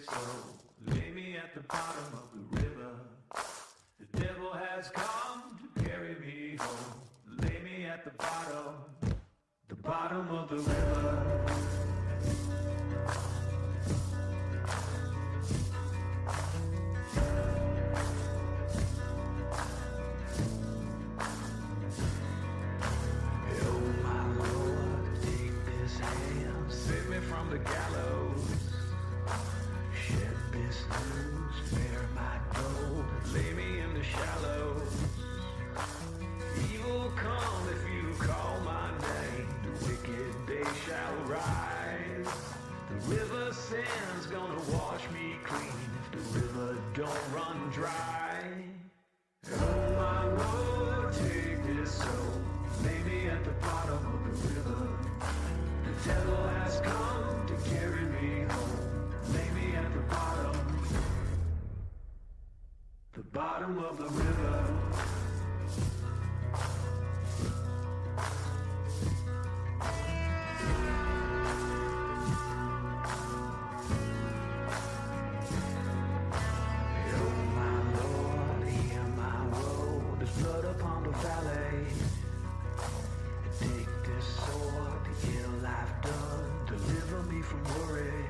soul, lay me at the bottom of the river. The devil has come to carry me home, lay me at the bottom of the river. From the gallows, shed this news, bear my gold, lay me in the shallows. Evil come if you call my name, the wicked they shall rise. The river sand's gonna wash me clean if the river don't run dry. Oh my Lord, take this soul, lay me at the bottom of the river. The devil has come to carry me home, lay me at the bottom of the river. Oh my Lord, hear my woe, there's blood upon the valley. Take this sword, the ill I've done, deliver me from worry.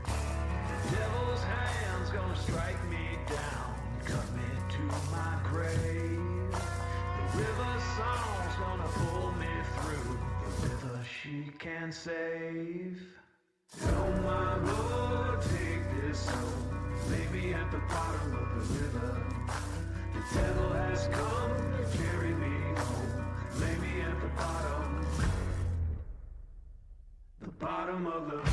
The devil's hand's gonna strike me down, cut me to my grave. The river song's gonna pull me through, the river she can save. Oh my Lord, take this soul, lay me at the bottom of the river. The devil has come to carry me home, lay me at the bottom of the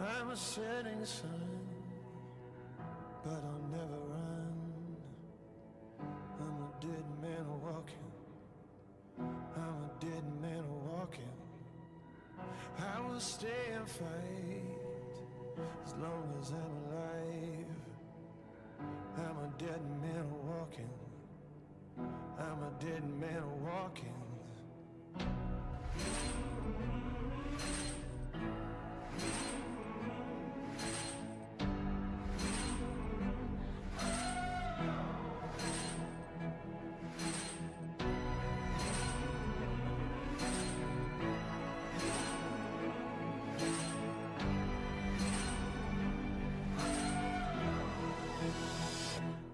I'm a setting sun, but I'll never run. I'm a dead man walking. I'm a dead man walking. I will stay and fight as long as I'm alive. I'm a dead man walking. I'm a dead man walking.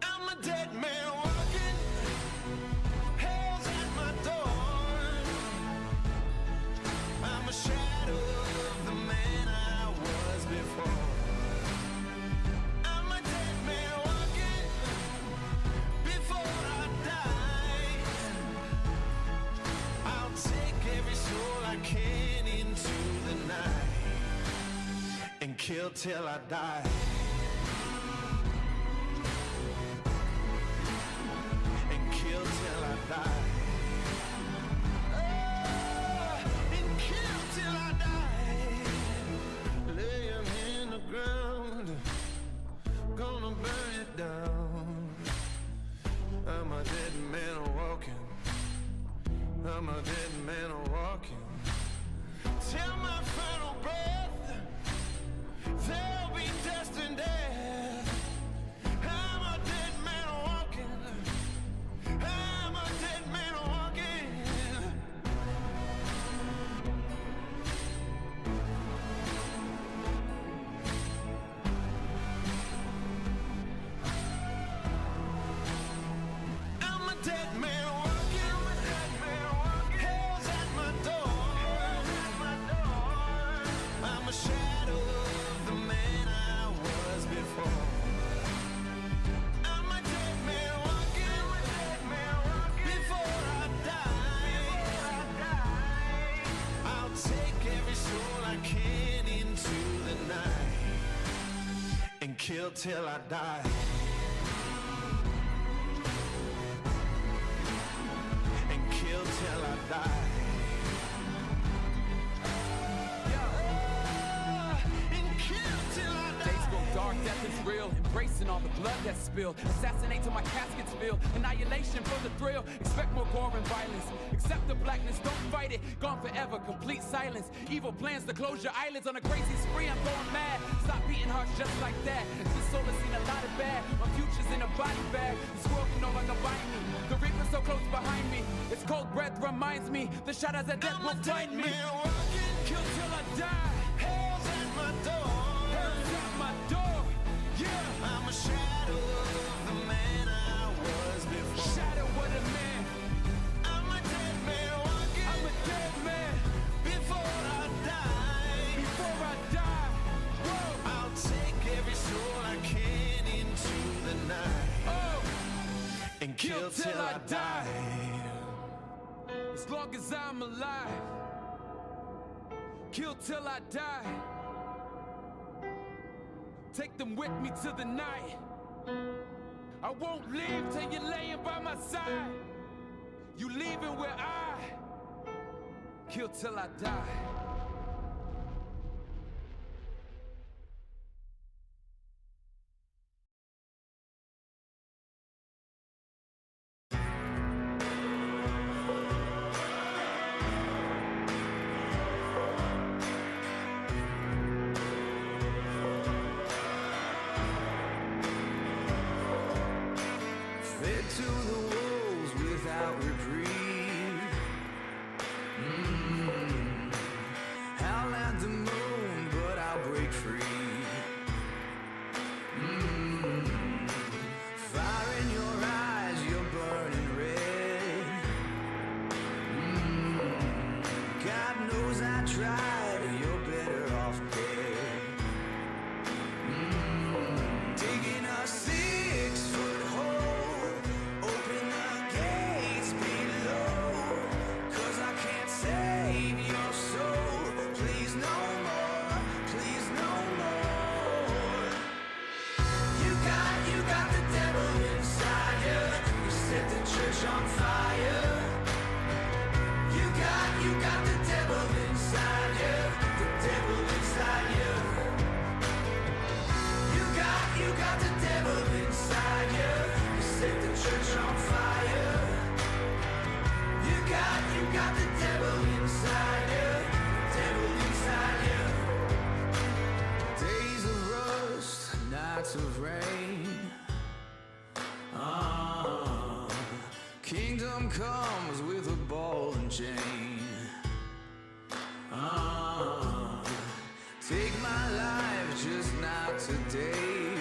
I'm a dead man walking. Hell's at and kill till I die. And kill till I die. And kill till I die. Lay him in the ground, gonna burn it down. I'm a dead man walking. I'm a dead man walking. Till my final breath, there'll be dust and death. I'm a dead man walking. I'm a dead man walking. I'm a dead man walking. Hell's at my door. I'm a shadow of the man I was before. I'm a dead man walking. Before I die, I'll take every soul I can into the night and kill till I die. And kill till I die. Days grow dark, death is real. Embracing all the blood that's spilled. Assassinate till my casket's filled. Annihilation for the thrill. Expect more gore and violence. Accept the blackness, don't fight it. Gone forever, complete silence. Evil plans to close your eyelids on a crazy spree. I'm going mad. Stop beating hearts just like that. This soul has seen a lot of bad. My future's in a body bag. The squirrel can no longer bind me. The reaper's so close behind me. Its cold breath reminds me. The shadows of death will find me. Kill till I die. Hell's at my door. Hell's at my door. Yeah. I'm a shadow of the man I was before. Shadow of the man. I'm a dead man walking. I'm a dead man. Before I die. Before I die. Whoa. I'll take every soul I can into the night. Oh. And kill till I die. As long as I'm alive. Kill till I die. Take them with me to the night. I won't leave till you're laying by my side. You leaving where I kill till I die. Fed to the wolves without reprieve. Howl at the moon, but I'll break free. Fire in your eyes, you're burning red. God knows I tried, you're better off dead. Digging a 6-foot hole, open the gates below, 'cause I can't save your soul. Please no more, please no more. You got the devil inside you. You set the church on fire. You got the devil inside you. The devil inside you. You got the devil inside you. You set the church on fire. You got the devil inside you. The devil inside you. Days of rust, nights of rain. Kingdom comes with a ball and chain. Take my life, just not today.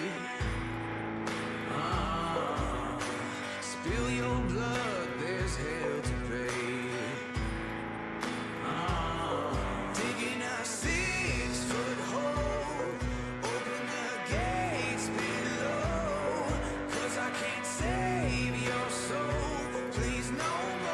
Spill your blood, there's hell to pay. Digging a 6-foot hole, open the gates below, 'cause I can't save your soul. Please no more.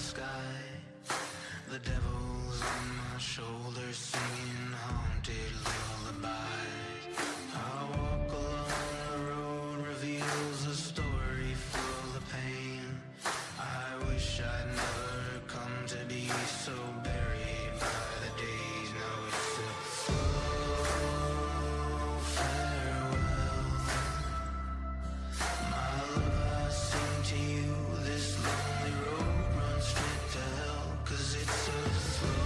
sky. The devil's on my shoulders singing haunted lullabies. I walk along the road, reveals a story full of pain. I wish I'd never come to be so buried by the days. Now it's a slow farewell. My love, I sing to you, this lonely road runs straight to hell. 'Cause it's a slow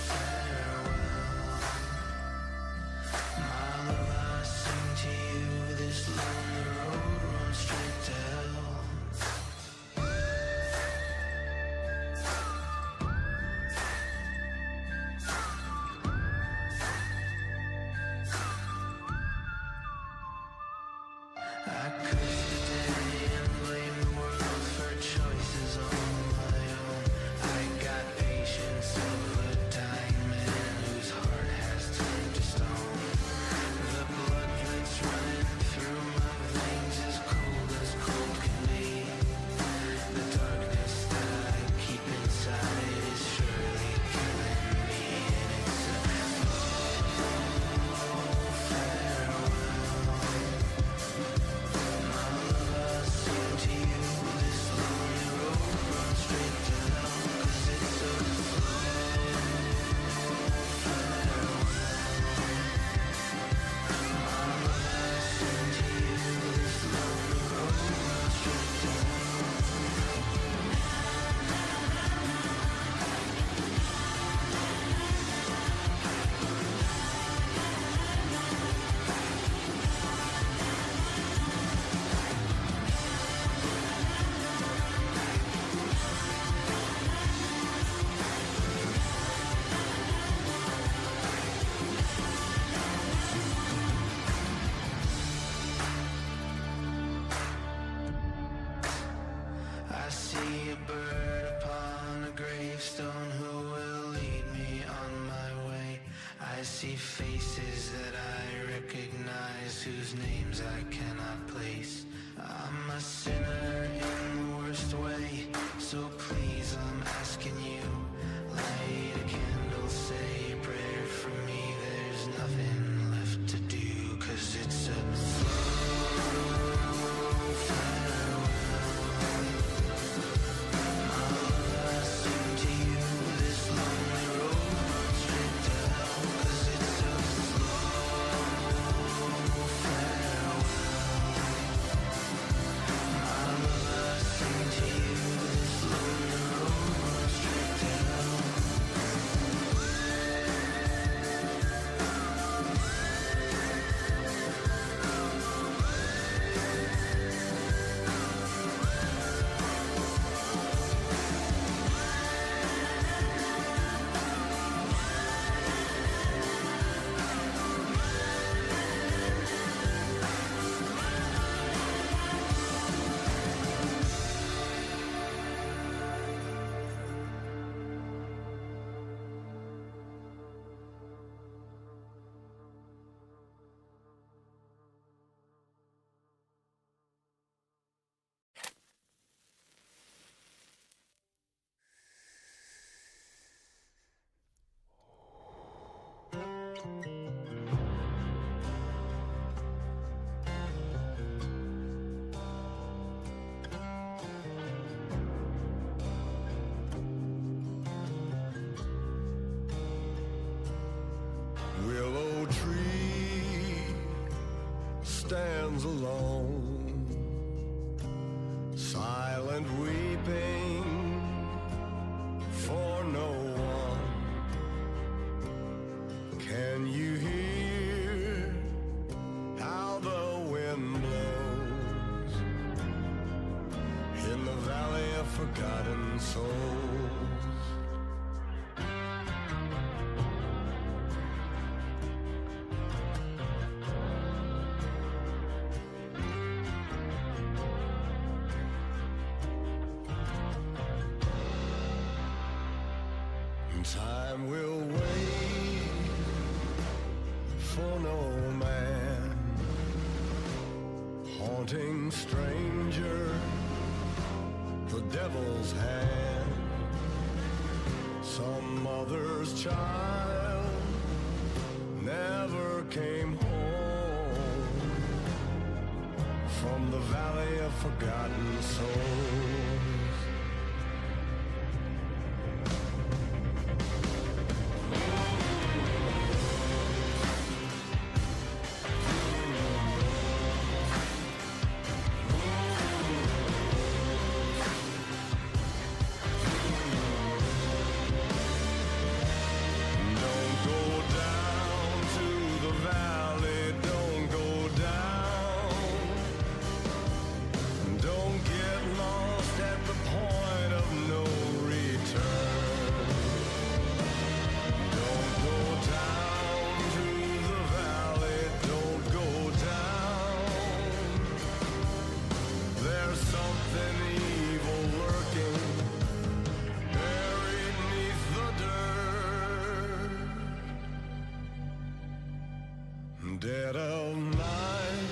farewell. My love, I sing to you, this lonely road runs straight to hell. I curse the day and blame the world for choices on my own. I got patience of a dying man whose heart has turned to stone. The blood that's running through my veins is cold can be. The darkness that I keep inside is surely killing me. And it's a slow farewell. My love, I sing to you, this lonely road runs straight to hell. 'Cause it's a slow farewell. My love, I sing to you, this lonely road runs straight to hell. I see a bird upon a gravestone who will lead me on my way. I see faces that I recognize whose names I cannot place. I'm a sinner in the worst way, so please I'm asking you, light a candle, say a prayer for me. There's nothing left to do, 'cause it's a slow farewell. My love, I sing to you, this lonely road runs straight to hell. 'Cause it's a slow farewell. My love, I sing to you, this lonely road runs straight to hell. Willow tree stands alone, silent weeping for no one. Can you hear how the wind blows in the valley of forgotten souls? Time will wait for no man, haunting stranger the devil's hand. Some mother's child never came home from the valley of forgotten souls. Dead of night,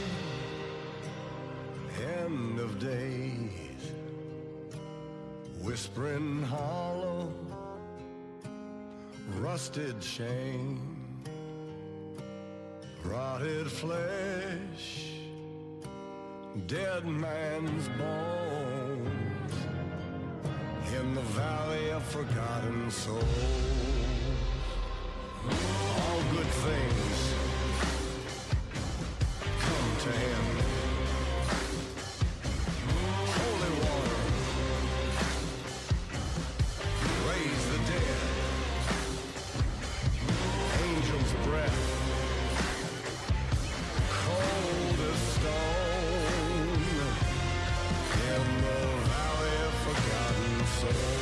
end of days, whispering hollow, rusted chain, rotted flesh, dead man's bones, in the valley of forgotten souls. All good things to him. Holy water, raise the dead. Angel's breath, cold as stone, in the valley of forgotten souls.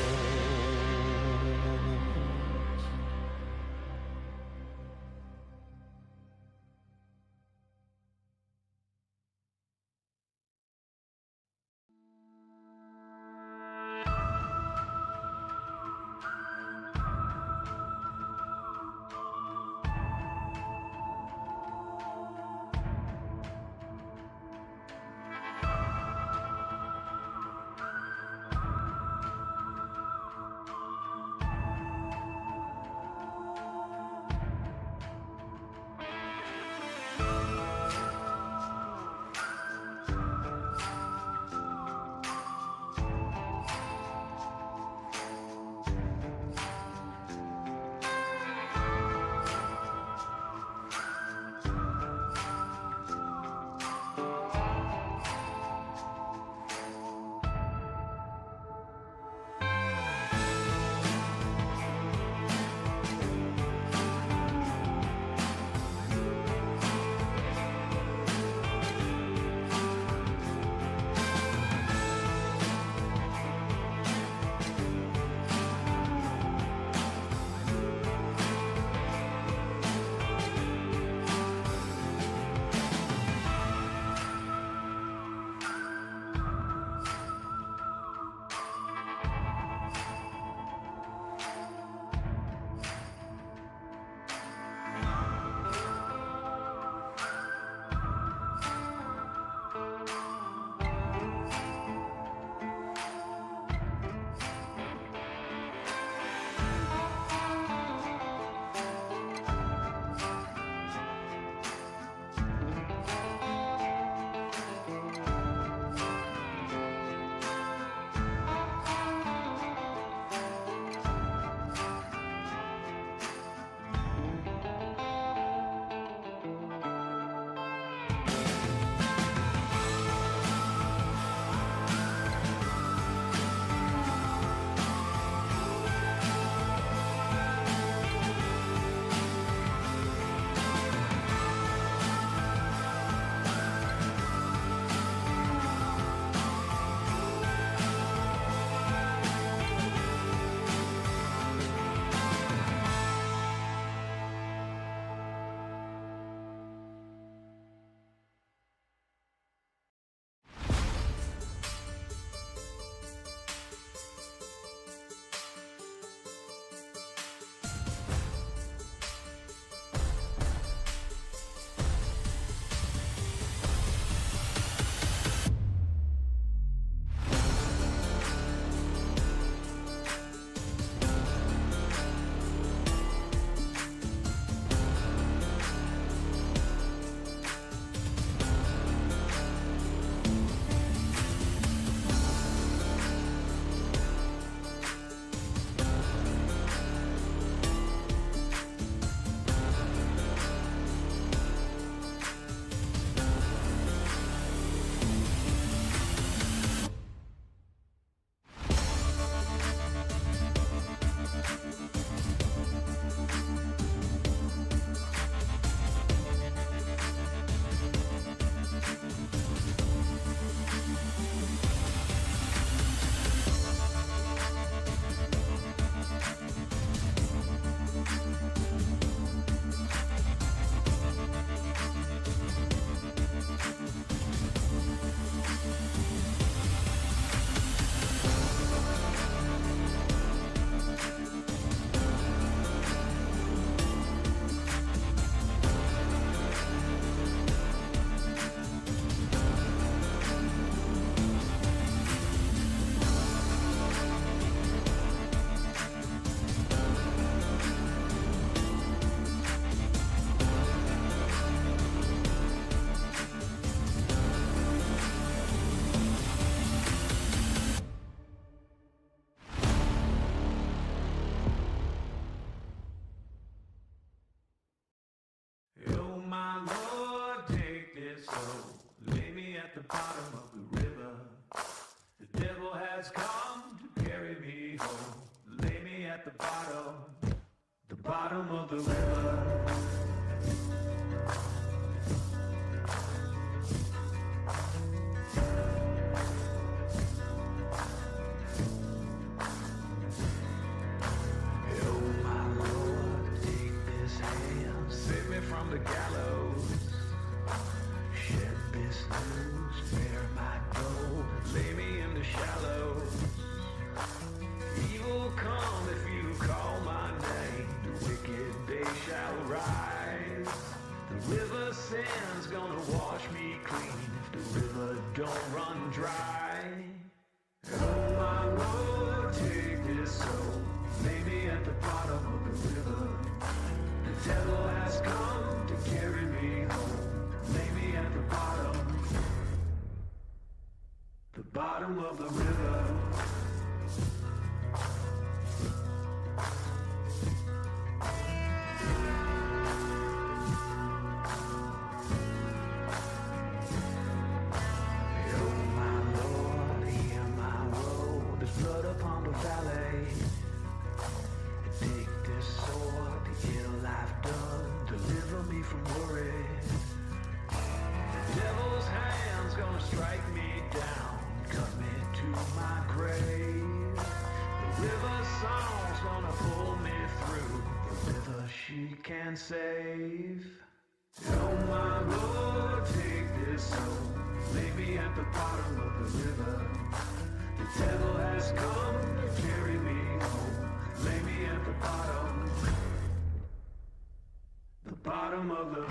bottom of the river. From the gallows, shed this news, bear my gold, lay me in the shallows. Evil come if you call my name, the wicked day shall rise. The river sand's gonna wash me clean if the river don't run dry. Oh my Lord, take this soul, lay me at the bottom of the river. The devil has come to carry me home. Lay me at the bottom of the river. Oh my Lord, hear my woe. There's blood upon the valley. Take this sword, the ill I've done, deliver me from worry. The devil's hand's gonna strike me down, cut me to my grave. The river song's gonna pull me through, the river she can save. Oh my Lord, take this soul, lay me at the bottom of the river. The devil has come to carry me home. Lay me at the bottom of the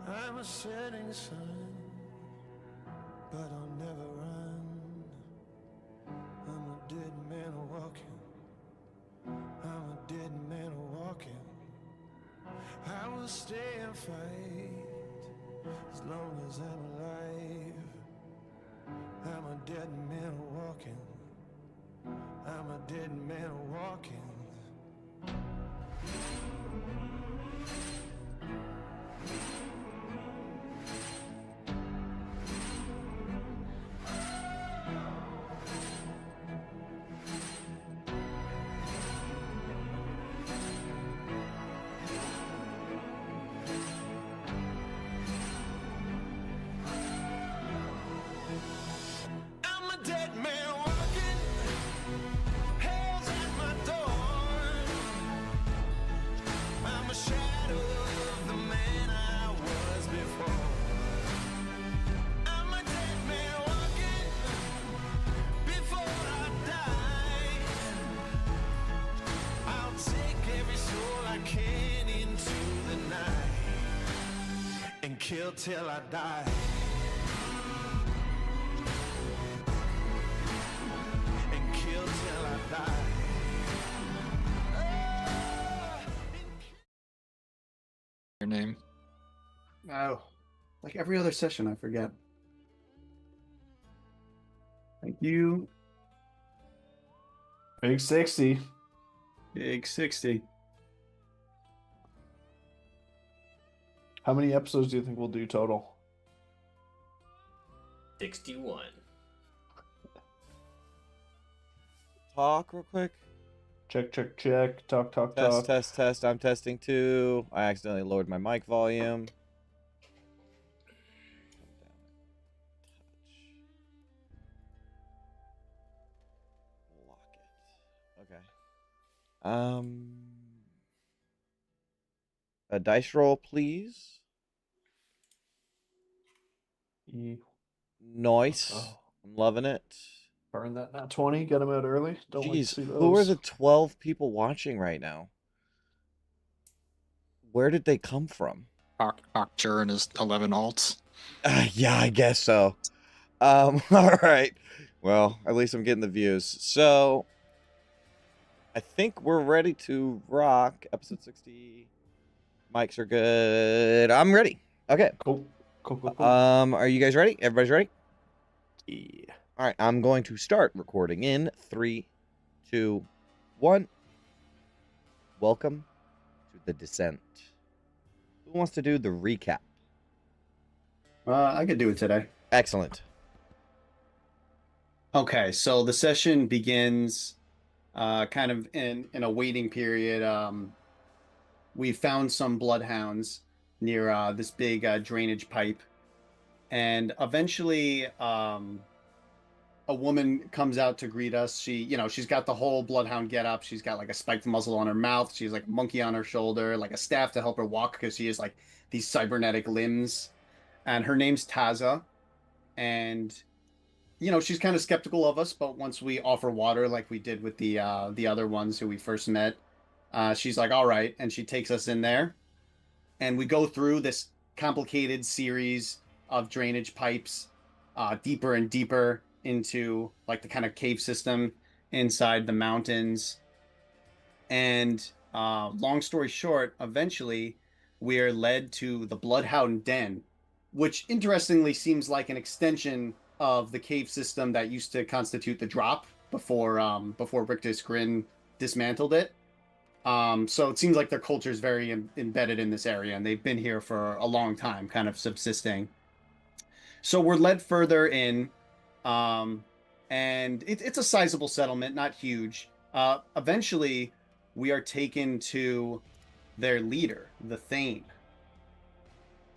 I'm a setting sun, but I'll never run. I'm a dead man walking. I'm a dead man walking. I will stay and fight as long as I'm alive. I'm a dead man walking. I'm a dead man walking. Kill till I die. And kill till I die. your name. Oh, like every other session, I forget. Thank you. Big 60. Big 60. How many episodes do you think we'll do total? 61. Talk real quick. Check, check, check. Talk, talk, Test, talk. test, test. I'm testing too. I accidentally lowered my mic volume. Lock it. Okay. A dice roll, please. Nice. Oh. I'm loving it. Burn that nat 20. Get them out early. Don't like to Jeez, see those. who are the 12 people watching right now? Where did they come from? Archer and his 11 alts. Yeah, I guess so. All right. Well, at least I'm getting the views. So, I think we're ready to rock episode 60. Mics are good. I'm ready. Okay. Cool. Cool, cool, cool. Are you guys ready? Everybody's ready? Yeah. All right. I'm going to start recording in 3, 2, 1. Welcome to the descent. Who wants to do the recap? I could do it today. Excellent. Okay, so the session begins kind of in a waiting period. We found some bloodhounds near this big drainage pipe, and eventually a woman comes out to greet us. She's got the whole bloodhound getup. She's got like a spiked muzzle on her mouth. She's like a monkey on her shoulder, like a staff to help her walk because she has like these cybernetic limbs. And her name's Taza, and she's kind of skeptical of us, but once we offer water like we did with the other ones who we first met, she's like, all right, and she takes us in there, and we go through this complicated series of drainage pipes, deeper and deeper into like the kind of cave system inside the mountains. And long story short, eventually we are led to the Bloodhound Den, which interestingly seems like an extension of the cave system that used to constitute the drop before Rictus Grin dismantled it. So it seems like their culture is very embedded in this area, and they've been here for a long time, kind of subsisting. So we're led further in, and it's a sizable settlement, not huge. Eventually, we are taken to their leader, the Thane.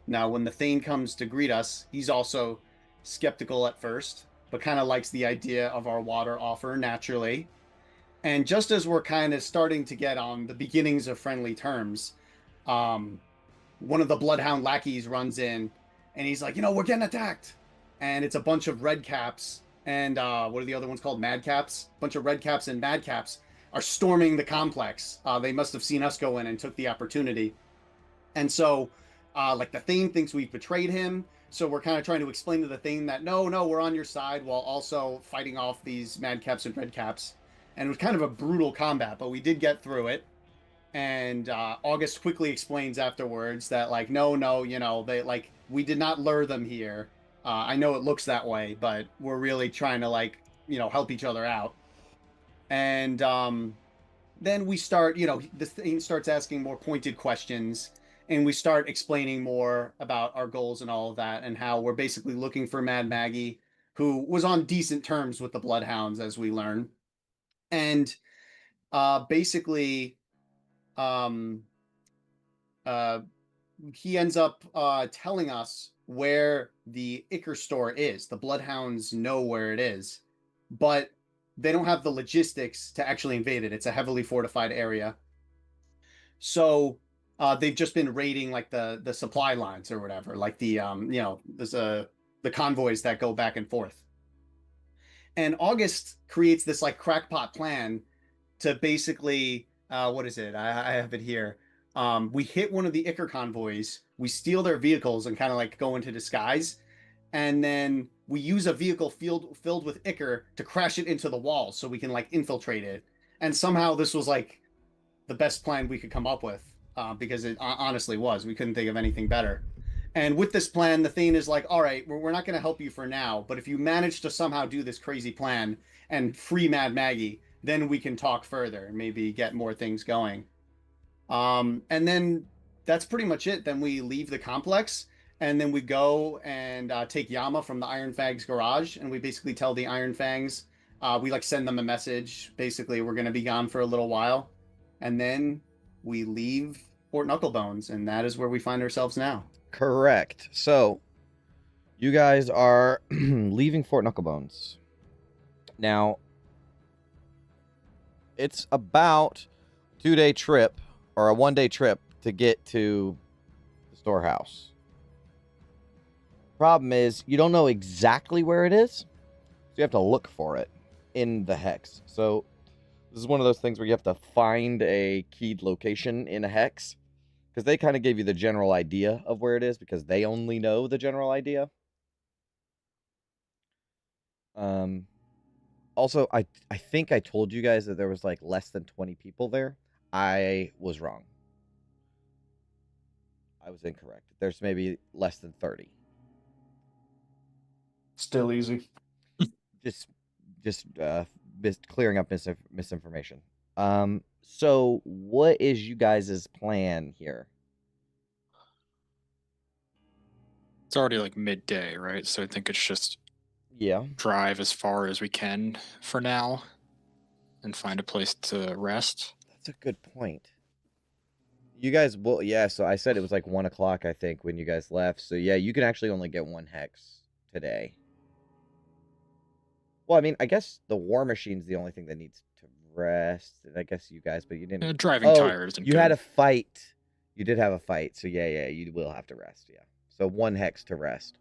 Now, when the Thane comes to greet us, he's also skeptical at first, but kind of likes the idea of our water offer naturally. And just as we're kind of starting to get on the beginnings of friendly terms, one of the Bloodhound lackeys runs in, and he's like, we're getting attacked. And it's a bunch of red caps, and what are the other ones called? Madcaps? A bunch of red caps and madcaps are storming the complex. They must have seen us go in and took the opportunity. And so like the Thane thinks we've betrayed him, so we're kind of trying to explain to the Thane that no, we're on your side, while also fighting off these madcaps and redcaps. And it was kind of a brutal combat, but we did get through it. And August quickly explains afterwards that like no, they like we did not lure them here. I know it looks that way, but we're really trying to like help each other out. And then we start, the Thane starts asking more pointed questions. And we start explaining more about our goals and all of that, and how we're basically looking for Mad Maggie, who was on decent terms with the Bloodhounds, as we learn. And basically, he ends up telling us where the Ichor store is. The Bloodhounds know where it is, but they don't have the logistics to actually invade it. It's a heavily fortified area. So they've just been raiding like the supply lines or whatever, like the there's the convoys that go back and forth. And August creates this like crackpot plan to basically what is it? I have it here. We hit one of the Ichor convoys, we steal their vehicles and kind of like go into disguise, and then we use a vehicle filled with Ichor to crash it into the wall so we can like infiltrate it. And somehow this was like the best plan we could come up with. because it honestly was. We couldn't think of anything better. And with this plan, the thing is like, all right, we're not going to help you for now, but if you manage to somehow do this crazy plan and free Mad Maggie, then we can talk further and maybe get more things going. And then that's pretty much it. Then we leave the complex and then we go and take Yama from the Iron Fangs garage, and we basically tell the Iron Fangs, we like send them a message. Basically, we're going to be gone for a little while, and then we leave Fort Knucklebones, and that is where we find ourselves now. Correct. So, you guys are leaving Fort Knucklebones. Now, it's about a 2-day trip or a 1-day trip to get to the storehouse. Problem is, you don't know exactly where it is, so you have to look for it in the hex. So, this is one of those things where you have to find a keyed location in a hex, because they kind of gave you the general idea of where it is, because they only know the general idea. Also, I think I told you guys that there was like less than 20 people there. I was wrong. I was incorrect. There's maybe less than 30. Still easy. Just clearing up misinformation. So what is you guys' plan here? It's already like midday, right? So I think it's just Yeah. drive as far as we can for now and find a place to rest. That's a good point. You guys will, yeah, so I said it was like 1 o'clock, I think, when you guys left. So yeah, you can actually only get 1 hex today. Well, I mean, I guess the war machine's the only thing that needs to rest. And I guess you guys, but you didn't. Driving tires. You had a fight. You did have a fight. So yeah, you will have to rest. Yeah. So 1 hex to rest.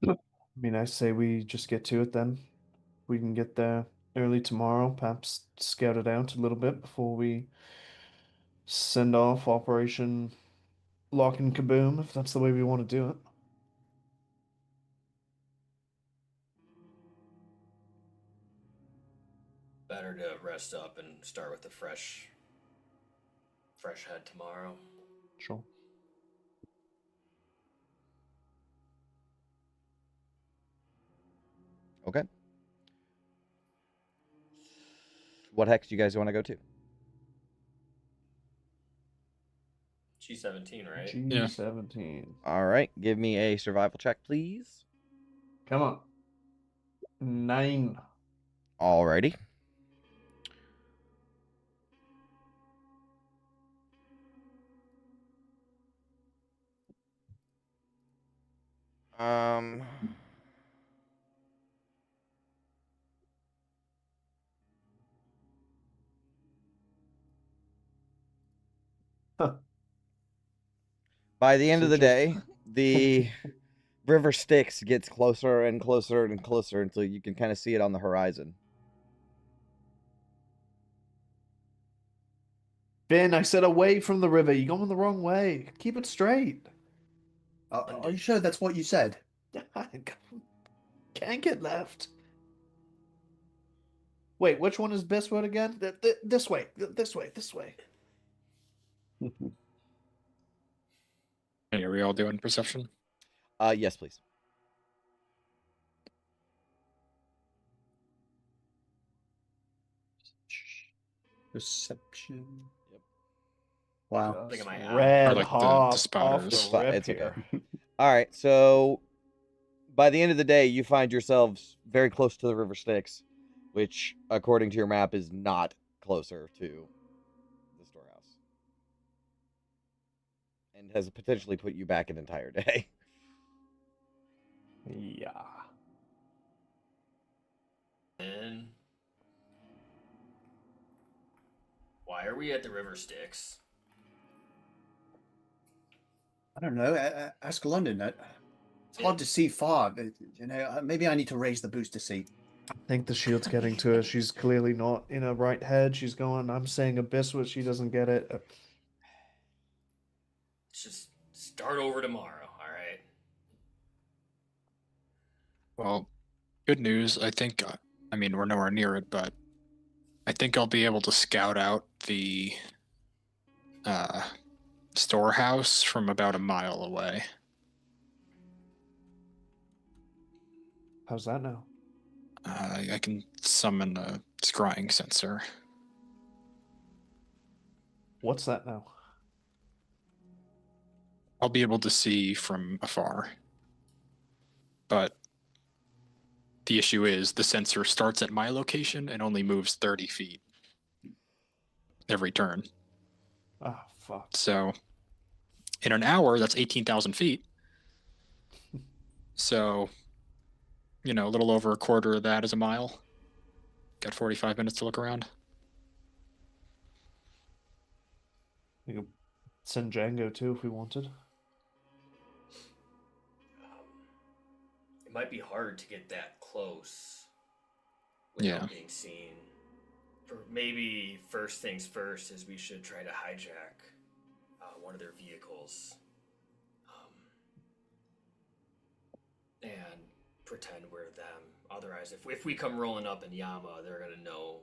I mean, I say we just get to it then. We can get there early tomorrow, perhaps scout it out a little bit before we send off Operation Lock and Kaboom, if that's the way we want to do it. Better to rest up and start with a fresh head tomorrow. Sure. Okay. What hex do you guys want to go to? G17, right? G17. All right. Give me a survival check, please. Come on. 9. Alrighty. Huh. By the end So of the just- day, the river Styx gets closer and closer and closer until you can kind of see it on the horizon. Finn, I said away from the river. You're going the wrong way. Keep it straight. Are you sure that's what you said? Can't get left. Wait, which one is Biswood again? This way. This way. This way. Hey, are we all doing perception? Yes, please. Perception. Yep. Wow. Look at my eye. Red Or like the hop off spotters. the rip It's okay. here. All right, so by the end of the day, you find yourselves very close to the River Styx, which, according to your map, is not closer to the storehouse, and has potentially put you back an entire day. Yeah. And why are we at the River Styx? I don't know. Ask London. It's hard to see far. But, maybe I need to raise the booster seat. I think the shield's getting to her. She's clearly not in her right head. She's going, I'm saying abyss, but she doesn't get it. Let's just start over tomorrow, all right? Well, good news. I think, I mean, we're nowhere near it, but I think I'll be able to scout out the storehouse from about a mile away. How's that now? I can summon a scrying sensor. What's that now? I'll be able to see from afar. But the issue is the sensor starts at my location and only moves 30 feet every turn. Ah, fuck. So in an hour, that's 18,000 feet. So, you know, a little over a quarter of that is a mile. Got 45 minutes to look around. We could send Django too if we wanted. It might be hard to get that close without being seen. For maybe first things first is we should try to hijack one of their vehicles and pretend we're them. Otherwise, if we come rolling up in Yama, they're going to know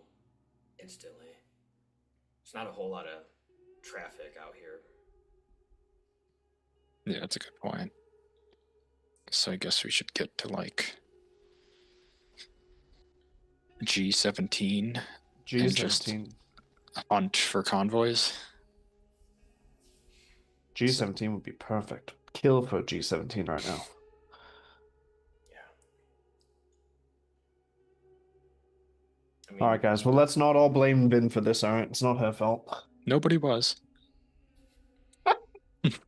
instantly. There's not a whole lot of traffic out here. Yeah, that's a good point. So I guess we should get to like G17 and just G17. hunt for convoys. G17 would be perfect. Kill for G17 right now. I mean, All right, guys. Well, let's not all blame Vin for this. All right, it's not her fault. Nobody was.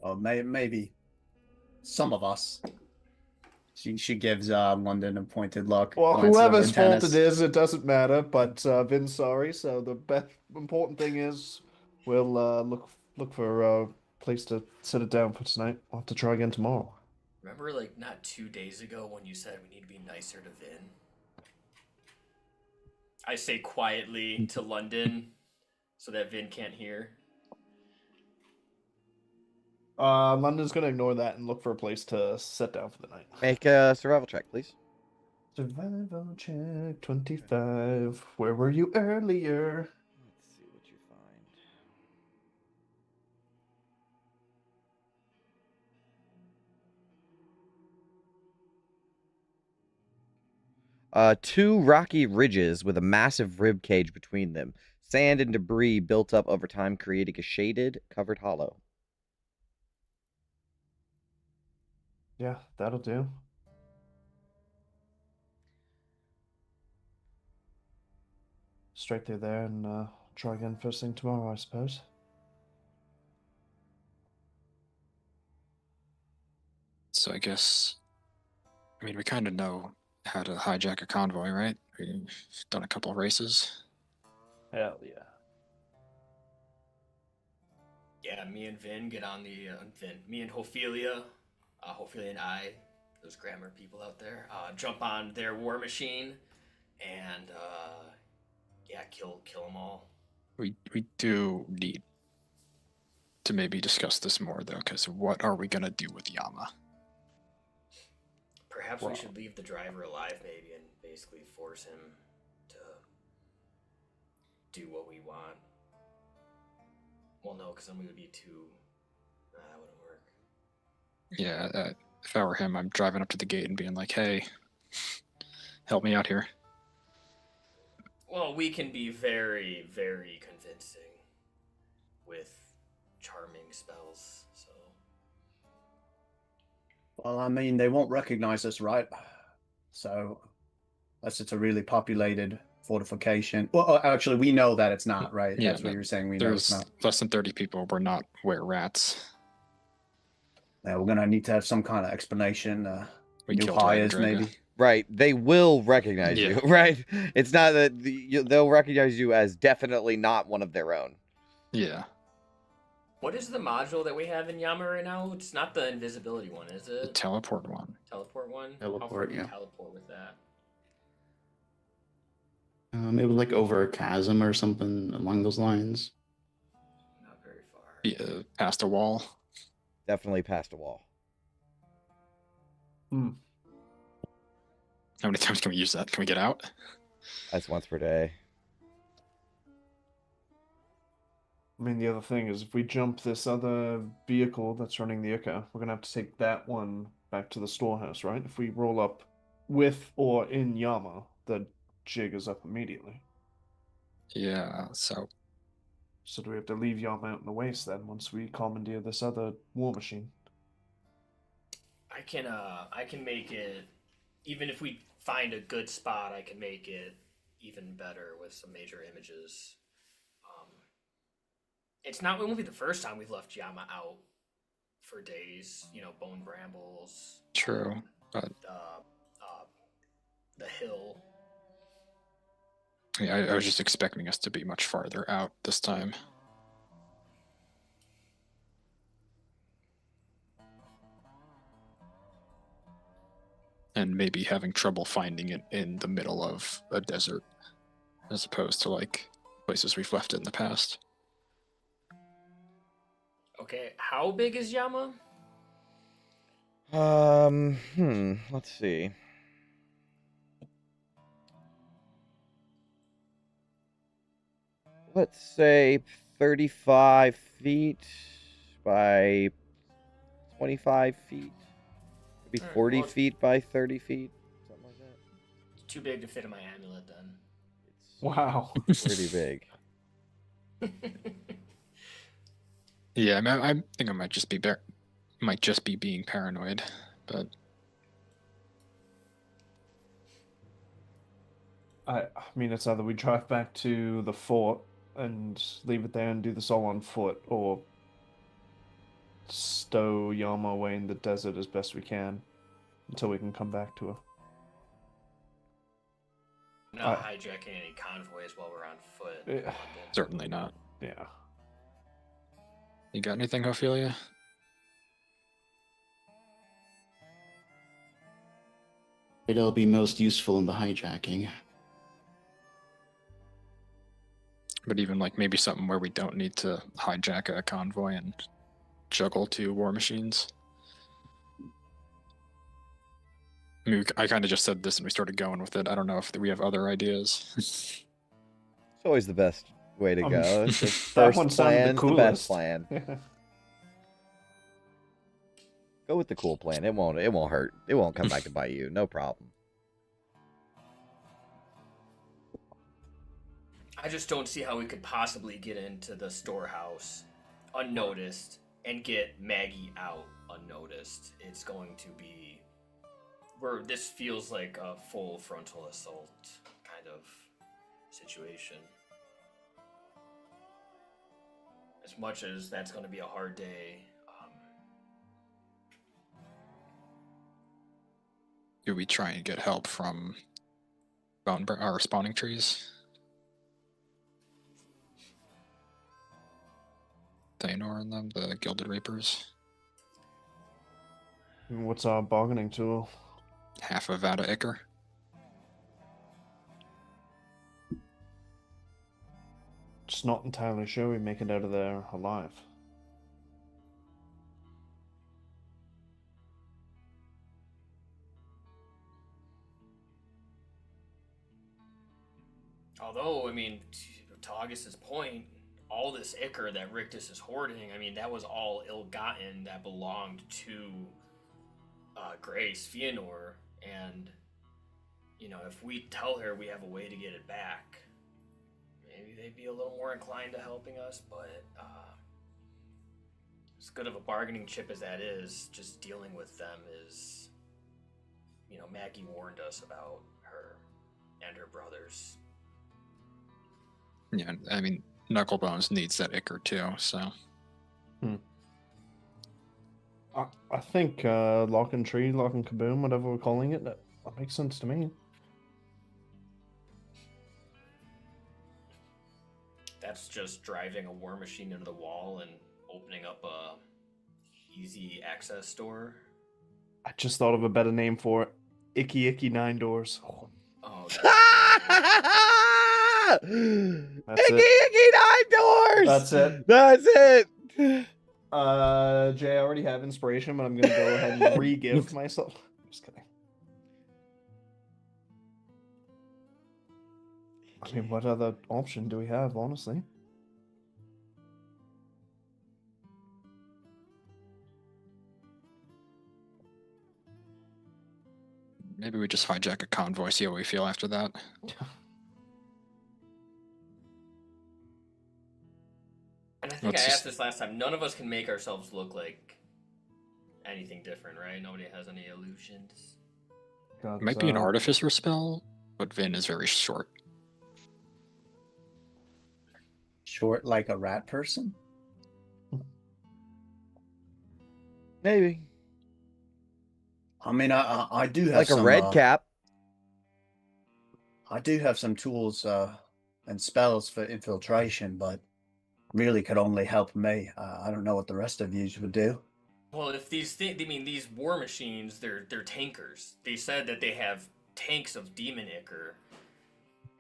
Or maybe some of us. She gives London a pointed look. Well, glances over whoever's at fault Dennis. it is, it doesn't matter. But Vin's sorry. So the important thing is we'll look for a place to sit it down for tonight. We'll have to try again tomorrow. remember like not 2 days ago when you said we need to be nicer to Vin? I say quietly to London so that Vin can't hear. London's gonna ignore that and look for a place to sit down for the night. Make a survival check, please. Survival check 25. Where were you earlier? Let's see what you find. Two rocky ridges with a massive rib cage between them. Sand and debris built up over time, creating a shaded, covered hollow. Yeah, that'll do. Straight through there and try again first thing tomorrow, I suppose. So I guess, I mean, we kind of know how to hijack a convoy, right? We've done a couple of races. Hell yeah. Yeah, me and Vin get on the me and Ophelia and I, those grammar people out there, jump on their war machine and kill them all. We do need to maybe discuss this more though, because what are we gonna do with Yama? Perhaps we should leave the driver alive maybe and basically force him to do what we want. Well, no, because then we would be too... that wouldn't work. Yeah, if I were him, I'm driving up to the gate and being like, hey, help me out here. Well, we can be very, very convincing with charming spells, so... Well, I mean, they won't recognize us, right? So, unless it's a really populated fortification. Well, actually, we know that it's not, right? Yeah, That's what no, you were saying. We know it's There's not. less than 30 people. We're not were-rats. Yeah, we're gonna need to have some kind of explanation. We New killed hires, Draga. maybe. Right, they will recognize you, right? It's not that they'll recognize you as definitely not one of their own. Yeah. What is the module that we have in Yama right now? It's not the invisibility one, is The it? teleport one. Teleport one? How far Teleport, do you yeah. teleport with that? It was like over a chasm or something along those lines. Not very far. Yeah, past a wall. Definitely past a wall. How many times can we use that? Can we get out? That's once per day. I mean, the other thing is, if we jump this other vehicle that's running the Ica, we're gonna have to take that one back to the storehouse, right? If we roll up with or in Yama, the jig is up immediately. Yeah, so So do we have to leave Yama out in the waste then once we commandeer this other war machine? I can make it, even if we find a good spot, I can make it even better with some major images. It won't be the first time we've left Yama out for days. You know, bone brambles. true, but The hill. yeah, I was just expecting us to be much farther out this time. And maybe having trouble finding it in the middle of a desert, as opposed to like places we've left it in the past. Okay, how big is Yama? Let's see. Let's say 35 feet by 25 feet. Maybe Alright, 40 well, feet by 30 feet. Something like that. It's too big to fit in my amulet then. Wow. It's pretty big. Yeah, I think I might just be being paranoid, but I mean, it's either we drive back to the fort and leave it there and do this all on foot, or stow Yama away in the desert as best we can until we can come back to her. Not hijacking any convoys while we're on foot. certainly not. Yeah. You got anything, Ophelia? It'll be most useful in the hijacking. But even like maybe something where we don't need to hijack a convoy and juggle two war machines. I mean, I kind of just said this and we started going with it. I don't know if we have other ideas. It's always the best way to go. It's the That first one sounded plan's the the best coolest. plan. Go with the cool plan. It won't hurt. It won't come back to bite you. No problem. I just don't see how we could possibly get into the storehouse unnoticed and get Maggie out unnoticed. It's going to be this feels like a full frontal assault kind of situation. As much as that's going to be a hard day. Do we try and get help from our spawning trees? Thaynor and them, the Gilded Reapers. What's our bargaining tool? Half of Vada Iker. Just not entirely sure we make it out of there alive. Although, I mean, to Augus's point, all this ichor that Rictus is hoarding, I mean, that was all ill-gotten that belonged to Grace, Fëanor, and, you know, if we tell her we have a way to get it back, maybe they'd be a little more inclined to helping us, but as good of a bargaining chip as that is, just dealing with them is, you know, Maggie warned us about her and her brothers. Yeah, I mean, Knucklebones needs that ichor too, so. I think lock and tree, lock and kaboom, whatever we're calling it, that makes sense to me. That's just driving a war machine into the wall and opening up a easy access door. I just thought of a better name for it. Icky Icky Nine Doors. Oh, That's Icky Icky 9 doors! That's it. That's it! Jay, I already have inspiration, but I'm gonna go ahead and re-give myself. Just kidding. I mean, what other option do we have, honestly? Maybe we just hijack a convoy, see how we feel after that. And I think Let's I just- asked this last time. None of us can make ourselves look like anything different, right? Nobody has any illusions. Got, It might be an artificer spell, but Vin is very short. Short like a rat person? Maybe. I mean, I do have Like some, a red cap. I do have some tools and spells for infiltration, but really could only help me. I don't know what the rest of you would do. Well, if these these war machines, they're tankers. They said that they have tanks of demon ichor.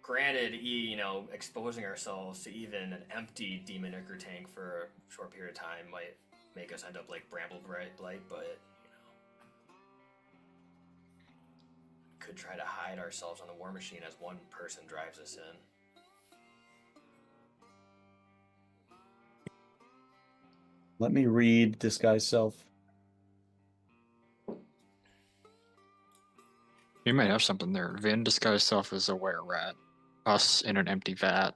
Granted, you know, exposing ourselves to even an empty demon ichor tank for a short period of time might make us end up like Bramble Blight, but you know, could try to hide ourselves on the war machine as one person drives us in. Let me read Disguise Self. You might have something there. Vin disguise self as a were rat. Us in an empty vat.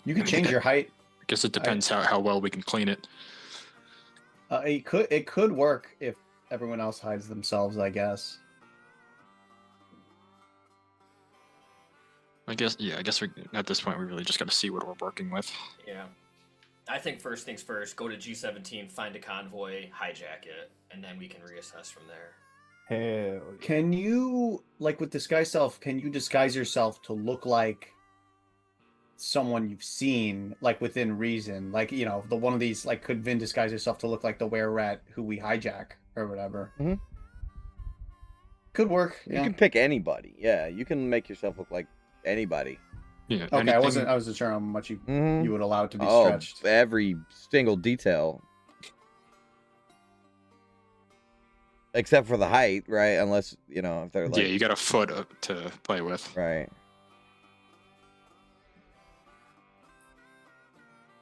You can change your height. I guess it depends how well we can clean it. It could work if everyone else hides themselves, I guess. I guess we at this point we really just got to see what we're working with. Yeah. I think first things first, go to G17, find a convoy, hijack it, and then we can reassess from there. Hell yeah. Can you, like with Disguise Self, can you disguise yourself to look like someone you've seen, like within reason? Like, you know, the one of these, like, could Vin disguise herself to look like the were rat who we hijack or whatever? Mhm. Could work. You Yeah. can pick anybody. Yeah, you can make yourself look like anybody. Yeah. Okay, anything- I wasn't sure how much you Mhm. you would allow it to be Oh, stretched. every single detail. Except for the height, right? Unless, you know, if they're like... Yeah, you got a foot to play with. Right.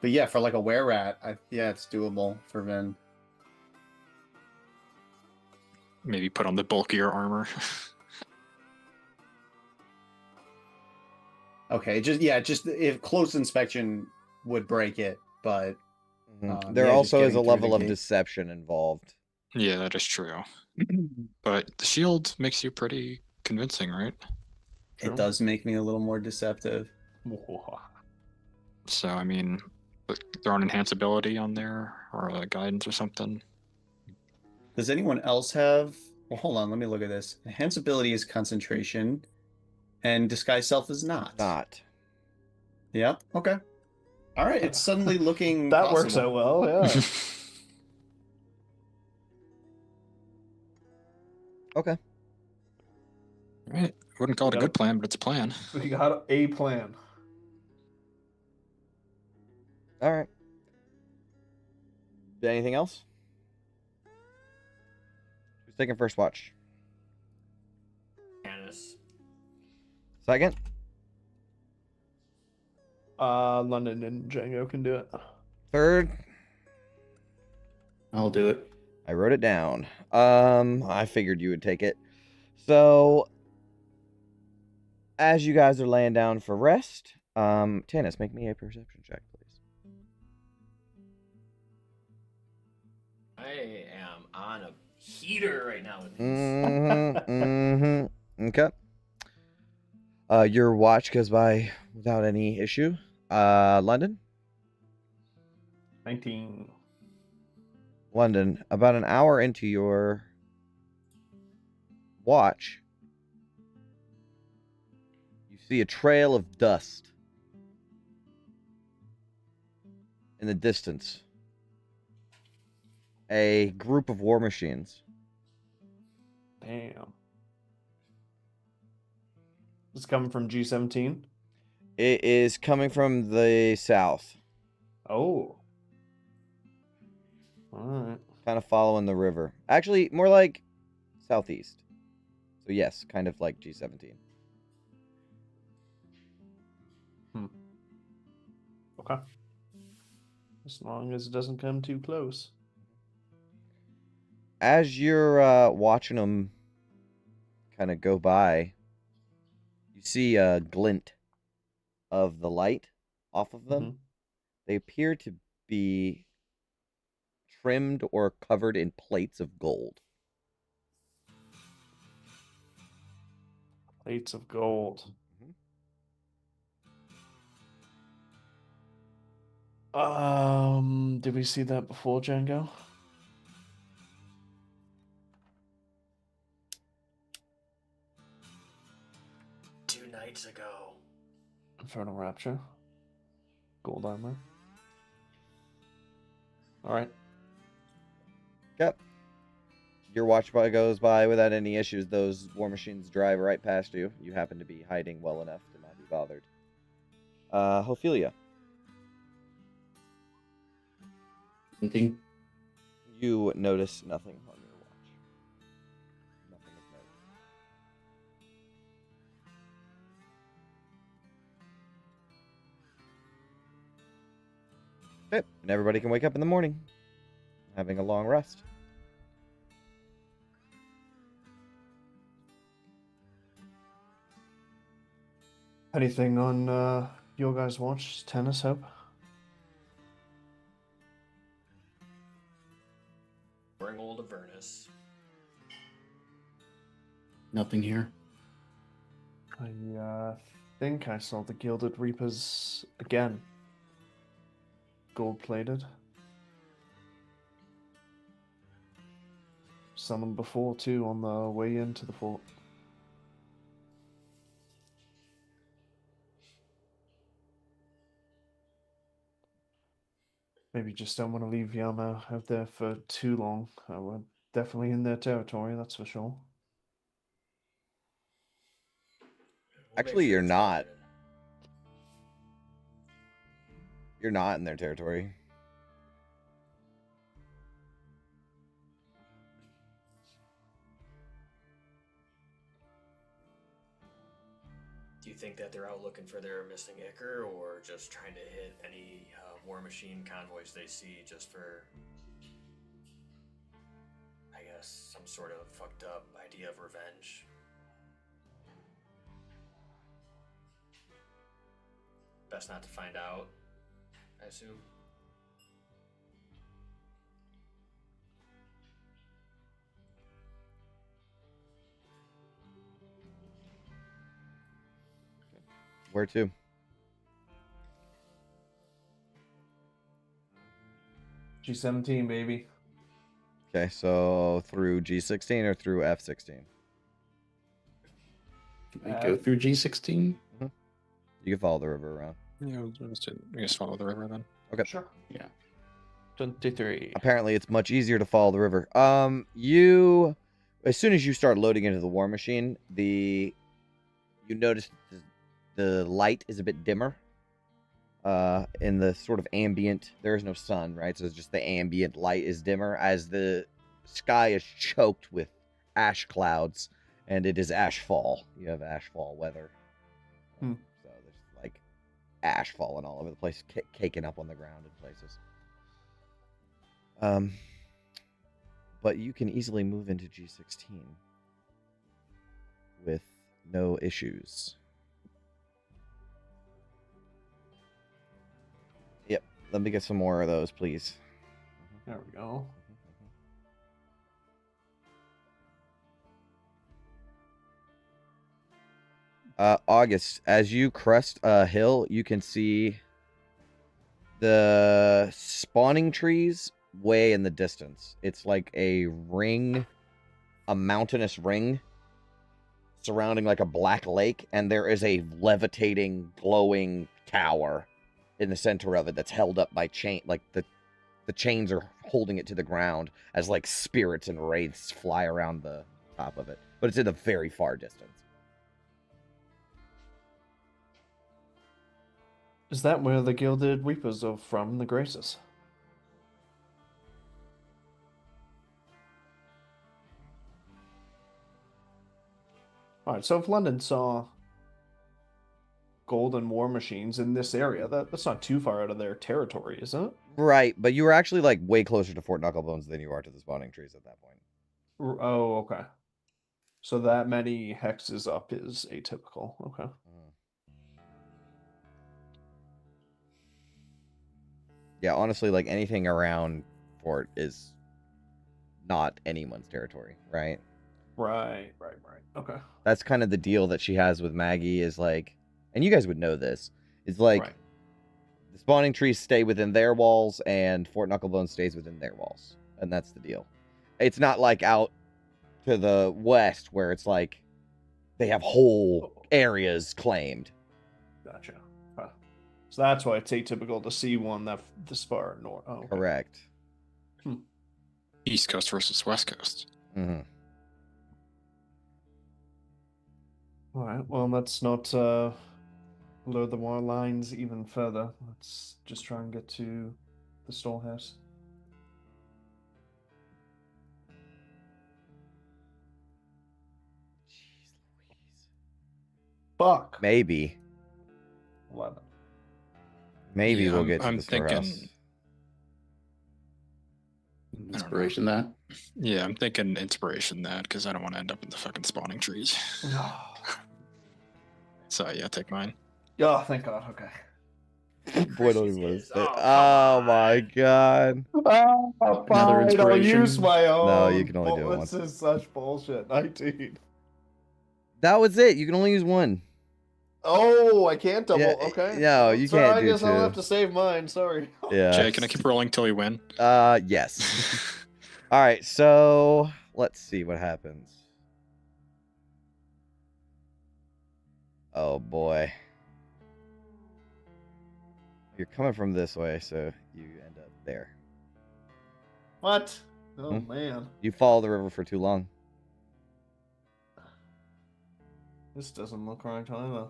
But yeah, for like a were rat, yeah, it's doable for Vin. Maybe put on the bulkier armor. Okay, just if close inspection would break it, but There yeah, just also is getting a through level the of gate. deception involved. Yeah, that is true. But the shield makes you pretty convincing, right? It does make me a little more deceptive. So, I mean, throw an enhanceability on there or a guidance or something. Does anyone else have? Well, hold on, let me look at this. Enhanceability is concentration, and disguise self is not. Not. Yeah. Okay. All right. It's suddenly looking. That works possible. out well, yeah. Okay. Right. Wouldn't call it a good plan, but it's a plan. We got a plan. All right. Anything else? Who's taking first watch? Janice. Second? London and Django can do it. Third? I'll do it. I wrote it down. I figured you would take it. So, as you guys are laying down for rest, Tannis, make me a perception check, please. I am on a heater right now with these. Okay. Your watch goes by without any issue. London? 19. London, about an hour into your watch, you see a trail of dust in the distance. A group of war machines. Damn. It's coming from G17. It is coming from the south, Oh. Alright. kind of following the river. Actually, more like southeast. So yes, kind of like G17. Okay. As long as it doesn't come too close. As you're watching them kind of go by, you see a glint of the light off of them. Mhm. They appear to be trimmed or covered in plates of gold. Plates of gold. Did we see that before, Django? Two nights ago. Infernal Rapture. Gold armor. Alright. Yep. Your watch by goes by without any issues. Those war machines drive right past you. You happen to be hiding well enough to not be bothered. Ophelia. Anything? You notice nothing on your watch. Nothing of note. Okay, and everybody can wake up in the morning, having a long rest. Anything on your guys' watch? Tennis, Hope? Bring old Avernus. Nothing here. I think I saw the Gilded Reapers again. Gold-plated. Saw them before, too, on the way into the fort. Maybe just don't want to leave Yama out there for too long. We're definitely in their territory, that's for sure. We'll make Actually, sure you're it's not. guarded. You're not in their territory. Do you think that they're out looking for their missing Icker, or just trying to hit any war machine convoys they see just for, I guess, some sort of fucked up idea of revenge? Best not to find out, I assume. Where to? G17, baby. Okay, so through G16 or through F16? Can I go through G16? You can follow the river around. Yeah, we just follow the river then. Okay. Sure. Yeah. 23. Apparently, it's much easier to follow the river. You, as soon as you start loading into the war machine, you notice the light is a bit dimmer. In the sort of ambient, there is no sun, right? So it's just the ambient light is dimmer as the sky is choked with ash clouds, and it is ashfall. You have ashfall weather. Hmm. So there's like ash falling all over the place, caking up on the ground in places. But you can easily move into G16 with no issues. Yep, let me get some more of those, please. There we go. August, as you crest a hill, you can see the spawning trees way in the distance. It's like a ring, a mountainous ring surrounding like a black lake, and there is a levitating, glowing tower in the center of it that's held up by chain, like the chains are holding it to the ground as like spirits and wraiths fly around the top of it. But it's in a very far distance. Is that where the Gilded Reapers are from, the Graces? Alright, so if London saw golden war machines in this area. That's not too far out of their territory, is it? Right, but you were actually like way closer to Fort Knucklebones than you are to the spawning trees at that point. Oh, okay. So that many hexes up is atypical. Okay. Yeah, honestly, like anything around Fort is not anyone's territory, right? Right. Okay. That's kind of the deal that she has with Maggie is like, and you guys would know this, is like Right. the spawning trees stay within their walls and Fort Knucklebone stays within their walls. And that's the deal. It's not like out to the west where it's like they have whole areas claimed. Gotcha. Huh. So that's why it's atypical to see one that this far north. Oh, okay. Correct. East Coast versus West Coast. Mm-hmm. All right. Well, let's not blur the war lines even further. Let's just try and get to the storehouse. Fuck. Maybe. 11. Maybe Yeah, we'll get to I'm the storehouse. thinking. Inspiration that. Yeah, I'm thinking inspiration that because I don't want to end up in the fucking spawning trees. So yeah, take mine. Oh, thank God. Okay. Boy, don't even want to is- say. oh, come Oh on. my god. Oh, Another fine. I'll inspiration? use my own. No, you can only do it This once. is such bullshit. 19. That was it. You can only use one. Oh, I can't double. Yeah, Okay. no, you So can't I do guess I'll have two. to save mine. Sorry. Yeah. Jay, can I keep rolling till we win? Yes. All right, so let's see what happens. Oh boy. You're coming from this way, so you end up there. What? Oh, Hmm? man. You follow the river for too long. This doesn't look right either.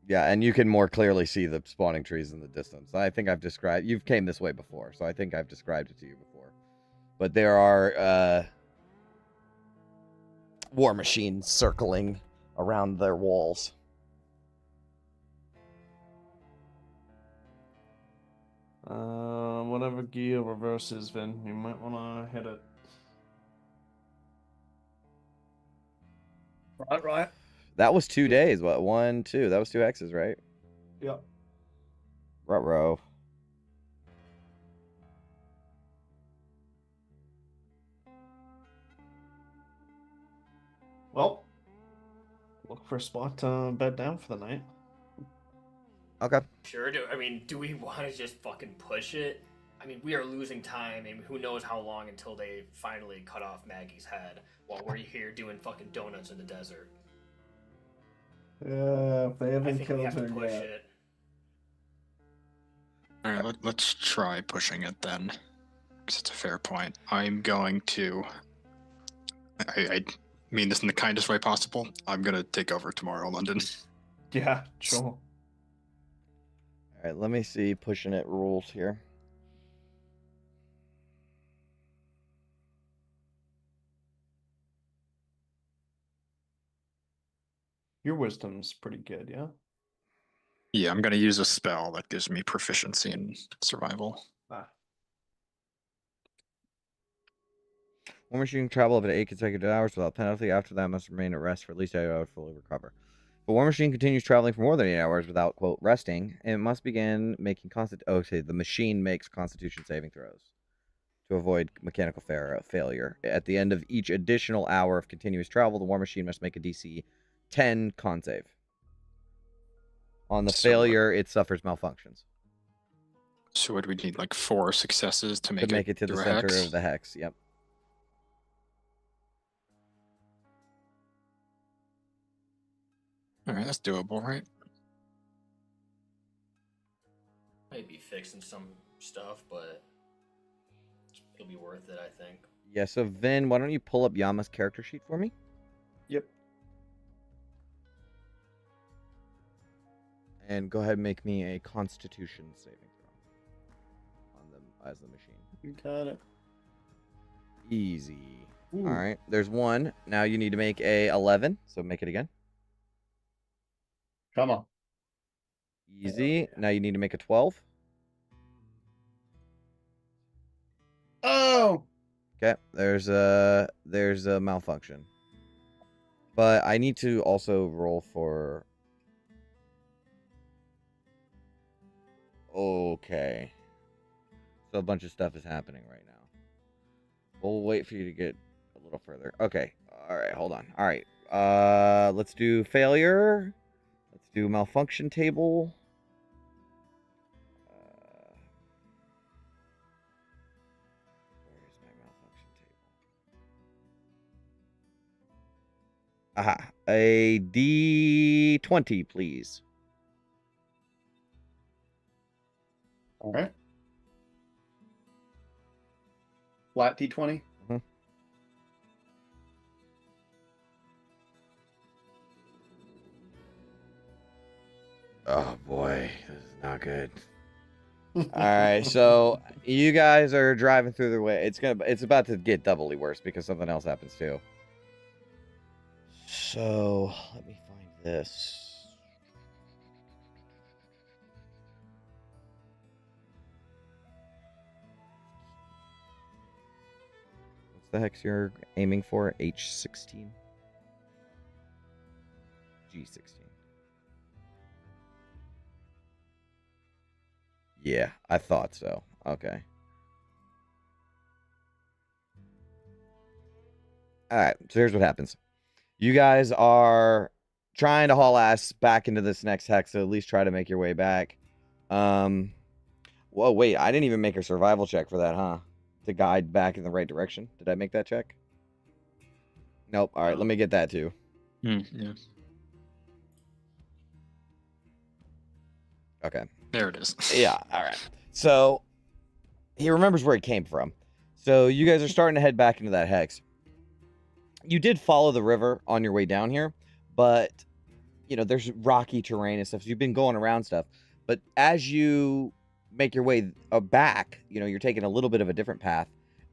Yeah, and you can more clearly see the spawning trees in the distance. I think I've described... You've came this way before, so I think I've described it to you before. But there are war machines circling around their walls. Whatever gear reverses, Vin, you might want to hit it. Right. That was 2 days. What? 1, 2. That was 2 X's, right? Yep. Ruh-roh. Well, look for a spot to bed down for the night. Okay. Sure. Do we want to just fucking push it? I mean, we are losing time, and who knows how long until they finally cut off Maggie's head while we're here doing fucking donuts in the desert. Yeah, if they I haven't think we killed have to her push yet. it. All right, let's try pushing it then, because it's a fair point. I'm going to. I mean this in the kindest way possible. I'm gonna take over tomorrow, London. Yeah, sure. All right, let me see pushing it rules here. Your wisdom's pretty good, yeah? Yeah, I'm gonna use a spell that gives me proficiency in survival. Ah. War machine can travel up to 8 consecutive hours without penalty. After that, must remain at rest for at least 8 hours to fully recover. If a war machine continues traveling for more than 8 hours without, quote, resting, it must begin making the machine makes constitution saving throws to avoid mechanical failure. At the end of each additional hour of continuous travel, the war machine must make a DC 10 con save. On the failure, it suffers malfunctions. So would we need like 4 successes to make, it to the through a center hex? of the hex. Yep. All right, that's doable, right? Might be fixing some stuff, but it'll be worth it, I think. Yeah, so Vin, why don't you pull up Yama's character sheet for me? Yep. And go ahead and make me a constitution saving throw on them as the machine. You got it. Easy. Ooh. All right, there's 1. Now you need to make a 11, so make it again. Come on. Easy. Now you need to make a 12. Oh! Okay. There's a malfunction. But I need to also roll for... Okay. So a bunch of stuff is happening right now. We'll wait for you to get a little further. Okay. All right, hold on. All right. Let's do failure. Let's do malfunction table. Where's my malfunction table? Aha. A D20, please. All right. Flat D20. Mm-hmm. Oh boy, this is not good. All right, so you guys are driving through the way. It's about to get doubly worse because something else happens too. So let me find this. What's the hex you're aiming for? H16? G16. Yeah, I thought so. Okay. Alright, so here's what happens. You guys are trying to haul ass back into this next hex, so at least try to make your way back. Whoa, wait, I didn't even make a survival check for that, huh? To guide back in the right direction. Did I make that check? Nope. Alright, let me get that too. Yeah. Okay. There it is. Yeah, alright. So, he remembers where he came from. So, you guys are starting to head back into that hex. You did follow the river on your way down here, but, you know, there's rocky terrain and stuff, so you've been going around stuff. But as you make your way back, you know, you're taking a little bit of a different path,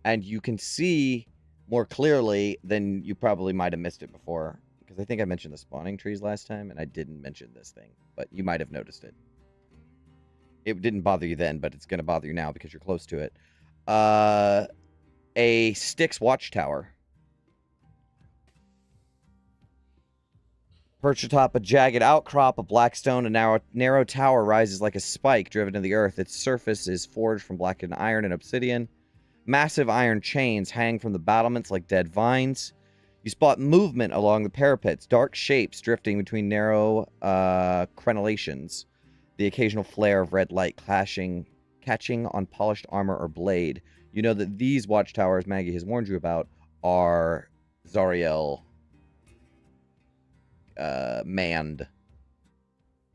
and you can see more clearly than you probably might have missed it before. Because I think I mentioned the spawning trees last time, and I didn't mention this thing, but you might have noticed it. It didn't bother you then, but it's going to bother you now because you're close to it. A Styx watchtower. Perched atop a jagged outcrop of black stone, a narrow tower rises like a spike driven to the earth. Its surface is forged from blackened iron and obsidian. Massive iron chains hang from the battlements like dead vines. You spot movement along the parapets, dark shapes drifting between narrow crenellations. The occasional flare of red light catching on polished armor or blade. You know that these watchtowers Maggie has warned you about are Zariel manned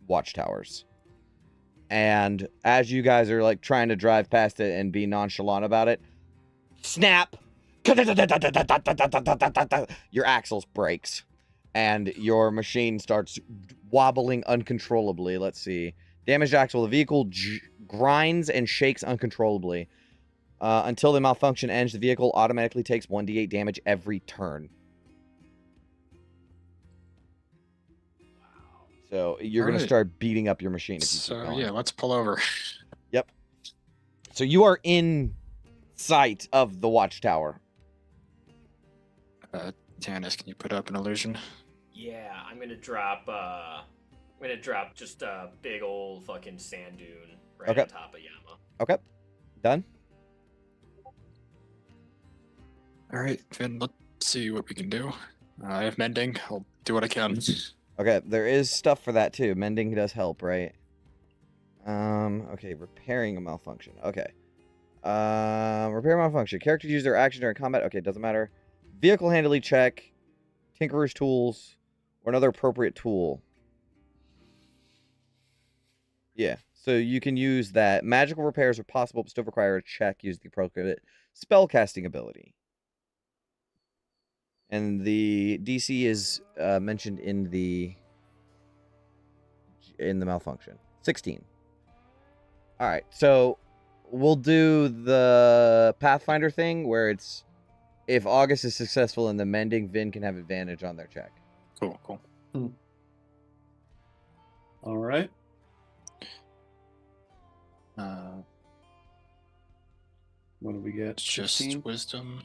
watchtowers. And as you guys are like trying to drive past it and be nonchalant about it, snap! Your axles breaks and your machine starts wobbling uncontrollably. Let's see. Damaged axle. The vehicle grinds and shakes uncontrollably. Until the malfunction ends, the vehicle automatically takes 1d8 damage every turn. So you're going to start beating up your machine. If you keep going. Yeah, let's pull over. Yep. So you are in sight of the watchtower. Tannis, can you put up an illusion? Yeah, I'm gonna drop just a big old fucking sand dune right on top of Yama. Okay. Done. All right, Finn, let's see what we can do. I have mending. I'll do what I can. Okay, there is stuff for that too. Mending does help, right? Okay, repairing a malfunction. Okay. Repair malfunction. Characters use their action during combat. Okay, doesn't matter. Vehicle handily check. Tinkerer's tools. Or another appropriate tool. Yeah, so you can use that. Magical repairs are possible, but still require a check. Use the appropriate spellcasting ability. And the DC is mentioned in the malfunction. 16. All right, so we'll do the Pathfinder thing where it's if August is successful in the mending, Vin can have advantage on their check. Cool. All right. What do we get? It's just 16? wisdom.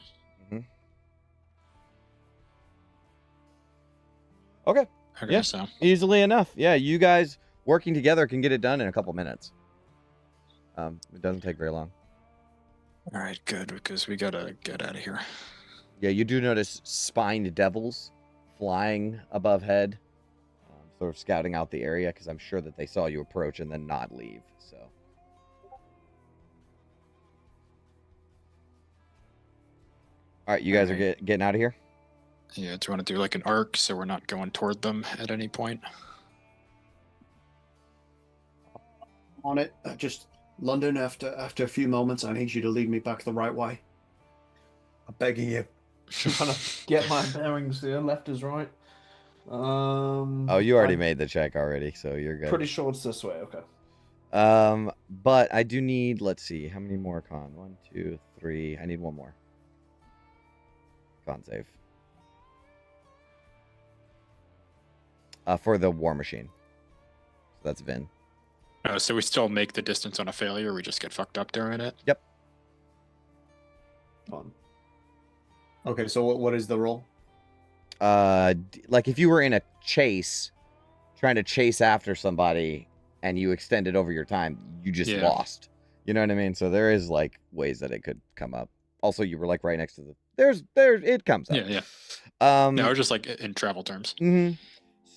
Okay. Okay, Yeah. so Easily enough. Yeah, you guys working together can get it done in a couple minutes. It doesn't take very long. all right, good, because we gotta get out of here. Yeah, you do notice spined devils flying above head, sort of scouting out the area because I'm sure that they saw you approach and then not leave. So. All right, you guys are getting out of here? Yeah, do you want to do like an arc so we're not going toward them at any point? On it. Just London, after a few moments, I need you to lead me back the right way. I'm begging you. Trying to get my bearings here. Left is right. Oh, you already made the check already, so you're good. Pretty sure it's this way. Okay. But I do need, let's see, how many more con? 1, 2, 3. I need one more. Con save. For the war machine. So that's Vin. Oh, so we still make the distance on a failure, we just get fucked up during it? Yep. Fun. Okay, so what is the roll? Like if you were in a chase, trying to chase after somebody, and you extended over your time, you just lost. You know what I mean? So there is like ways that it could come up. Also, you were like right next to the. There it comes up. Yeah. No, just like in travel terms. Mm-hmm.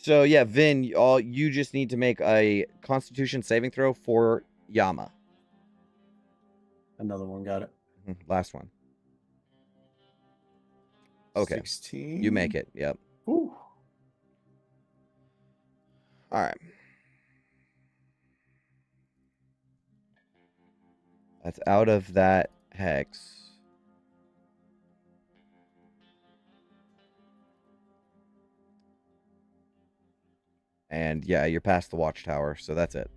So yeah, Vin, you just need to make a Constitution saving throw for Yama. Another one, got it. Last one. Okay. 16. You make it. Yep. Ooh. All right. That's out of that hex. And yeah, you're past the watchtower, so that's it.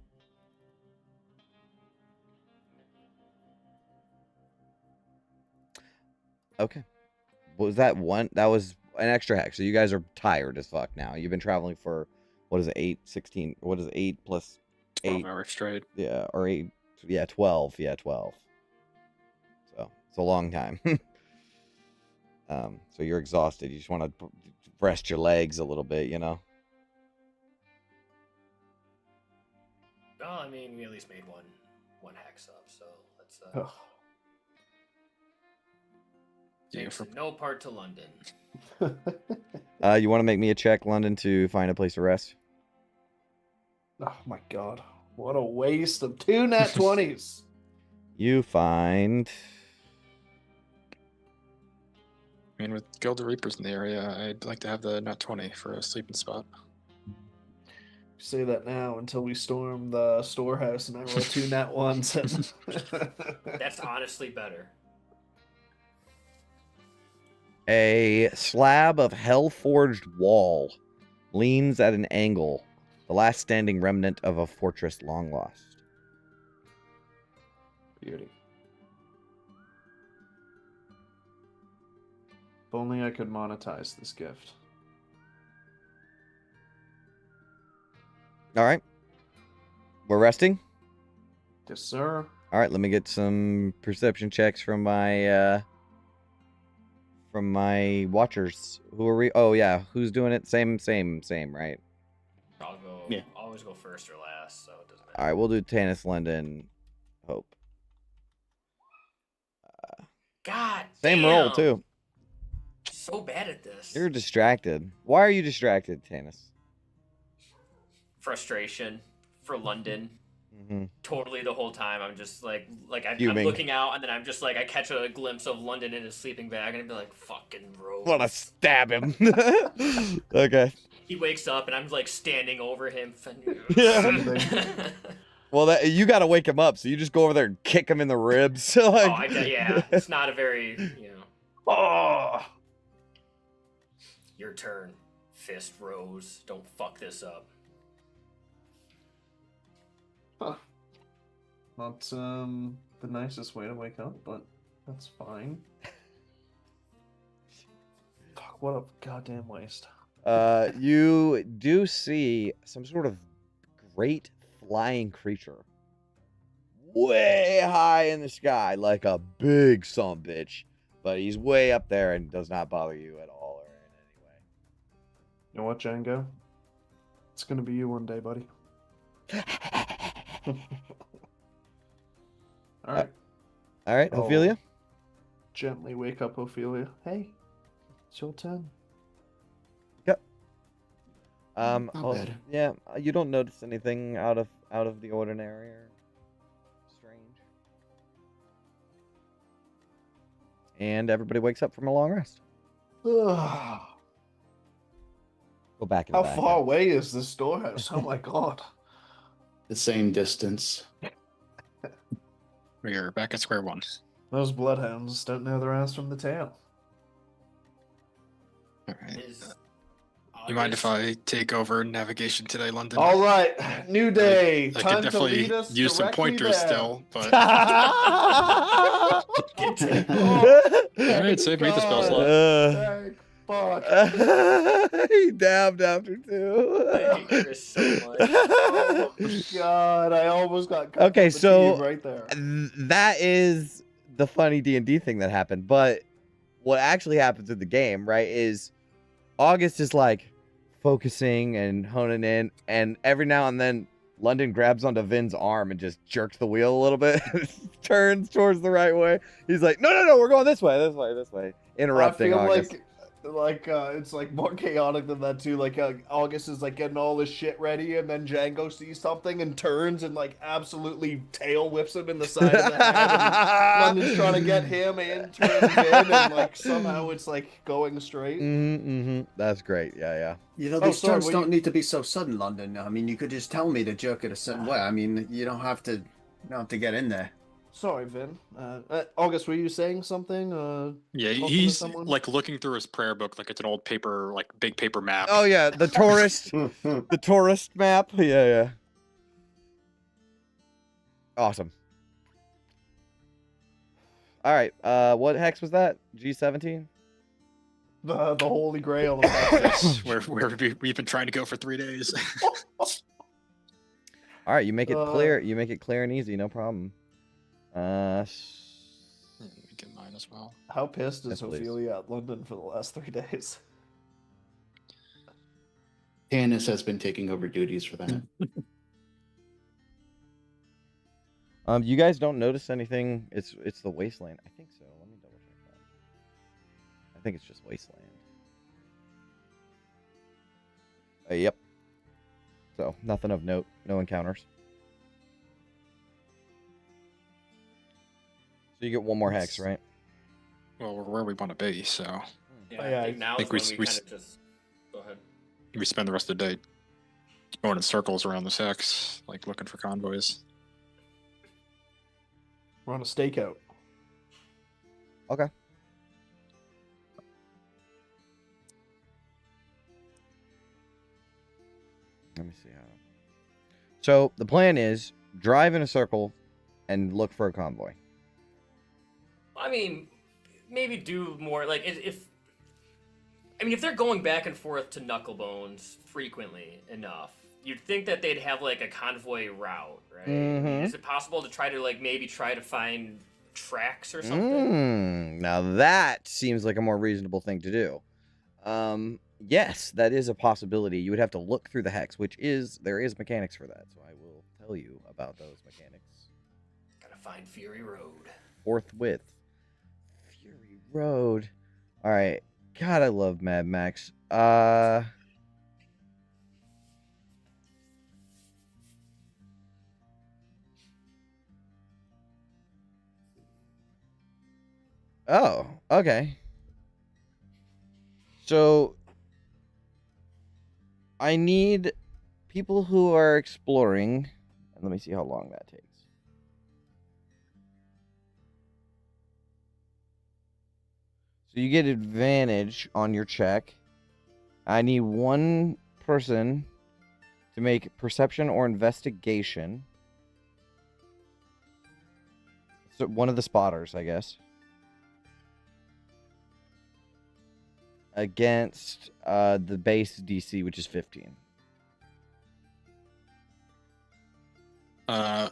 Okay. Was that one? That was an extra hex. So you guys are tired as fuck now. You've been traveling for, what is it, 8, 16? What is it, 8 plus 8? 12 hours straight. Yeah, or 8. Yeah, 12. Yeah, 12. So it's a long time. So you're exhausted. You just want to rest your legs a little bit, you know? Well, I mean, we at least made one hex up, so let's thanks in no part to London. You want to make me a check, London, to find a place to rest? Oh my god. What a waste of 2 nat 20s. You find... I mean, with Gilda Reapers in the area, I'd like to have the nat 20 for a sleeping spot. Say that now until we storm the storehouse and I roll 2 nat 1s. That's honestly better. A slab of hell-forged wall leans at an angle, the last standing remnant of a fortress long lost. Beauty. If only I could monetize this gift. All right. We're resting? Yes, sir. All right, let me get some perception checks from my watchers. Who are we? Oh, yeah. Who's doing it? Same, right? I'll go. Yeah. Always go first or last, so it doesn't matter. All right, we'll do Tanis, London, Hope. God Same damn. roll, too. So bad at this. You're distracted. Why are you distracted, Tanis? Frustration for London. Mm-hmm. Totally the whole time. I'm just like I'm Fuming. looking out, and then I'm just like I catch a glimpse of London in his sleeping bag, and I'd be like, "Fucking Rose." Want to stab him? Okay. He wakes up, and I'm like standing over him. Yeah. Well, you got to wake him up, so you just go over there and kick him in the ribs. Like... yeah. It's not a very Oh. Your turn, Fist Rose. Don't fuck this up. Huh. Not the nicest way to wake up, but that's fine. Fuck, what a goddamn waste. You do see some sort of great flying creature. Way high in the sky, like a big sumbitch. But he's way up there and does not bother you at all or in any way. You know what, Django? It's gonna be you one day, buddy. All right. All right, Oh. Ophelia? Gently wake up Ophelia. Hey, it's your turn. Yep. Not bad. Yeah, you don't notice anything out of the ordinary or strange. And everybody wakes up from a long rest. Ugh. Go back in How the back. far away is this storehouse? Oh my god. The same distance. We are back at square one. Those bloodhounds don't know their ass from the tail. All right. Is You mind if August- I take over navigation today, London? All right, new day. I could Time to definitely lead us use some directly pointers there. still, but Oh, all right, save me the spell God. slot. Thank fuck. He dabbed after two. I hate Chris so much. Oh God, I almost got cut Okay, from the so team right there. that is the funny D&D thing that happened. But what actually happens in the game, right, is August is like focusing and honing in, and every now and then London grabs onto Vin's arm and just jerks the wheel a little bit, turns towards the right way. He's like, no, we're going this way, interrupting I feel August. like it's like more chaotic than that too. Like August is like getting all his shit ready, and then Django sees something and turns and like absolutely tail whips him in the side of the head. And London's trying to get him and turn Vin, and like somehow it's like going straight. That's great. Yeah. You know, Oh, these sorry, turns what don't you- need to be so sudden, London. I mean, you could just tell me to jerk it a certain way. I mean, you don't have to get in there. Sorry, Vin. August, were you saying something? Yeah, talking to he's someone? like looking through his prayer book like it's an old paper, like big paper map. Oh yeah, the tourist, the tourist map. Yeah. Awesome. All right. What hex was that? G17. The Holy Grail of Texas. where we've been trying to go for 3 days. All right, you make it clear. You make it clear and easy. No problem. Let me get mine as well. How pissed is Yes, please. Ophelia at London for the last 3 days? Tannis has been taking over duties for that. You guys don't notice anything. It's the wasteland. I think so. Let me double check that. I think it's just wasteland. Yep. So nothing of note. No encounters. So you get one more hex, right? Well, we're where we want to be, so Yeah, Oh, yeah, I think now I think is when we we s- kind of just go ahead. we spend the rest of the day going in circles around this hex, like looking for convoys. We're on a stakeout. Okay. Let me see how. So the plan is drive in a circle and look for a convoy. I mean, maybe do more like if they're going back and forth to Knucklebones frequently enough, you'd think that they'd have like a convoy route, right? Mhm. Is it possible to try to like maybe try to find tracks or something? Now that seems like a more reasonable thing to do. Yes, that is a possibility. You would have to look through the hex, there is mechanics for that. So I will tell you about those mechanics Gotta find Fury Road. forthwith. Fury Road. All right. God, I love Mad Max. Oh, okay. So I need people who are exploring. And let me see how long that takes. So you get advantage on your check. I need one person to make perception or investigation. So one of the spotters, I guess. Against the base DC, which is 15. I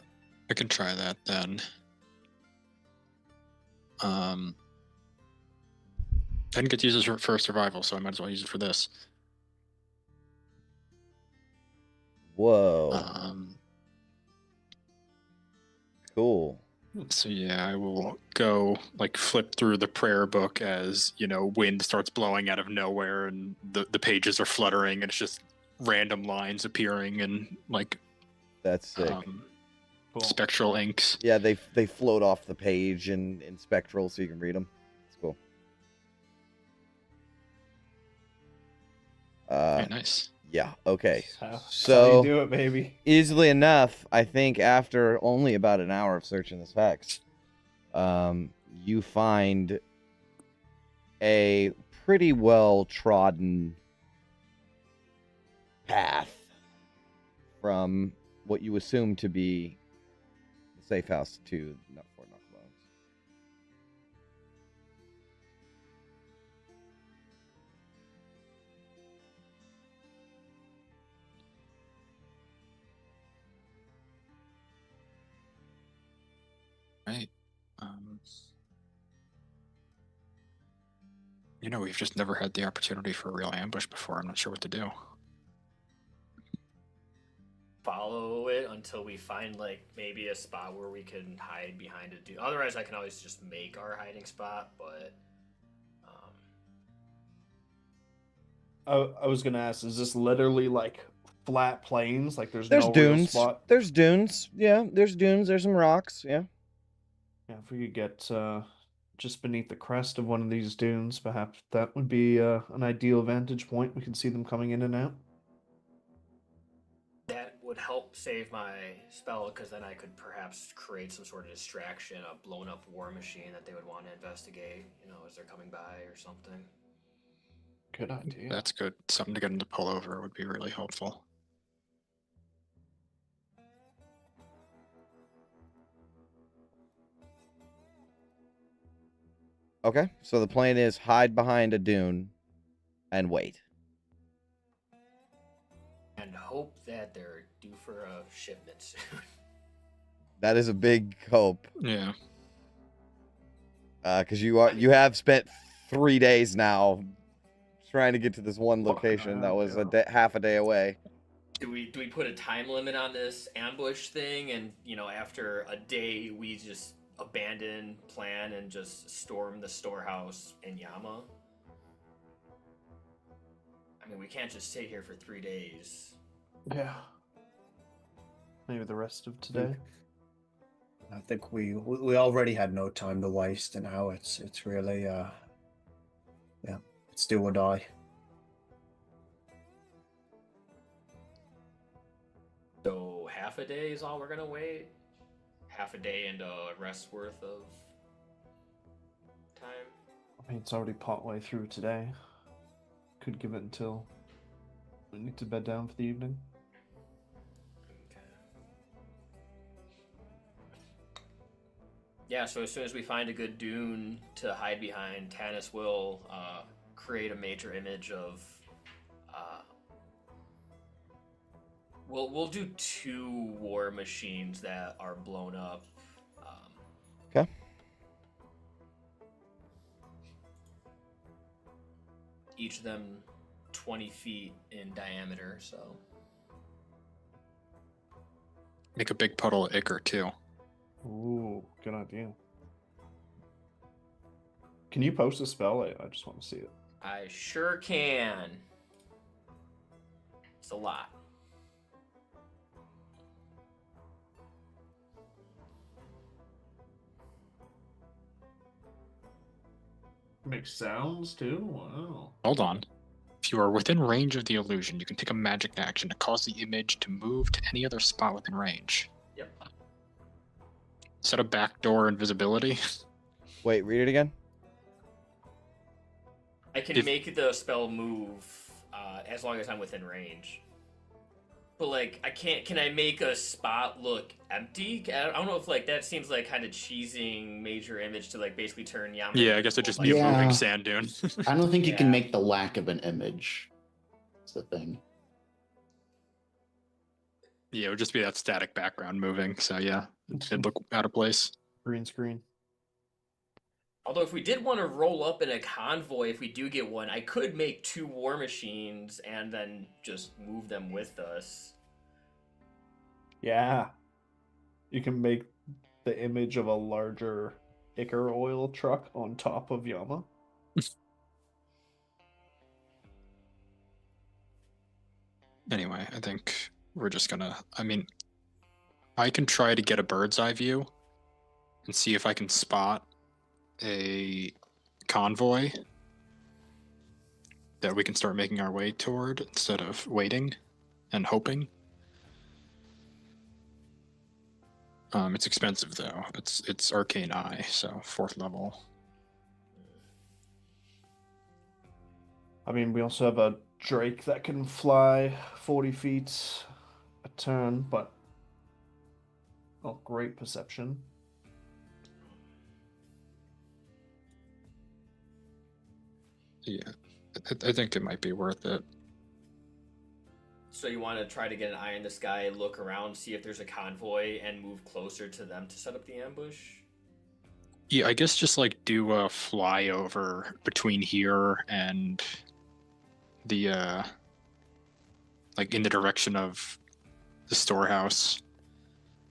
can try that then. I didn't get to use this for survival, so I might as well use it for this. Whoa. Cool. So yeah, I will go like flip through the prayer book as, you know, wind starts blowing out of nowhere and the pages are fluttering and it's just random lines appearing and like That's sick. Cool. spectral inks. Yeah, they float off the page in spectral so you can read them. It's cool. Very nice. Yeah, okay. That's how So you do it, baby. easily enough, I think after only about an hour of searching this hex, you find a pretty well trodden path from what you assume to be the safe house to Fort Knucklebones. Right. You know, we've just never had the opportunity for a real ambush before. I'm not sure what to do. Follow it until we find like maybe a spot where we can hide behind a dude. Otherwise, I can always just make our hiding spot. But I was gonna ask, is this literally like flat plains? Like there's There's no real dunes. spot? There's dunes. Yeah, there's dunes. There's some rocks. Yeah. Yeah, if we could get just beneath the crest of one of these dunes, perhaps that would be an ideal vantage point. We can see them coming in and out. that would help save my spell because then I could perhaps create some sort of distraction, a blown up war machine that they would want to investigate. You know, as they're coming by or something. Good idea. That's good. Something to get them to pull over would be really helpful. Okay, so the plan is hide behind a dune and wait. And hope that they're due for a shipment soon. That is a big hope. Yeah. Because you have spent 3 days now trying to get to this one location that was half a day away. Do we put a time limit on this ambush thing? And you know, after a day, we just abandon plan and just storm the storehouse in Yama? I mean, we can't just sit here for 3 days. Yeah. Maybe the rest of today. I think we already had no time to waste, and now it's really it's do or die. So half a day is all we're gonna wait? Half a day and a rest worth of time? I mean, it's already partway through today. Could give it until we need to bed down for the evening. Okay. Yeah, so as soon as we find a good dune to hide behind, Tanis will create a major image of. We'll do 2 war machines that are blown up. Okay. Each of them 20 feet in diameter, so. Make a big puddle of ichor too. Ooh, good idea. Can you post a spell? I just want to see it. I sure can. It's a lot. Makes sounds too? Wow. Hold on. If you are within range of the illusion, you can take a magic action to cause the image to move to any other spot within range. Yep. Is that a backdoor invisibility? Wait, read it again. I can make the spell move as long as I'm within range. But like, I can't. Can I make a spot look empty? I don't know if like that seems like kind of cheesing major image to like basically turn Yama. Yeah, I guess it'd just be a Yeah. moving sand dune. I don't think you can Yeah. make the lack of an image. That's the thing. Yeah, it would just be that static background moving. So yeah, it'd look out of place. Green screen. Although if we did want to roll up in a convoy, if we do get one, I could make 2 war machines and then just move them with us. Yeah. You can make the image of a larger Icar oil truck on top of Yama. Anyway, I think we're just gonna. I mean, I can try to get a bird's eye view and see if I can spot a convoy that we can start making our way toward instead of waiting and hoping. It's expensive though. It's arcane eye, so 4th level. I mean, we also have a Drake that can fly 40 feet a turn, but not great perception. Yeah, I think it might be worth it. So you want to try to get an eye in the sky, look around, see if there's a convoy, and move closer to them to set up the ambush? Yeah, I guess just like do a flyover between here and the like in the direction of the storehouse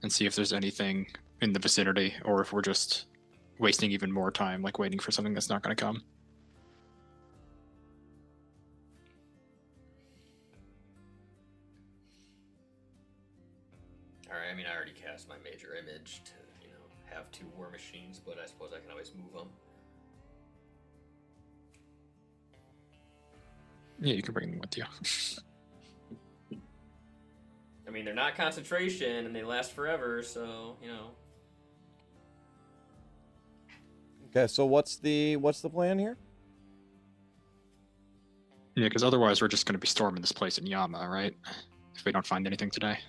and see if there's anything in the vicinity or if we're just wasting even more time like waiting for something that's not going to come. Alright, I mean, I already cast my major image to, have 2 war machines, but I suppose I can always move them. Yeah, you can bring them with you. I mean, they're not concentration, and they last forever, so, Okay, so what's the plan here? Yeah, because otherwise we're just going to be storming this place in Yama, right? If we don't find anything today.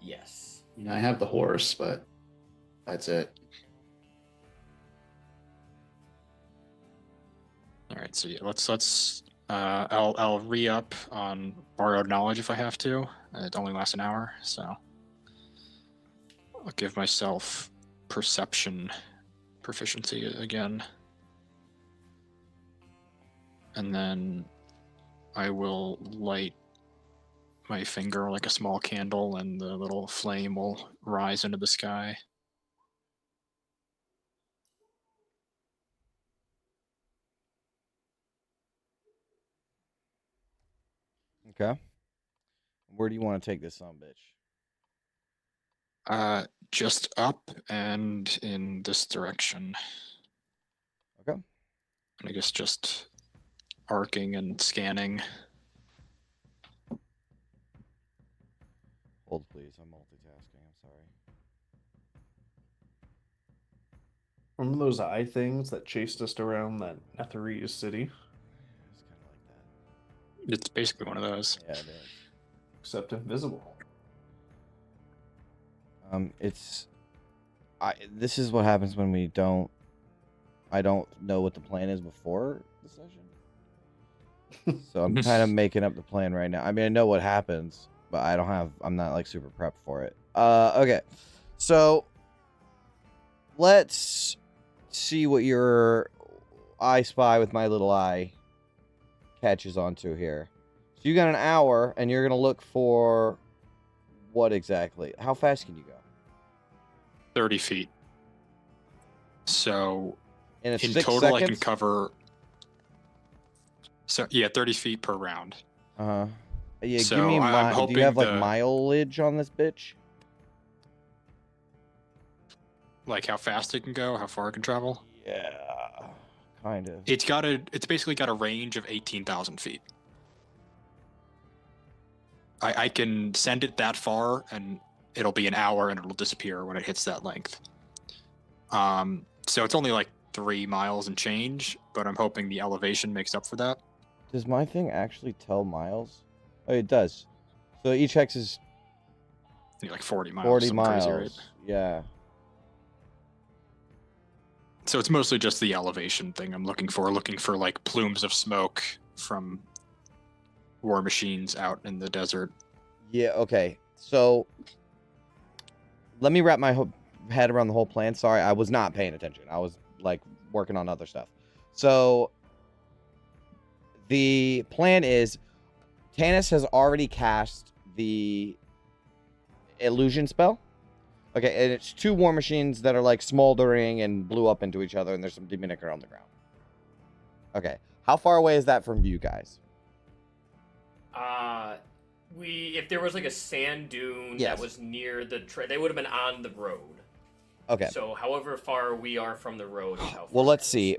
Yes. I have the horse, but that's it. All right, so yeah, let's. I'll re-up on borrowed knowledge if I have to. It only lasts an hour, so I'll give myself perception proficiency again, and then I will light my finger like a small candle, and the little flame will rise into the sky. Okay. Where do you want to take this son bitch? Just up and in this direction. Okay. And I guess just arcing and scanning. Hold, please. I'm multitasking. I'm sorry. Remember those eye things that chased us around that Netherese city? It's kind of like that. It's basically one of those. Yeah, it is. Except invisible. This is what happens when I don't know what the plan is before the session. So I'm kind of making up the plan right now. I mean, I know what happens, but I'm not like super prepped for it. Okay. So let's see what your I Spy with my little eye catches onto here. So you got an hour and you're going to look for what exactly? How fast can you go? 30 feet. So In total, seconds? I can cover. So yeah, 30 feet per round. Uh-huh. Yeah, So give me I'm do hoping you have like the- mileage on this bitch? Like how fast it can go, how far it can travel. Yeah, kind of. It's basically got a range of 18,000 feet. I can send it that far, and it'll be an hour, and it'll disappear when it hits that length. So it's only like 3 miles and change, but I'm hoping the elevation makes up for that. Does my thing actually tell miles? Oh, it does. So each hex is Like 40 miles. 40 something miles. crazy, right? Yeah. So it's mostly just the elevation thing I'm looking for like plumes of smoke from war machines out in the desert. Yeah, okay. So let me wrap my head around the whole plan. Sorry, I was not paying attention. I was like working on other stuff. So the plan is Tanis has already cast the illusion spell. Okay, and it's 2 war machines that are like smoldering and blew up into each other, and there's some demonic on the ground. Okay, how far away is that from you guys? If there was like a sand dune Yes. that was near the they would have been on the road. Okay. So however far we are from the road is how far. Well, let's see.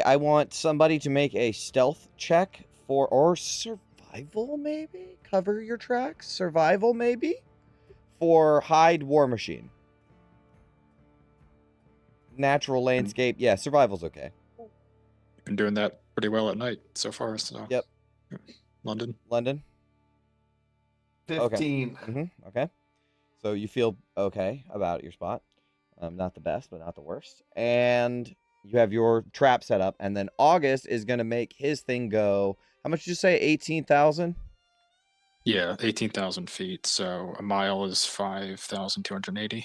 I want somebody to make a stealth check or survival maybe? Cover your tracks? Survival maybe? For hide war machine. Natural landscape. Yeah, survival's okay. Been doing that pretty well at night so far. So. Yep. London. 15. Okay. Okay. So you feel okay about your spot. Not the best, but not the worst. And you have your trap set up. And then August is going to make his thing go. How much did you say? 18,000? Yeah, 18,000 feet. So a mile is 5,280.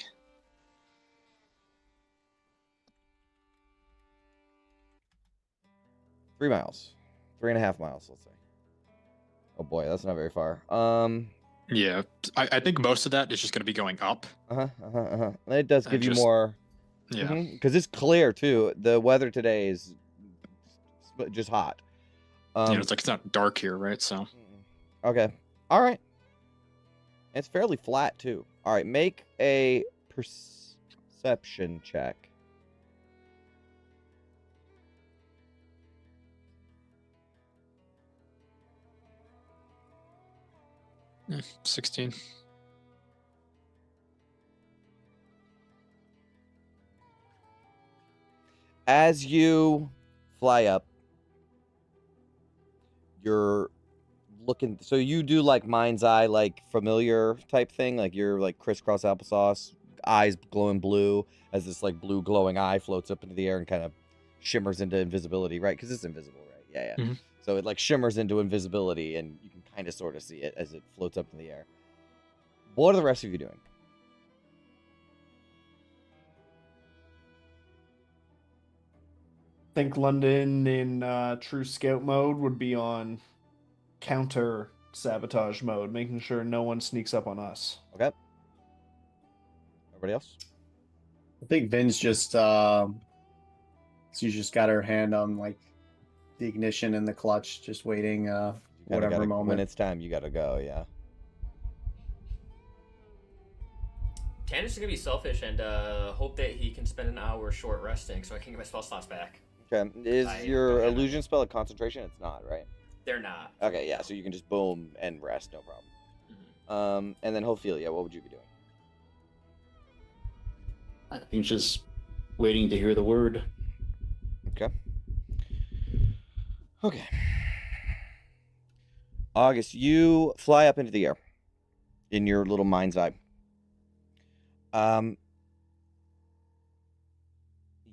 Three miles. 3.5 miles, let's say. Oh boy, that's not very far. Yeah, I think most of that is just going to be going up. It does give you more. Yeah. Because it's clear too. The weather today is just hot. It's not dark here, right? So. Okay. All right. It's fairly flat too. All right, make a perception check. 16. As you fly up, you're looking. So you do like mind's eye, like familiar type thing. Like you're like crisscross applesauce, eyes glowing blue as this like blue glowing eye floats up into the air and kind of shimmers into invisibility, right? Because it's invisible, right? Yeah. Mm-hmm. So it like shimmers into invisibility and you can kind of sort of see it as it floats up in the air. What are the rest of you doing? I think London in true scout mode would be on counter sabotage mode, making sure no one sneaks up on us. Okay. Everybody else? I think Vin's just she's just got her hand on like the ignition and the clutch, just waiting whatever moment. When it's time, you gotta go. Yeah. Tannis is gonna be selfish and hope that he can spend an hour short resting so I can get my spell slots back. Okay. Is your illusion spell a concentration? It's not, right? They're not. Okay, yeah. So you can just boom and rest, no problem. Mm-hmm. And then Ophelia, what would you be doing? I think just waiting to hear the word. Okay. Okay. August, you fly up into the air in your little mind's eye.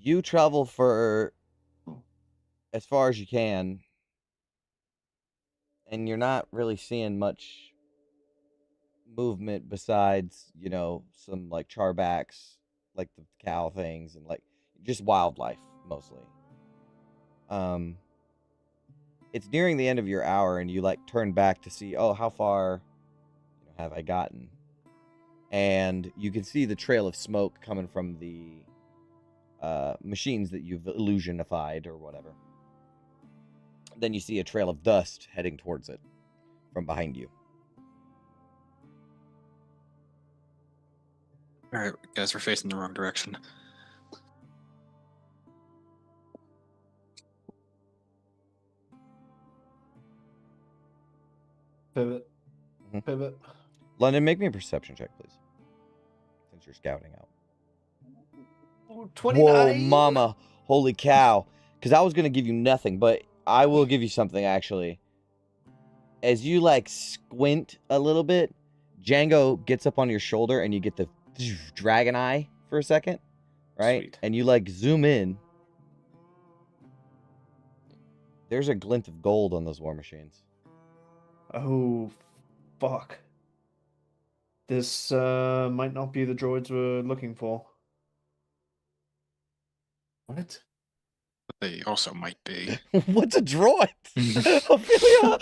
You travel for as far as you can, and you're not really seeing much movement besides, some like charbacks, like the cow things, and like just wildlife mostly. It's nearing the end of your hour, and you like turn back to see, oh, how far have I gotten? And you can see the trail of smoke coming from the machines that you've illusionified or whatever. Then you see a trail of dust heading towards it from behind you. All right, guys, we're facing the wrong direction. Pivot. Pivot. London, make me a perception check, please. Since you're scouting out. 29. Whoa, mama. Holy cow. Because I was going to give you nothing, but I will give you something, actually. As you, squint a little bit, Django gets up on your shoulder, and you get the dragon eye for a second, right? Sweet. And you, zoom in. There's a glint of gold on those war machines. Oh, fuck. This might not be the droids we're looking for. What? But they also might be. What's a droid? Ophelia!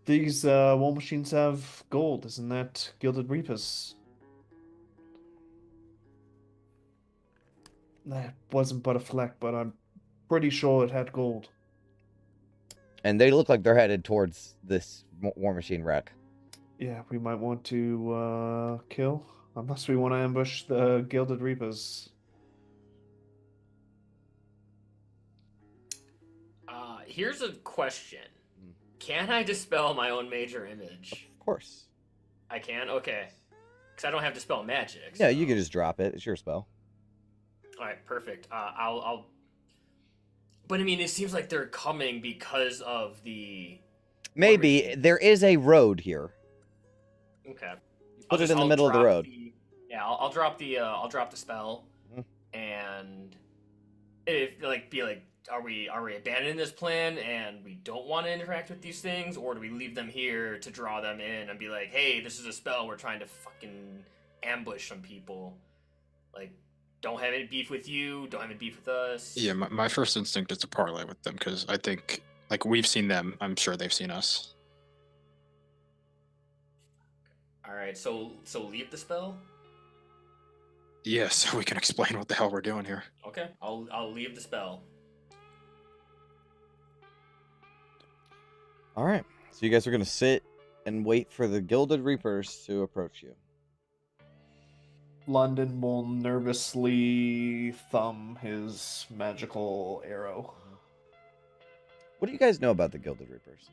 These war machines have gold, isn't that Gilded Reapers? That wasn't but a fleck, but I'm pretty sure it had gold. And they look like they're headed towards this war machine wreck. Yeah, we might want to kill, unless we want to ambush the Gilded Reapers. Here's a question. Can I dispel my own major image? Of course. I can? Okay. Because I don't have dispel magic. Yeah, so- you can just drop it. It's your spell. Alright, perfect. I'll... But I mean, it seems like they're coming because of the... Maybe. machine. There is a road here. Okay. Put it in the middle of the road. Yeah, I'll drop the spell, Mhm. and if be like, are we abandoning this plan and we don't want to interact with these things, or do we leave them here to draw them in and be like, hey, this is a spell, we're trying to fucking ambush some people, like, don't have any beef with you, don't have any beef with us. Yeah, my first instinct is to parlay with them because I think, like, we've seen them. I'm sure they've seen us. All right, so leave the spell. Yeah, so we can explain what the hell we're doing here. Okay, I'll leave the spell. All right. So you guys are going to sit and wait for the Gilded Reapers to approach you. London will nervously thumb his magical arrow. What do you guys know about the Gilded Reapers?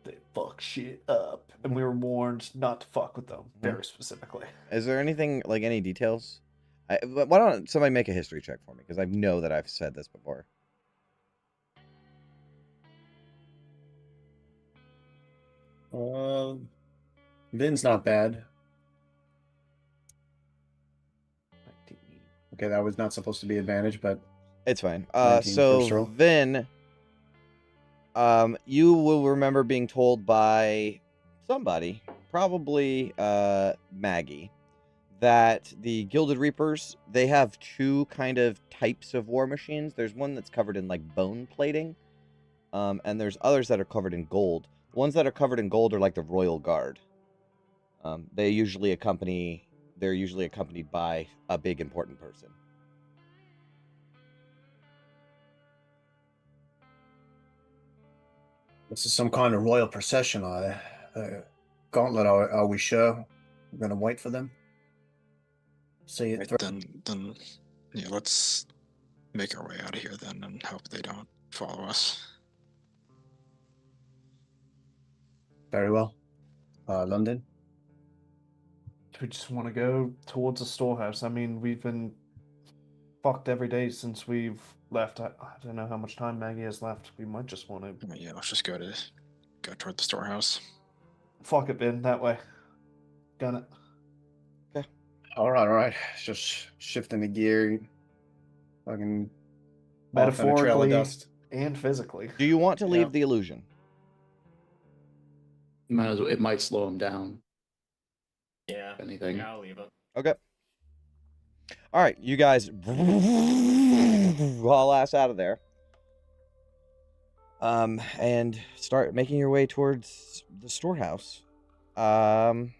They fuck shit up, and we were warned not to fuck with them, very specifically. Is there anything, like, any details? Why don't somebody make a history check for me? Because I know that I've said this before. Vin's not bad. Okay, that was not supposed to be advantage, but It's fine. 19 first So roll. Vin, you will remember being told by somebody, probably Maggie, that the Gilded Reapers, they have two kind of types of war machines. There's one that's covered in like bone plating, and there's others that are covered in gold. The ones that are covered in gold are like the Royal Guard. They're usually accompanied by a big important person. this is some kind of royal procession. Gauntlet, are we sure we're going to wait for them? See it through. Then, yeah, let's make our way out of here then and hope they don't follow us. Very well. London? We just want to go towards the storehouse. I mean, we've been fucked every day since we've left. I don't know how much time Maggie has left. We might just want to... Yeah, let's just go toward the storehouse. Fuck it, Ben, that way. Gun it. All right. It's just shifting the gear. Fucking off in a trail of Metaphorically dust. and physically. Do you want to leave Yeah. the illusion? Might as well, it might slow him down. Yeah. If anything. Yeah, I'll leave it. Okay. All right, you guys haul ass out of there. And start making your way towards the storehouse. Okay.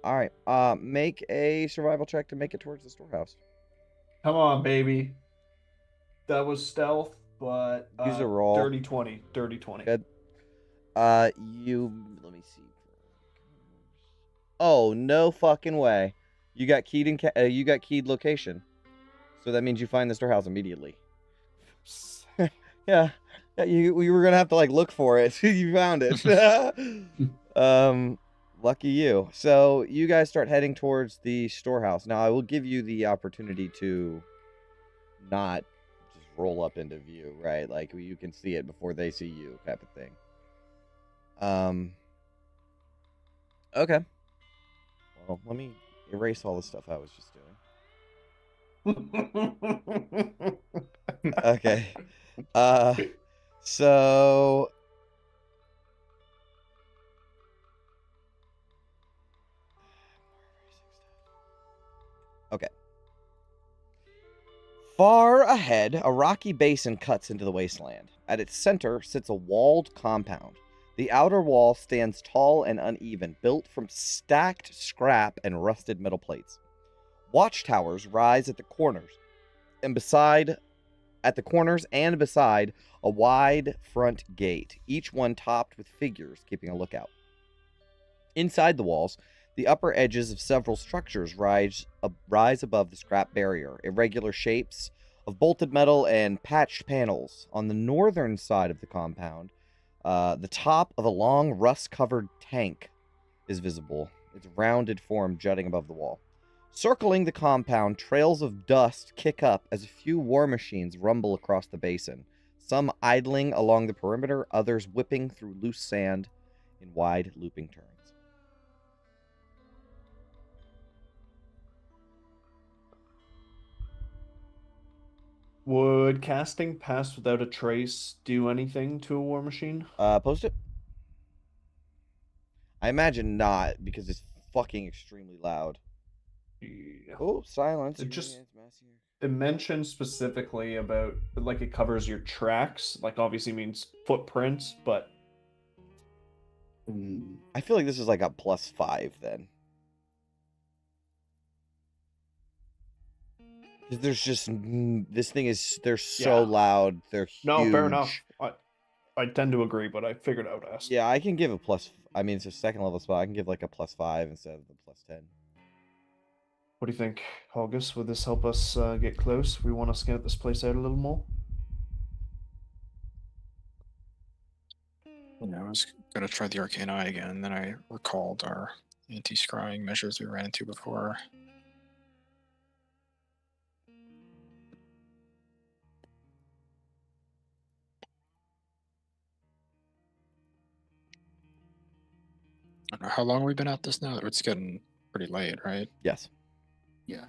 All right. Make a survival check to make it towards the storehouse. Come on, baby. That was stealth, but Use a roll. Dirty 20. Dirty 20. Good. Let me see. Oh, no fucking way. You got keyed location. So that means you find the storehouse immediately. Yeah. You were gonna have to like look for it. You found it. Lucky you. So you guys start heading towards the storehouse. Now I will give you the opportunity to not just roll up into view, right? Like you can see it before they see you, type of thing. Okay. Well, let me erase all the stuff I was just doing. Okay. So okay. Far ahead, a rocky basin cuts into the wasteland. At its center sits a walled compound. The outer wall stands tall and uneven, built from stacked scrap and rusted metal plates. Watchtowers rise at the corners, and beside a wide front gate, each one topped with figures keeping a lookout. Inside the walls, the upper edges of several structures rise above the scrap barrier, irregular shapes of bolted metal and patched panels. On the northern side of the compound, the top of a long rust-covered tank is visible, its rounded form jutting above the wall. Circling the compound, trails of dust kick up as a few war machines rumble across the basin, some idling along the perimeter, others whipping through loose sand in wide looping turns. Would casting Pass Without a Trace do anything to a war machine? Post it? I imagine not, because it's fucking extremely loud. Yeah. Oh, silence. It mentions specifically about, like, it covers your tracks, like obviously means footprints, but I feel like this is like a +5 then. Because there's just this thing is they're so loud. They're huge. No, fair enough. I tend to agree, but I figured I would ask. Yeah, I can give a plus. I mean, it's a second level spell. I can give like a +5 instead of the +10. What do you think, August? Would this help us get close? We want to scout this place out a little more. I was gonna try the Arcane Eye again, and then I recalled our anti-scrying measures we ran into before. I don't know how long we've been at this now. It's getting pretty late, right? Yes. Yeah.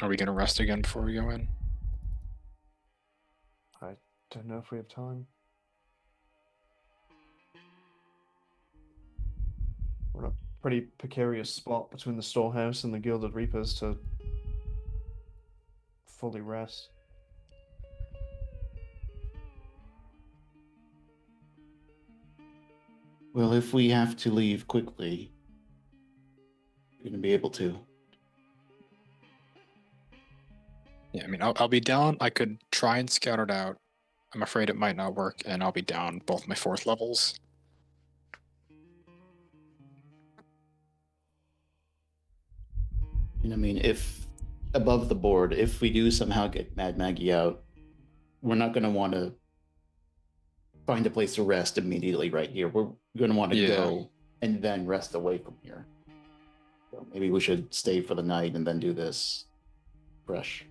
Are we gonna rest again before we go in? I don't know if we have time. We're in a pretty precarious spot between the storehouse and the Gilded Reapers to fully rest. Well, if we have to leave quickly, we're going to be able to. Yeah, I mean, I'll be down. I could try and scout it out. I'm afraid it might not work, and I'll be down both my 4th levels. And I mean, if above the board, if we do somehow get Mad Maggie out, we're not going to want to find a place to rest immediately right here. We're going to want to go and then rest away from here. So maybe we should stay for the night and then do this fresh.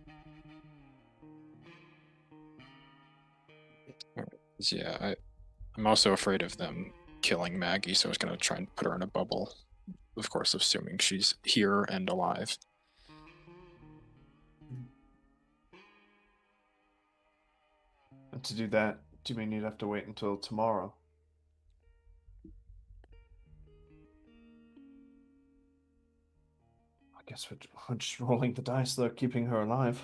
Yeah, I'm also afraid of them killing Maggie, so I was going to try and put her in a bubble. Of course, assuming she's here and alive. And to do that, do we need to have to wait until tomorrow? I guess we're just rolling the dice though, keeping her alive.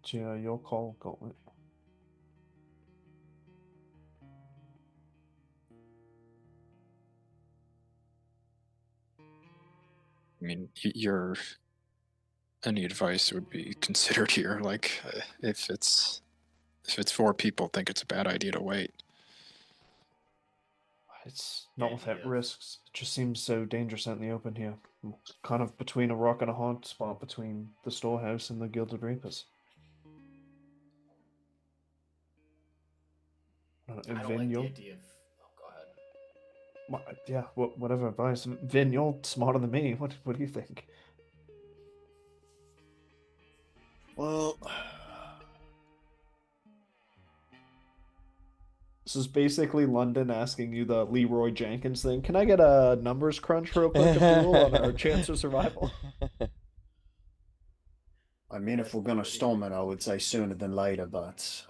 Yeah, your call, Gauntlet. I mean, any advice would be considered here. Like, if it's 4 people, think it's a bad idea to wait. It's not without risks. It just seems so dangerous out in the open here. I'm kind of between a rock and a hard spot between the storehouse and the Gilded Reapers. I don't like the idea of... Oh, go ahead. Yeah, whatever advice. Vin, you're smarter than me. What do you think? Well, This is basically London asking you the Leroy Jenkins thing. Can I get a numbers crunch real quick, Abdul, on our chance of survival? I mean, if we're gonna storm it, I would say sooner than later, but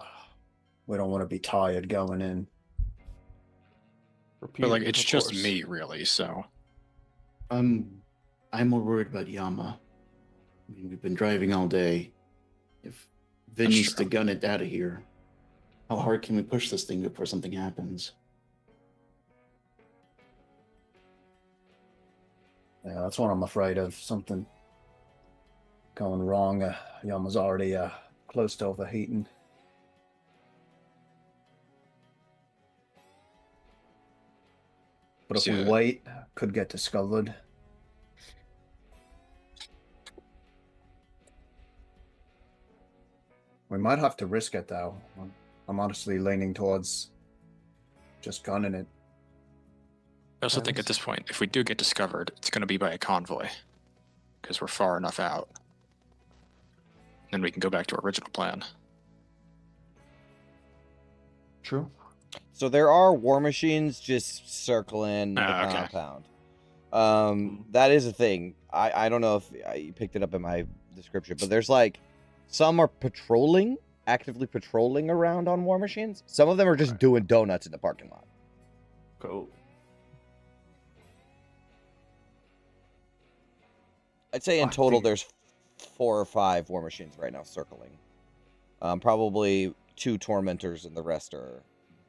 we don't want to be tired going in. But like, Repeating, it's of just course. me, really. So I'm more worried about Yama. I mean, we've been driving all day. If Vin That's needs to true. gun it out of here, how hard can we push this thing before something happens? Yeah, that's what I'm afraid of. Something going wrong. Yama's already close to overheating. But if we Yeah. wait, could get discovered. We might have to risk it, though. I'm honestly leaning towards just gunning it. I also think at this point, if we do get discovered, it's going to be by a convoy, because we're far enough out. Then we can go back to our original plan. True. So there are war machines just circling the Okay. compound. That is a thing. I don't know if you picked it up in my description, but there's like some are actively patrolling around on war machines. Some of them are just doing donuts in the parking lot. Cool. I'd say in total there's 4 or 5 war machines right now circling. Probably 2 tormentors and the rest are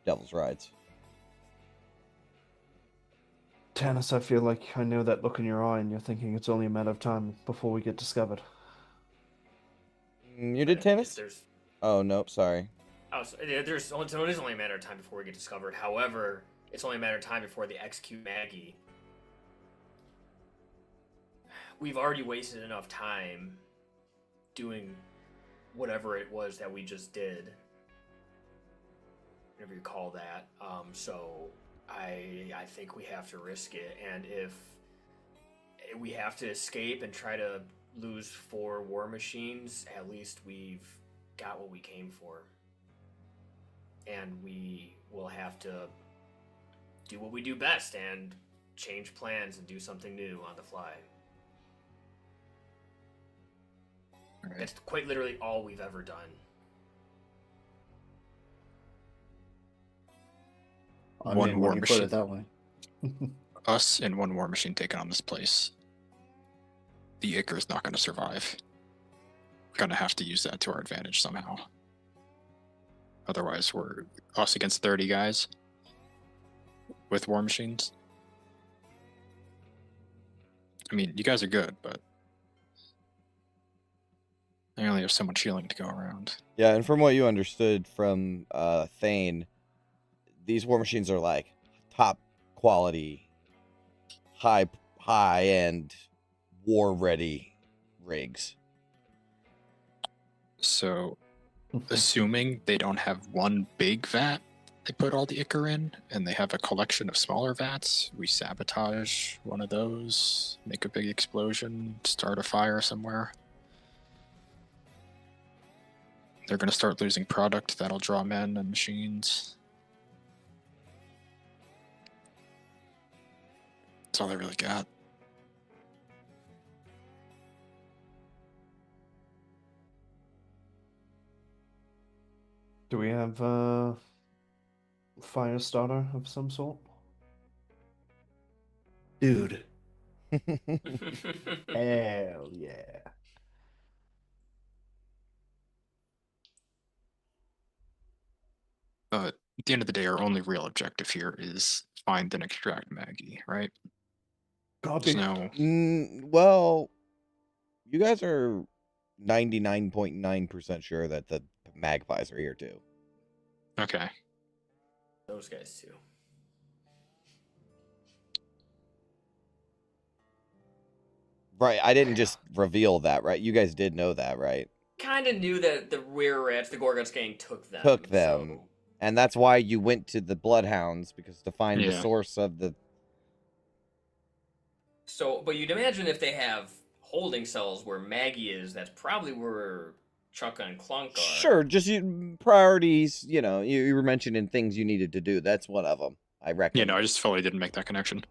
Devil's Rides. Tannis, I feel like I know that look in your eye and you're thinking it's only a matter of time before we get discovered. You did, Tannis? Oh, nope, sorry. Oh, so it is only a matter of time before we get discovered. However, it's only a matter of time before they execute Maggie. We've already wasted enough time doing whatever it was that we just did. Whatever you call that. So I think we have to risk it. And if we have to escape and try to lose 4 war machines, at least we've got what we came for. And we will have to do what we do best and change plans and do something new on the fly. Right. That's quite literally all we've ever done. One war when you machine. put it that way. Us and one war machine taking on this place. The Icar's not going to survive. We're going to have to use that to our advantage somehow. Otherwise, we're us against 30 guys with war machines. I mean, you guys are good, but I only have so much healing to go around. Yeah, and from what you understood from Thane, these war machines are like top quality, high end, war ready rigs. So, assuming they don't have one big vat they put all the Icar in, and they have a collection of smaller vats, we sabotage one of those, make a big explosion, start a fire somewhere. They're going to start losing product that'll draw men and machines. That's all I really got. Do we have a fire starter of some sort? Dude. Hell yeah. But at the end of the day, our only real objective here is find and extract Maggie, right? There's no... Well, you guys are 99.9% sure that the magpies are here too. Okay. Those guys too. Right, I didn't just reveal that, right? You guys did know that, right? Kind of knew that the rear rats, the Gorgons gang, took them. So... And that's why you went to the Bloodhounds, because to find the source of the... So, but you'd imagine if they have holding cells where Maggie is, that's probably where Chukka and Clunk are. Sure, just priorities. You know, you were mentioning things you needed to do. That's one of them. I reckon. You know, I just fully didn't make that connection.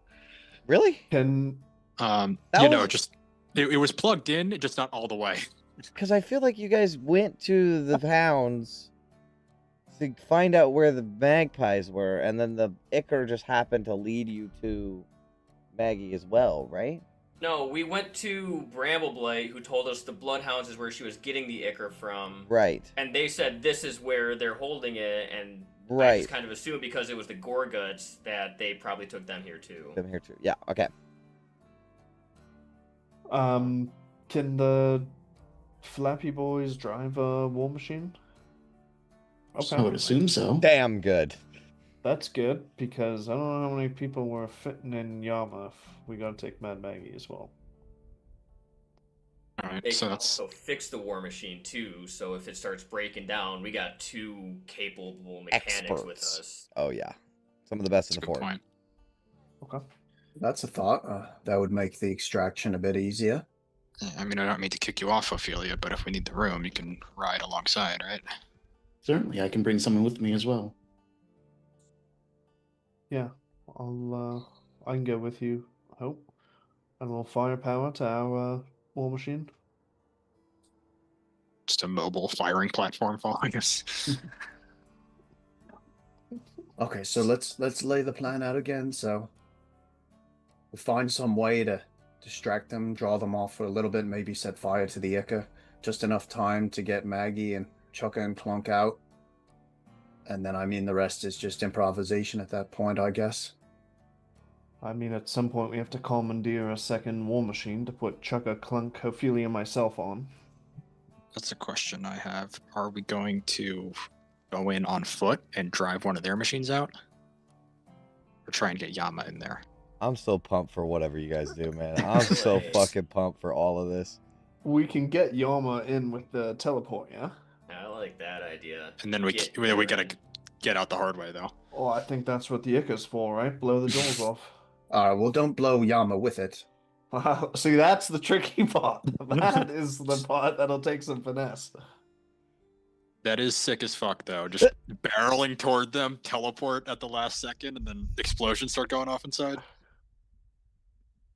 Really? Can Just it was plugged in, just not all the way. Because I feel like you guys went to the hounds to find out where the magpies were, and then the Icar just happened to lead you to Maggie as well, right? No, we went to Brambleblight, who told us the Bloodhounds is where she was getting the Icar from. Right. And they said this is where they're holding it, and I Right. just kind of assumed because it was the Gorguts that they probably took them here too. Them here too. Yeah. Okay. can the Flappy Boys drive a war machine? I would assume so. Damn good. That's good, because I don't know how many people were fitting in Yama if we gotta take Mad Maggie as well. All right, They so can that's also fix the war machine too, so if it starts breaking down, we got 2 capable mechanics with Experts. us. Oh yeah, some of the best that's in a the good fort. point. Okay. That's a thought. That would make the extraction a bit easier. I mean, I don't mean to kick you off, Ophelia, but if we need the room, you can ride alongside, right? Certainly, I can bring someone with me as well. Yeah, I can go with you, I hope. A little firepower to our war machine. Just a mobile firing platform following us. Okay, so let's lay the plan out again. So we'll find some way to distract them, draw them off for a little bit, maybe set fire to the Ica, just enough time to get Maggie and Chukka and Clunk out. And then, I mean, the rest is just improvisation at that point, I guess. I mean, at some point we have to commandeer a second war machine to put Chukka, Clunk, Ophelia, and myself on. That's a question I have. Are we going to go in on foot and drive one of their machines out? Or try and get Yama in there? I'm so pumped for whatever you guys do, man. I'm so fucking pumped for all of this. We can get Yama in with the teleport, yeah? I like that idea. And then we gotta get out the hard way, though. Oh, I think that's what the Ica's for, right? Blow the doors off. Well, don't blow Yama with it. Wow, see, that's the tricky part. That is the part that'll take some finesse. That is sick as fuck, though. Just barreling toward them, teleport at the last second, and then explosions start going off inside.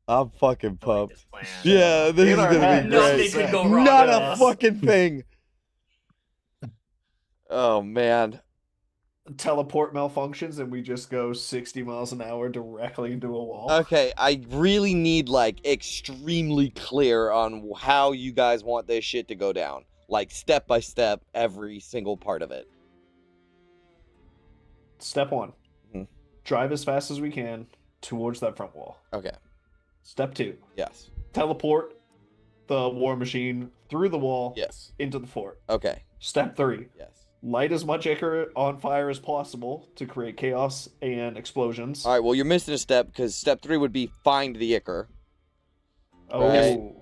I'm fucking I like pumped. this plan. Yeah, this is In our gonna head, be Nothing great. could go wrong Not with a this. fucking thing. Oh man. Teleport malfunctions and we just go 60 miles an hour directly into a wall. Okay, I really need like extremely clear on how you guys want this shit to go down. Like step by step, every single part of it. Step 1. Mhm. Drive as fast as we can towards that front wall. Okay. Step 2. Yes. Teleport the war machine through the wall Yes. into the fort. Okay. Step 3. Yes. Light as much Icar on fire as possible to create chaos and explosions. All right. Well, you're missing a step because step 3 would be find the Icar. Oh. Right.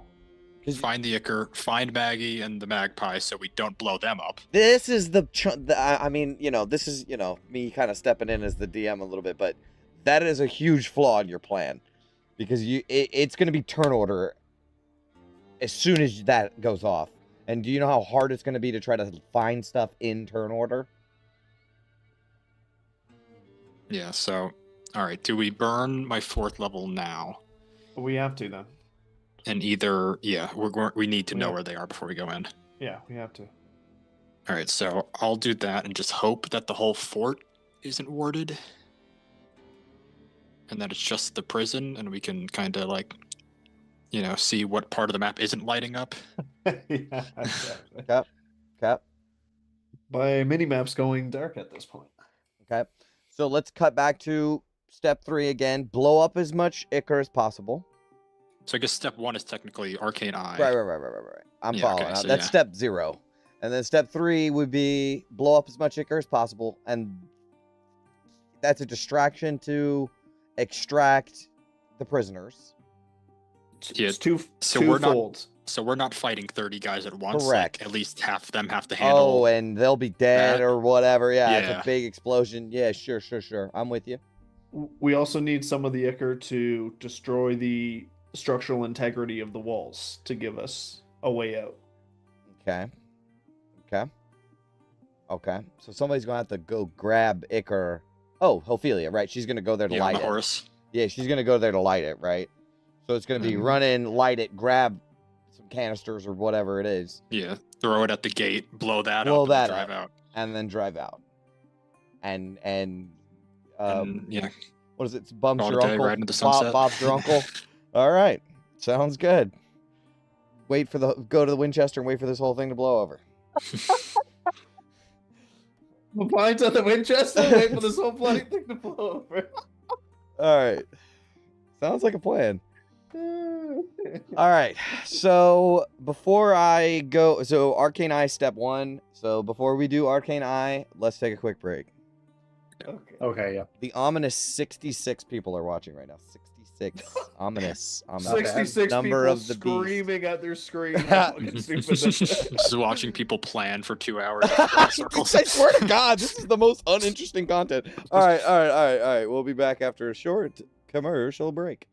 Find the Icar, find Maggie and the Magpie so we don't blow them up. This is I mean, you know, this is, you know, me kind of stepping in as the DM a little bit, but that is a huge flaw in your plan because it's going to be turn order as soon as that goes off. And do you know how hard it's going to be to try to find stuff in turn order? Yeah, so, all right, do we burn my 4th level now? We have to then. And either, yeah, we need to know where they are before we go in. Yeah, we have to. All right, so I'll do that and just hope that the whole fort isn't warded. And that it's just the prison, and we can kind of, like, you know, see what part of the map isn't lighting up. Yeah, exactly. Okay. My mini-map's going dark at this point. Okay. So let's cut back to step 3 again. Blow up as much Icar as possible. So I guess step 1 is technically Arcane Eye. Right. I'm Yeah, following. okay, so That's yeah. step 0. And then step 3 would be blow up as much Icar as possible. And that's a distraction to extract the prisoners. Yeah, It's two, so we're not- twofold. So we're not fighting 30 guys at once. Correct. Like, at least half of them have to handle. Oh, and they'll be dead that. or whatever. Yeah, it's Yeah. a big explosion. Yeah, sure. I'm with you. We also need some of the Icar to destroy the structural integrity of the walls to give us a way out. Okay. Okay. Okay. So somebody's gonna have to go grab Icar. Oh, Ophelia, right? She's gonna go there to Yeah, on light the it. horse. Yeah, she's gonna go there to light it, right? So it's gonna be run in, light it, grab some canisters or whatever it is. Yeah, throw it at the gate, blow that Blow up, that and drive up. out. And then drive out. And Yeah, what is it? It's Bum's call it your a day, uncle. ride into the sunset. Bob's your uncle. All right, sounds good. Go to the Winchester and wait for this whole thing to blow over. Blinds on the Winchester. Wait for this whole bloody thing to blow over. All right, sounds like a plan. All right, so before I go, so Arcane Eye step 1. So before we do Arcane Eye, let's take a quick break. Okay, yeah. The ominous 66 people are watching right now. 66. Ominous. 66 number people of the beast. screaming at their screen. Fucking stupid. Just watching people plan for 2 hours. I swear to God, this is the most uninteresting content. All right. We'll be back after a short commercial break.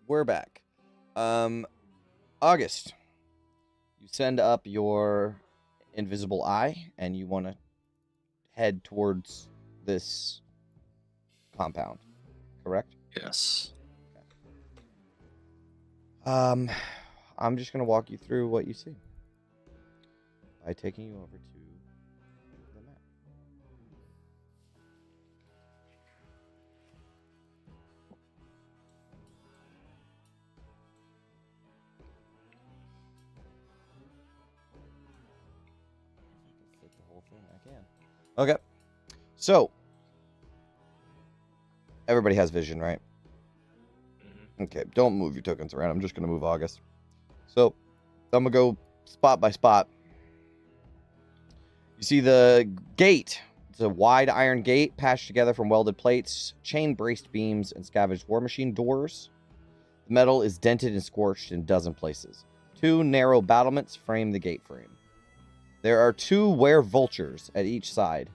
We're back. August, you send up your invisible eye, and you want to head towards this compound, correct? Yes. I'm just gonna walk you through what you see by taking you over to the map. Fit the whole thing. I can. Okay. So everybody has vision, right? Okay, don't move your tokens around. I'm just going to move August. So, I'm going to go spot by spot. You see the gate. It's a wide iron gate patched together from welded plates, chain-braced beams, and scavenged war machine doors. The metal is dented and scorched in a dozen places. 2 narrow battlements frame the gate frame. There are 2 were-vultures at each side.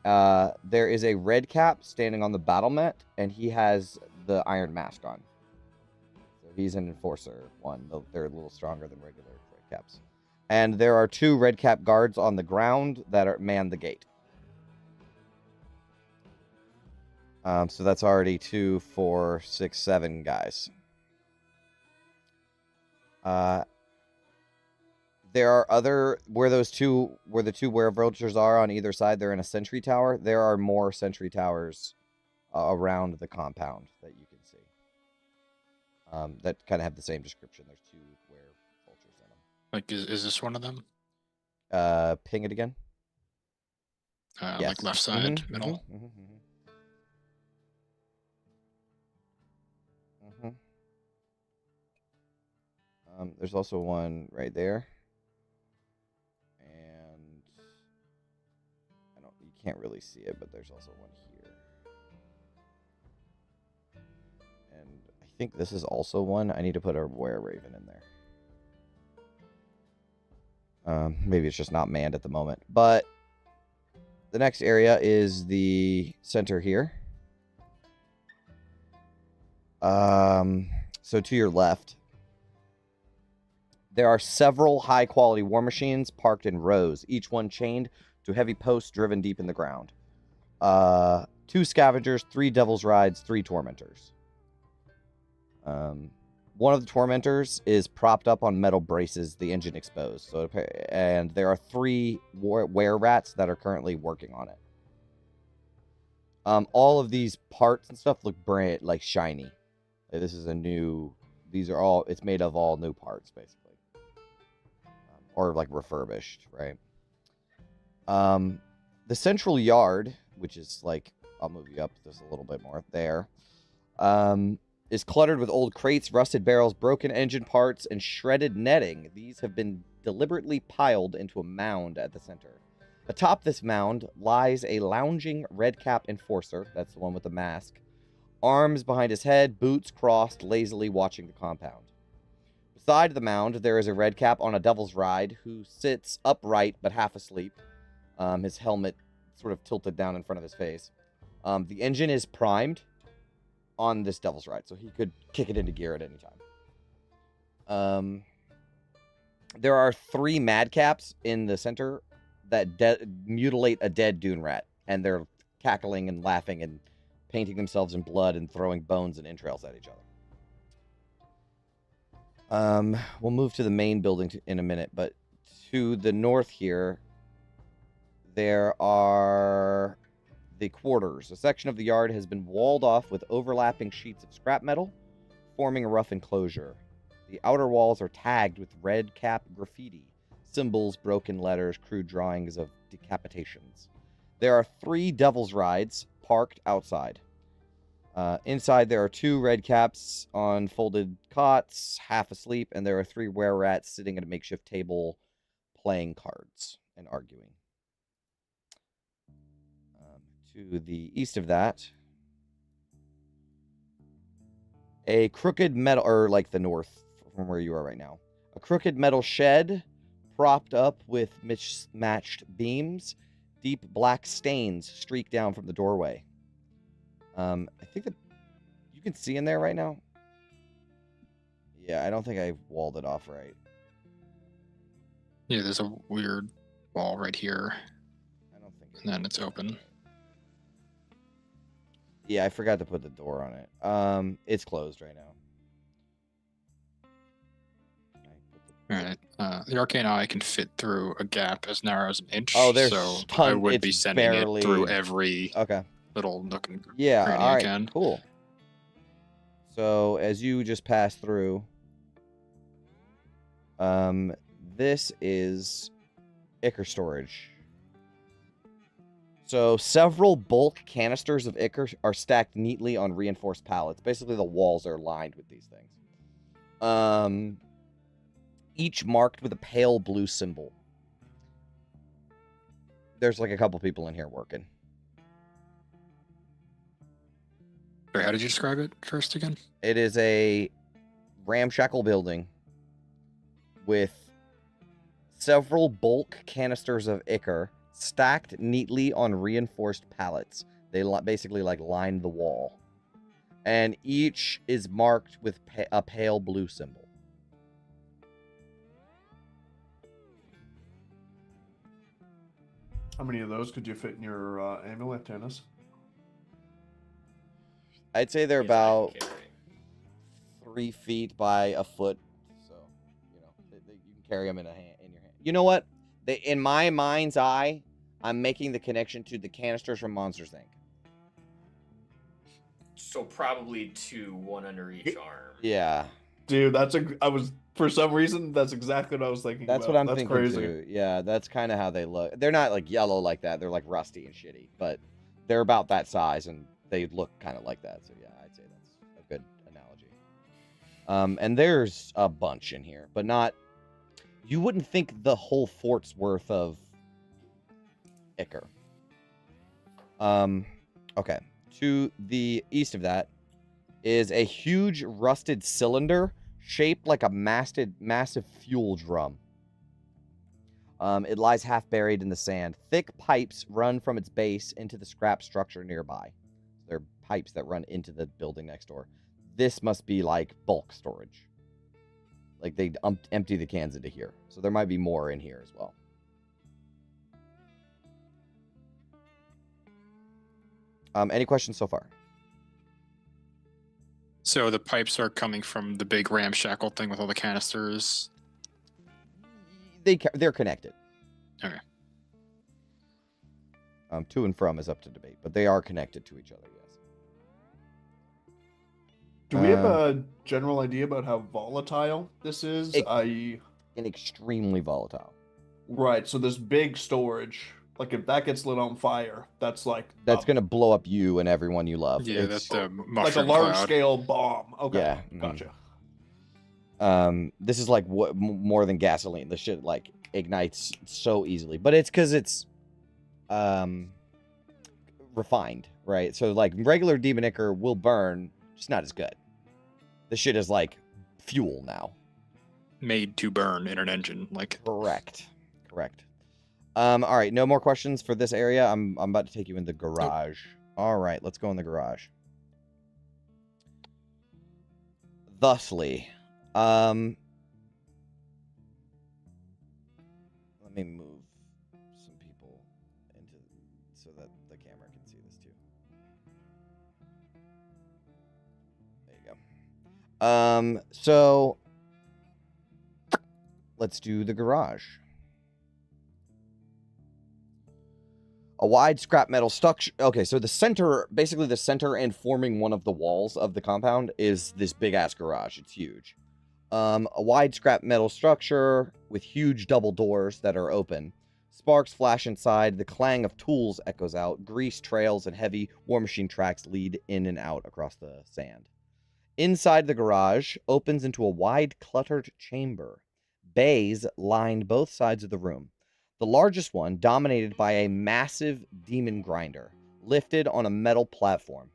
There is a red cap standing on the battlement, and he has the iron mask on. He's an enforcer one. They're a little stronger than regular red caps. And there are 2 red cap guards on the ground that man the gate. So that's already 2, 4, 6, 7 guys. There are other where the 2 were-vultures are on either side. They're in a sentry tower. There are more sentry towers around the compound that you can see. That kind of have the same description. There's 2 were-vultures in them. Like, is this one of them? Ping it again. Yes. Like left side, middle. There's also one right there. And you can't really see it, but there's also one here. And I think this is also one. I need to put a were-raven in there. Maybe it's just not manned at the moment. But the next area is the center here. So to your left, there are several high-quality war machines parked in rows, each one chained to heavy posts driven deep in the ground. 2 scavengers, 3 devil's rides, 3 tormentors. One of the tormentors is propped up on metal braces, the engine exposed. And there are 3 were rats that are currently working on it. All of these parts and stuff look brand like shiny. This is a new. These are all. It's made of all new parts, basically, or like refurbished, right? The central yard, which is like, I'll move you up just a little bit more there. Is cluttered with old crates, rusted barrels, broken engine parts, and shredded netting. These have been deliberately piled into a mound at the center. Atop this mound lies a lounging red-cap enforcer, that's the one with the mask, arms behind his head, boots crossed, lazily watching the compound. Beside the mound, there is a red-cap on a devil's ride who sits upright but half asleep, his helmet sort of tilted down in front of his face. The engine is primed on this devil's ride, so he could kick it into gear at any time. There are 3 madcaps in the center that mutilate a dead dune rat, and they're cackling and laughing and painting themselves in blood and throwing bones and entrails at each other. We'll move to the main building in a minute, but to the north here, there are the quarters. A section of the yard has been walled off with overlapping sheets of scrap metal, forming a rough enclosure. The outer walls are tagged with red cap graffiti, symbols, broken letters, crude drawings of decapitations. There are 3 devil's rides parked outside. Inside, there are 2 red caps on folded cots, half asleep, and there are 3 were rats sitting at a makeshift table playing cards and arguing. To the east of that, a crooked metal, or like the north from where you are right now, a crooked metal shed propped up with mismatched beams. Deep black stains streak down from the doorway. I think that you can see in there right now. Yeah, I don't think I walled it off right. Yeah, there's a weird wall right here, I don't think. and then it's open. Yeah, I forgot to put the door on it. It's closed right now. Alright, the arcane eye can fit through a gap as narrow as an inch, Oh, there's so ton- I would be it's sending barely- it through every Okay. little nook and Yeah, cranny all I right, can. cool. So, as you just pass through, this is Ichor storage. So, several bulk canisters of Ichor are stacked neatly on reinforced pallets. Basically, the walls are lined with these things. Each marked with a pale blue symbol. There's like a couple people in here working. Sorry, how did you describe it first again? It is a ramshackle building with several bulk canisters of Ichor stacked neatly on reinforced pallets. They basically like line the wall. And each is marked with a pale blue symbol. How many of those could you fit in your amulet, Dennis? I'd say they're Yes, I can about carry. 3 feet by a foot. So, you know, you can carry them in your hand. You know what? In my mind's eye, I'm making the connection to the canisters from Monsters, Inc. So probably 2, 1 under each arm. Yeah. Dude, for some reason, that's exactly what I was thinking. That's about. what I'm That's thinking crazy. too. Yeah, that's kind of how they look. They're not like yellow like that. They're like rusty and shitty, but they're about that size and they look kind of like that. So yeah, I'd say that's a good analogy. And there's a bunch in here, but not. You wouldn't think the whole fort's worth of Ichor. Okay. To the east of that is a huge rusted cylinder shaped like a massive fuel drum. It lies half buried in the sand. Thick pipes run from its base into the scrap structure nearby. They're pipes that run into the building next door. This must be like bulk storage. Like they empty the cans into here. So there might be more in here as well. Any questions so far? So the pipes are coming from the big ramshackle thing with all the canisters. They're connected. Okay. To and from is up to debate, but they are connected to each other, yes. Do we have a general idea about how volatile this is? Extremely volatile. Right, so this big storage, like if that gets lit on fire, that's like... That's going to blow up you and everyone you love. Yeah, that's the mushroom like a large-scale bomb. Okay, yeah. Gotcha. This is like more than gasoline. This shit like ignites so easily, but it's because it's refined, right? So like regular demon ichor will burn, just not as good. This shit is like fuel now, made to burn in an engine. Like correct. All right, no more questions for this area. I'm about to take you in the garage. All right, let's go in the garage. Thusly. Let me move some people into so that the camera can see this too. There you go. So let's do the garage. A wide scrap metal structure. Okay, so the center and forming one of the walls of the compound is this big ass garage. It's huge. A wide scrap metal structure with huge double doors that are open. Sparks flash inside. The clang of tools echoes out. Grease trails and heavy war machine tracks lead in and out across the sand. Inside the garage opens into a wide, cluttered chamber. Bays lined both sides of the room. The largest one dominated by a massive demon grinder, lifted on a metal platform.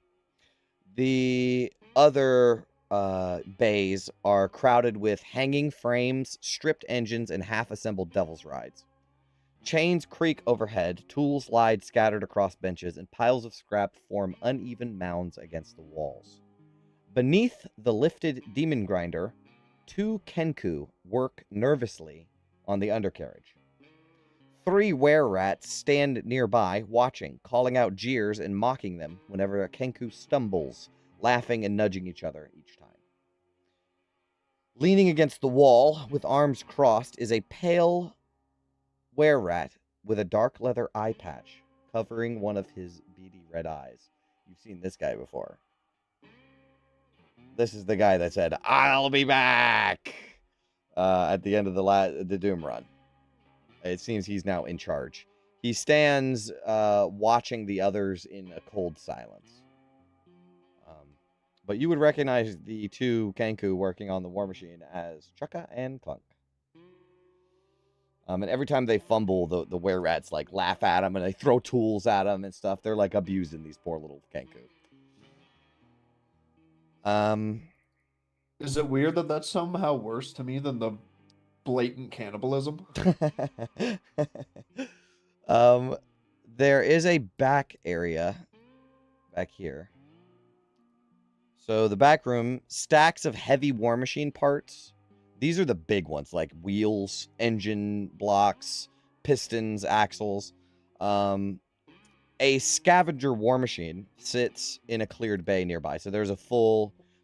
The other bays are crowded with hanging frames, stripped engines, and half-assembled devil's rides. Chains creak overhead, tools lie scattered across benches, and piles of scrap form uneven mounds against the walls. Beneath the lifted demon grinder, 2 kenku work nervously on the undercarriage. 3 were-rats stand nearby, watching, calling out jeers and mocking them whenever a kenku stumbles, laughing and nudging each other each time. Leaning against the wall, with arms crossed, is a pale were-rat with a dark leather eye patch, covering one of his beady red eyes. You've seen this guy before. This is the guy that said, "I'll be back!" At the end of the Doom run. It seems he's now in charge. He stands watching the others in a cold silence. But you would recognize the 2 kenku working on the war machine as Chukka and Clunk. And every time they fumble, the were-rats like laugh at them and they throw tools at them and stuff. They're like abusing these poor little kenku. Is it weird that that's somehow worse to me than the blatant cannibalism? There is a back area back here. So the back room, stacks of heavy war machine parts. These are the big ones, like wheels, engine blocks, pistons, axles. A scavenger war machine sits in a cleared bay nearby. So there's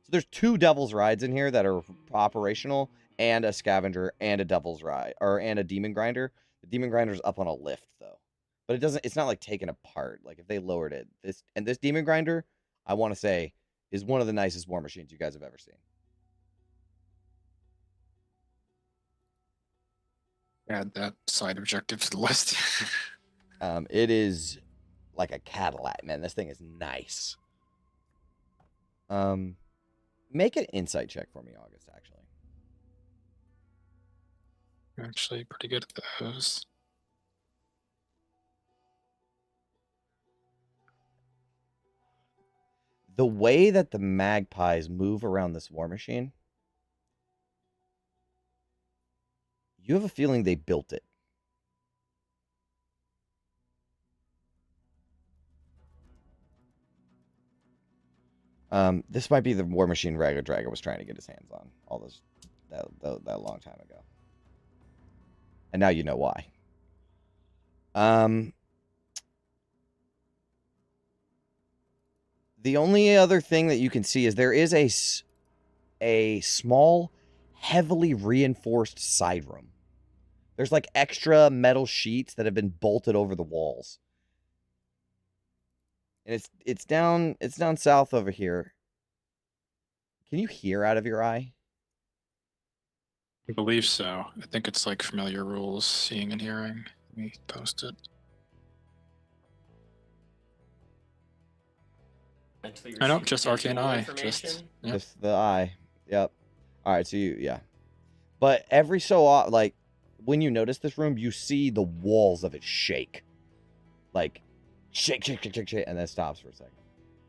there's 2 devil's rides in here that are operational, and a scavenger and a devil's ride, and a demon grinder. The demon grinder's up on a lift though. But it's not like taken apart. Like if they lowered it, this demon grinder, I want to say, is one of the nicest war machines you guys have ever seen. Add that side objective to the list. It is like a Cadillac, man. This thing is nice. Make an insight check for me, August, Actually pretty good at those. the way that the magpies move around this war machine, you have a feeling they built it. This might be the war machine Ragga Dragga was trying to get his hands on all those that long time ago. And now you know why. The only other thing that you can see is there is a small, heavily reinforced side room. There's like extra metal sheets that have been bolted over the walls. And it's down south over here. Can you hear out of your eye? I believe so. I think it's like familiar rules, seeing and hearing. Let me post it. I know, just arcane eye. Just the eye. Yep. All right, so yeah. But every so often, like, when you notice this room, you see the walls of it shake. Like, shake, shake, shake, shake, shake, and then it stops for a second.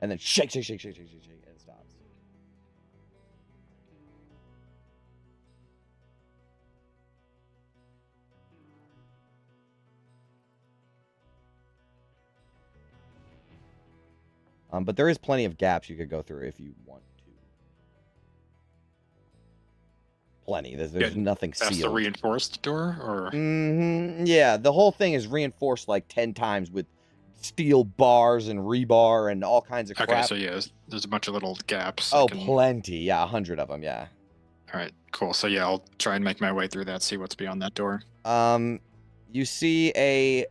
And then shake, shake, shake, shake, shake, shake, shake, and it stops. But there is plenty of gaps you could go through if you want to. Plenty. There's nothing sealed. That's the reinforced door, or? Yeah, the whole thing is reinforced like 10 times with steel bars and rebar and all kinds of crap. Okay, so yeah, there's a bunch of little gaps. Oh, plenty. Yeah, 100 of them, yeah. All right, cool. So yeah, I'll try and make my way through that, see what's beyond that door. You see a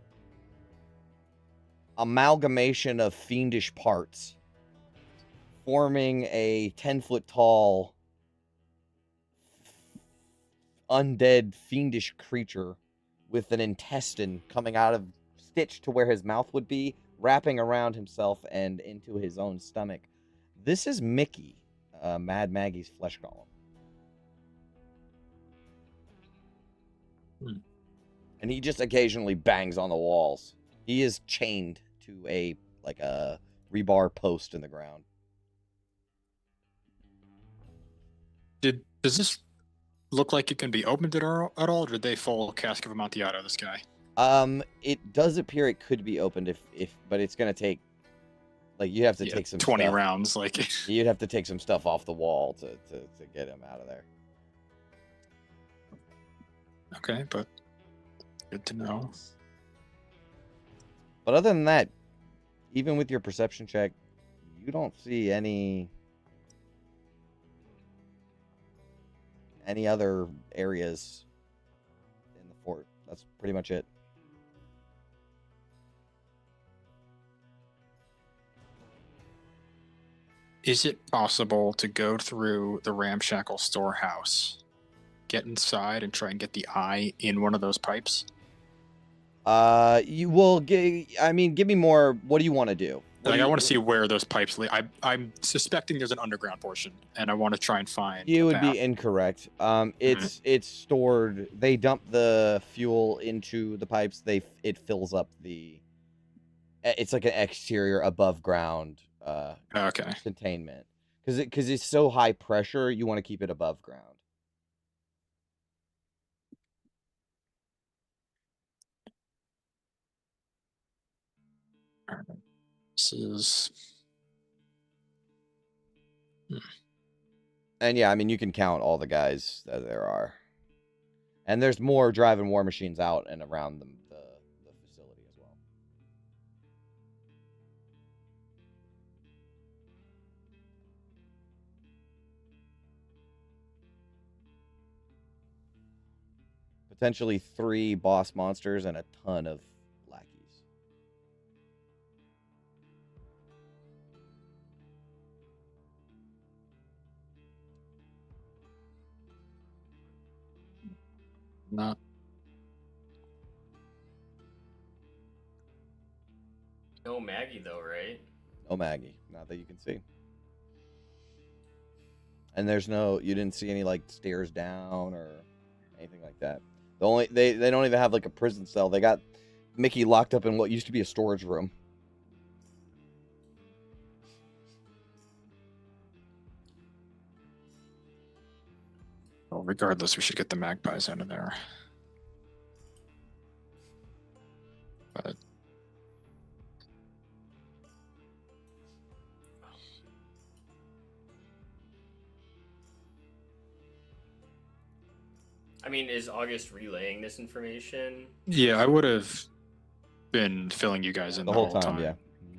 amalgamation of fiendish parts forming a 10-foot tall undead fiendish creature with an intestine coming out of stitched to where his mouth would be, wrapping around himself and into his own stomach. This is Mickey, Mad Maggie's flesh golem. And he just occasionally bangs on the walls. He is chained to a rebar post in the ground. Does this look like it can be opened at all, or did they full Cask of Amontillado this guy? It does appear it could be opened but it's gonna take, like, you have to take some 20 stuff. rounds, like. You'd have to take some stuff off the wall to get him out of there. Okay, but good to know. But other than that, even with your perception check, you don't see any other areas in the fort. That's pretty much it. Is it possible to go through the ramshackle storehouse, get inside, and try and get the eye in one of those pipes? You will give me more. What do you want to do? I want to see where those pipes lead. I'm suspecting there's an underground portion, and I want to try and find. You would be incorrect. It's stored. They dump the fuel into the pipes. It fills up the. It's like an exterior above ground. Okay. Containment, because it's so high pressure. You want to keep it above ground. This is. And yeah, I mean, you can count all the guys that there are. And there's more driving war machines out and around the facility as well. Potentially 3 boss monsters and a ton of lackeys. Not. No Maggie though, right? No Maggie, not that you can see. And there's no, you didn't see any like stairs down or anything like that. They don't even have like a prison cell. They got Mickey locked up in what used to be a storage room. regardless, we should get the magpies out of there. But I mean, is August relaying this information? yeah, I would have been filling you guys in The whole time, yeah.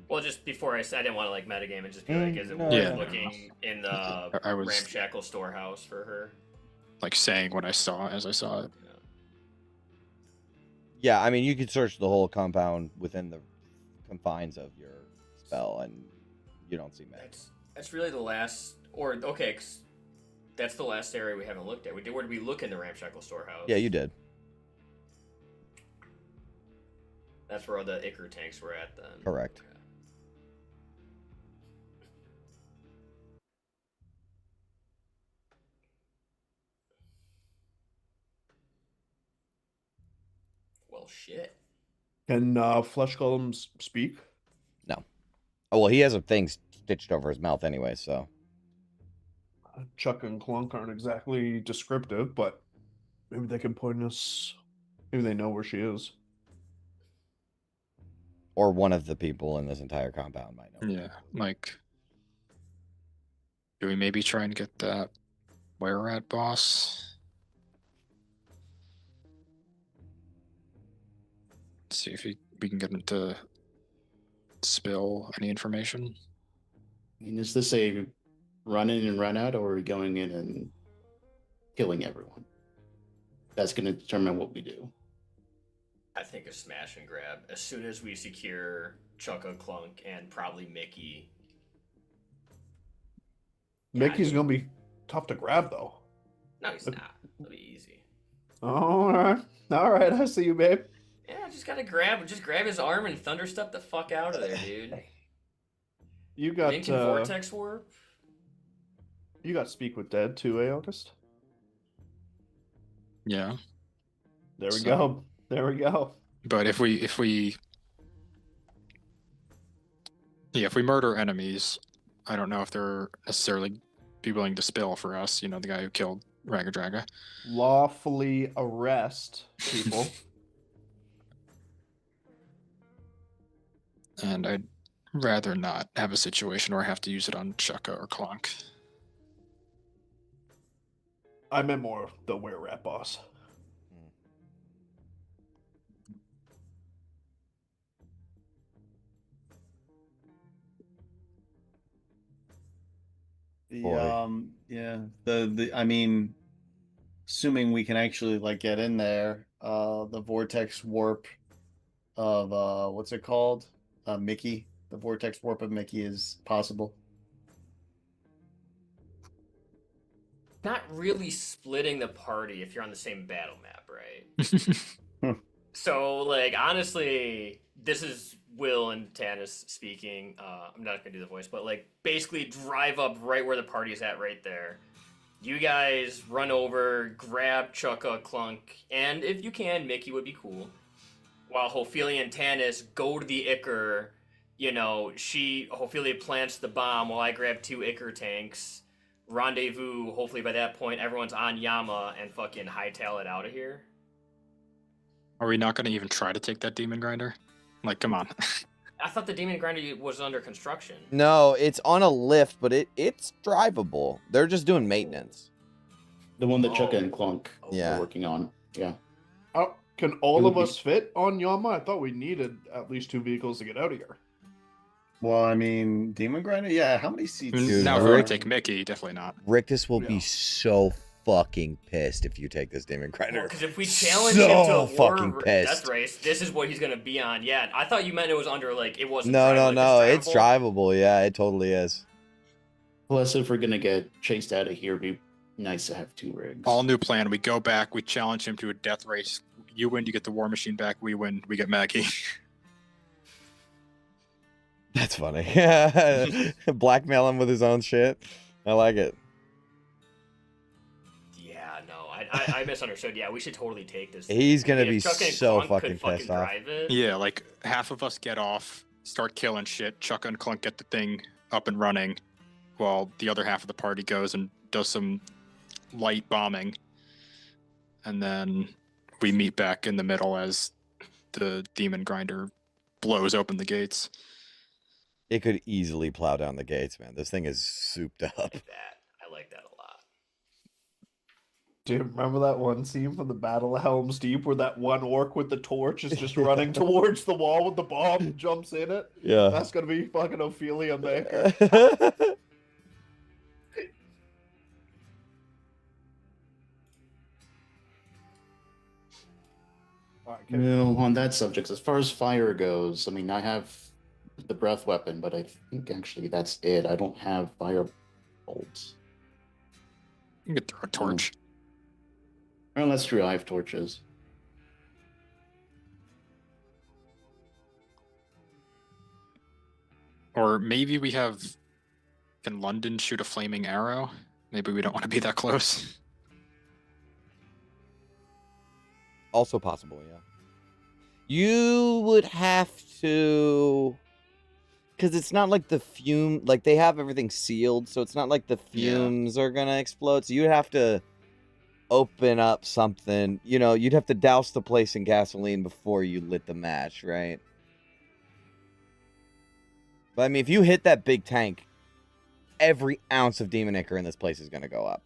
Well, just before I didn't want to like metagame and just be like, is it no, worth yeah. looking in the I was ramshackle storehouse for her? like saying what I saw as I saw it. Yeah, I mean, you could search the whole compound within the confines of your spell, and you don't see Meg. That's really the last, or okay, 'cause that's the last area we haven't looked at. Where did we look in the ramshackle storehouse? Yeah, you did. That's where all the Ichor tanks were at then. Correct. Okay. Well, shit. Can flesh golems speak? No. Oh, well, he has a thing stitched over his mouth anyway, so. Chuck and Clunk aren't exactly descriptive, but maybe they can point us. Maybe they know where she is. Or one of the people in this entire compound might know. Yeah, like, do we maybe try and get that were-rat boss? See if we can get him to spill any information. I mean, is this a run in and run out, or are we going in and killing everyone? That's going to determine what we do. I think a smash and grab. As soon as we secure Chukka, Clunk, and probably Mickey. Mickey's gonna be tough to grab, though. No, he's not. It'll be easy. All right, I see you, babe. Yeah, just grab his arm and thunderstep the fuck out of there, dude. You got Vin can vortex warp. You got speak with dead too, August? Yeah. There we go. There we go. But if we murder enemies, I don't know if they're necessarily be willing to spill for us. You know, the guy who killed Ragadraga. Lawfully arrest people. And I'd rather not have a situation where I have to use it on Chukka or Clunk. I meant more the were-rat boss. I mean, assuming we can actually like get in there, the vortex warp of what's it called? Mickey. The vortex warp of Mickey is possible. Not really splitting the party if you're on the same battle map, right? So, like, honestly, this is Will and Tanis speaking. I'm not gonna do the voice, but like, basically drive up right where the party is at, right there. You guys run over, grab Chukka, Clunk, and if you can, Mickey would be cool. While Ophelia and Tanis go to the Ichor, you know, Ophelia plants the bomb while I grab 2 Ichor tanks. Rendezvous, hopefully by that point, everyone's on Yama and fucking hightail it out of here. Are we not going to even try to take that demon grinder? Like, come on. I thought the demon grinder was under construction. No, it's on a lift, but it's drivable. They're just doing maintenance. The one that Chukka and Clunk Yeah. are working on. Yeah. Can all of us fit on Yama? I thought we needed at least 2 vehicles to get out of here. Well, I mean, Demon Grinder? Yeah, how many seats? Dude, Now, if we're going to take Mickey, definitely not. Rictus will Yeah. be so fucking pissed if you take this demon grinder. Because if we challenge So him to a fucking war pissed. death race, this is what he's gonna be on. Yeah, I thought you meant it was under like it wasn't. No, it's drivable. Yeah, it totally is. Plus, if we're going to get chased out of here, it'd be nice to have 2 rigs. All new plan. We go back. We challenge him to a death race. You win, you get the war machine back. We win, we get Maggie. That's funny. Blackmail him with his own shit. I like it. Yeah, no, I misunderstood. Yeah, we should totally take this. He's gonna If be Chuck and so Clunk fucking could pissed off. drive it. Yeah, like half of us get off, start killing shit. Chukka and Clunk get the thing up and running, while the other half of the party goes and does some light bombing. and then we meet back in the middle as the demon grinder blows open the gates. It could easily plow down the gates, man. This thing is souped up. I like that a lot. Dude, remember that one scene from the Battle of Helm's Deep where that one orc with the torch is just running towards the wall with the bomb and jumps in it? Yeah. That's gonna be fucking Ophelia Maker. On that subject, as far as fire goes, I mean, I have the breath weapon, but I think actually that's it. I don't have fire bolts. You could throw a torch. Well, that's true. I have torches. Or maybe we have... Can London shoot a flaming arrow? Maybe we don't want to be that close. Also possible, yeah. You would have to... Because it's not like the fume... Like, they have everything sealed, so it's not like the fumes are going to explode. So you'd have to open up something. You know, you'd have to douse the place in gasoline before you lit the match, right? But, I mean, if you hit that big tank, every ounce of demon ichor in this place is going to go up.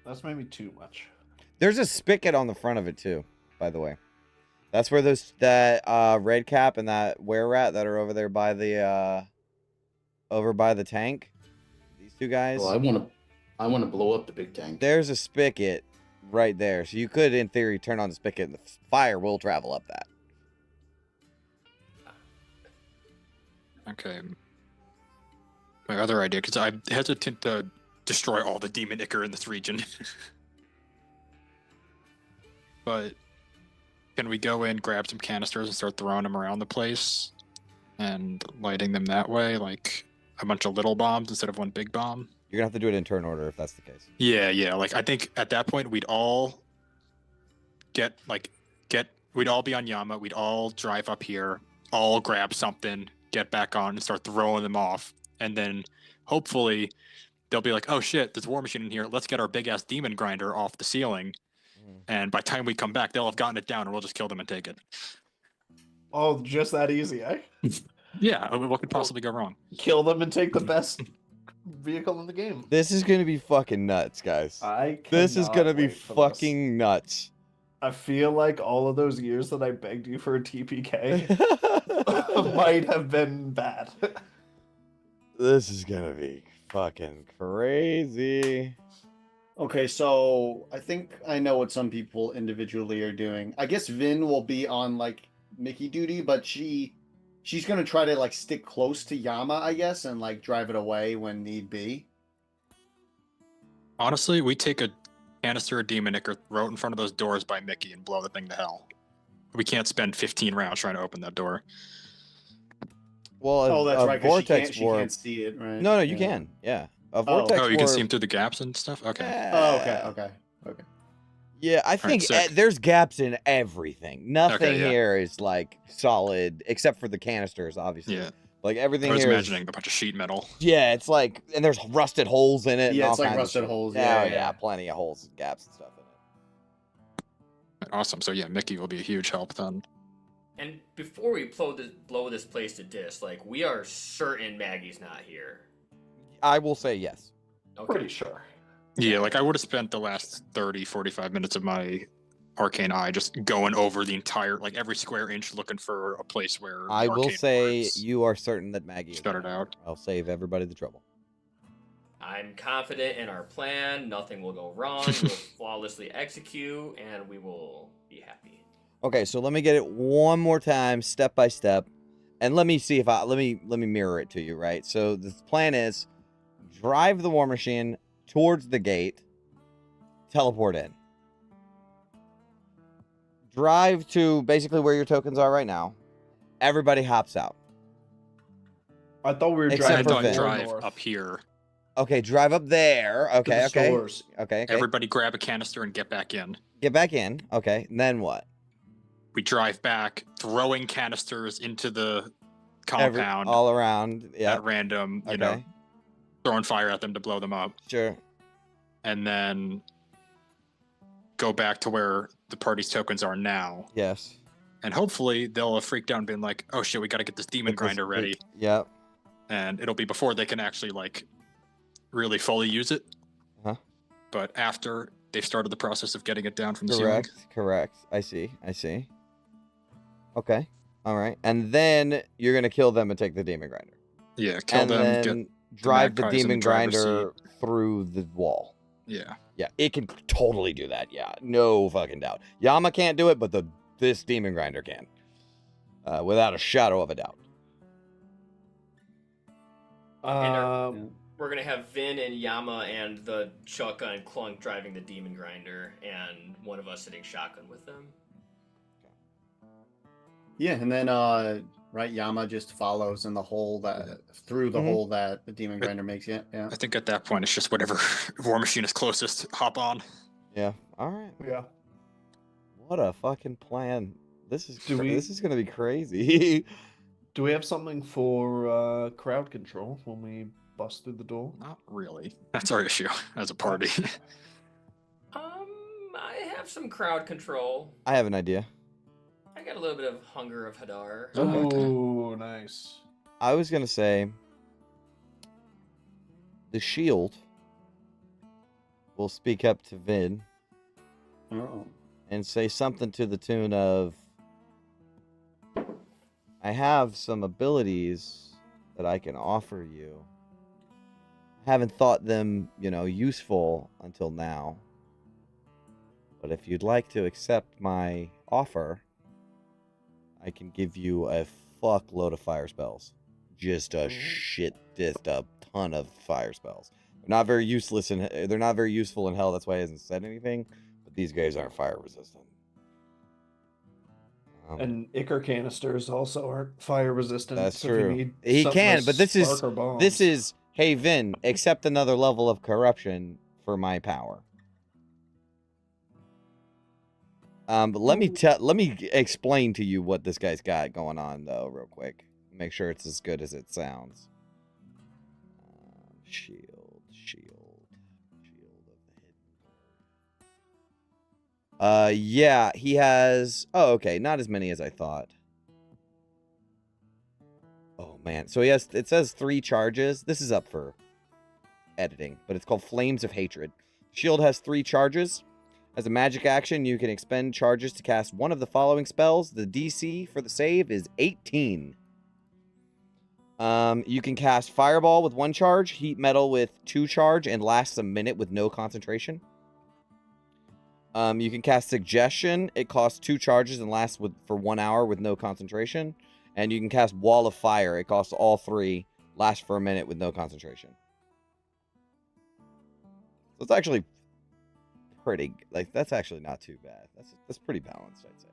That's maybe too much. There's a spigot on the front of it too, by the way. That's where that red cap and that were rat that are over there by the tank. These two guys. Well, I want to blow up the big tank. There's a spigot right there, so you could, in theory, turn on the spigot, and the fire will travel up that. Okay. My other idea, because I'm hesitant to destroy all the demon ichor in this region. But can we go in, grab some canisters, and start throwing them around the place and lighting them that way, like a bunch of little bombs instead of one big bomb? You're gonna have to do it in turn order if that's the case. Yeah. Like I think at that point we'd all we'd all be on Yama, we'd all drive up here, all grab something, get back on, and start throwing them off, and then hopefully they'll be like, oh shit, there's a war machine in here, let's get our big ass demon grinder off the ceiling. And by the time we come back, they'll have gotten it down, and we'll just kill them and take it. Oh, just that easy, eh? Yeah, what could possibly go wrong? Kill them and take the best vehicle in the game. This is gonna be fucking nuts, guys. This is gonna be fucking nuts. I feel like all of those years that I begged you for a TPK might have been bad. This is gonna be fucking crazy. Okay, so I think I know what some people individually are doing. I guess Vin will be on like Mickey duty, but she's gonna try to like stick close to Yama, I guess, and like drive it away when need be. Honestly, we take a canister of demon ichor, throw it in front of those doors by Mickey, and blow the thing to hell. We can't spend 15 rounds trying to open that door. Well, that's right, 'cause vortex she warp. can't see it, right? No, you can. Yeah. A vortex Oh, you can warp- see him through the gaps and stuff? Okay. Oh, okay. Yeah, I think sick. there's gaps in everything. Nothing yeah. here is like solid, except for the canisters, obviously. Yeah. Like everything I was here imagining a bunch of sheet metal. Yeah, it's like, and there's rusted holes in it. Yeah, and it's all like kinds of rusted shit. holes, Oh, yeah, yeah, yeah. plenty of holes and gaps and stuff in it. Awesome. So yeah, Mickey will be a huge help then. And before we blow this place to dish, like, we are certain Maggie's not here. I will say yes. Okay. Pretty sure. Yeah, like I would have spent the last 30, 45 minutes of my arcane eye just going over the entire, like every square inch looking for a place where I will arcane say wards you are certain that Maggie is shut not. it out. I'll save everybody the trouble. I'm confident in our plan. Nothing will go wrong. We'll flawlessly execute, and we will be happy. Okay, so let me get it one more time, step by step, and let me see if let me mirror it to you, right? So the plan is drive the war machine towards the gate, teleport in. Drive to basically where your tokens are right now. Everybody hops out. I thought we were Except driving for Vin. Drive north. up here. Okay, drive up there. To Okay, the okay. stores. Okay. Everybody grab a canister and get back in. Get back in. Okay, and then what? We drive back, throwing canisters into the compound all around. Yeah. at random, you know, throwing fire at them to blow them up. Sure. And then go back to where the party's tokens are now. Yes. And hopefully they'll have freaked out and been like, oh shit, we got to get this demon grinder ready. Yep. And it'll be before they can actually like really fully use it. But after they've started the process of getting it down from the ceiling. Correct. I see. Okay. All right. And then you're going to kill them and take the demon grinder. Yeah, kill them, and then drive the magpies in demon the driver's grinder through the wall. Yeah. Yeah, it can totally do that. Yeah, no fucking doubt. Yama can't do it, but this demon grinder can. Without a shadow of a doubt. We're gonna have Vin and Yama and the Chukka and Clunk driving the demon grinder, and one of us sitting shotgun with them. Yeah, and then right, Yama just follows in the hole that through the hole that the demon grinder makes. Yeah. I think at that point it's just whatever war machine is closest, hop on. Yeah. All right. Yeah. What a fucking plan. This is gonna be crazy. Do we have something for crowd control when we bust through the door? Not really. That's our issue as a party. I have some crowd control. I have an idea. I got a little bit of Hunger of Hadar. Oh, nice. I was gonna say the shield will speak up to Vin and say something to the tune of, I have some abilities that I can offer you. I haven't thought them, useful until now. But if you'd like to accept my offer, I can give you a fuckload of fire spells. Just a ton of fire spells. They're not very useless and they're not very useful in hell. That's why he hasn't said anything. But these guys aren't fire resistant. And Ichor canisters also aren't fire resistant. That's so true. He can, but this is hey Vin, accept another level of corruption for my power. But let me explain to you what this guy's got going on though, real quick. Make sure it's as good as it sounds. Shield of the hidden. Yeah, he has. Oh, okay, not as many as I thought. Oh man, so he has. It says 3 charges. This is up for editing, but it's called Flames of Hatred. Shield has 3 charges. As a magic action, you can expend charges to cast one of the following spells. The DC for the save is 18. You can cast Fireball with 1 charge, Heat Metal with 2 charge, and lasts a minute with no concentration. You can cast Suggestion. It costs 2 charges and lasts for 1 hour with no concentration. And you can cast Wall of Fire. It costs all 3, lasts for a minute with no concentration. So it's actually pretty, that's actually not too bad. That's pretty balanced, I'd say.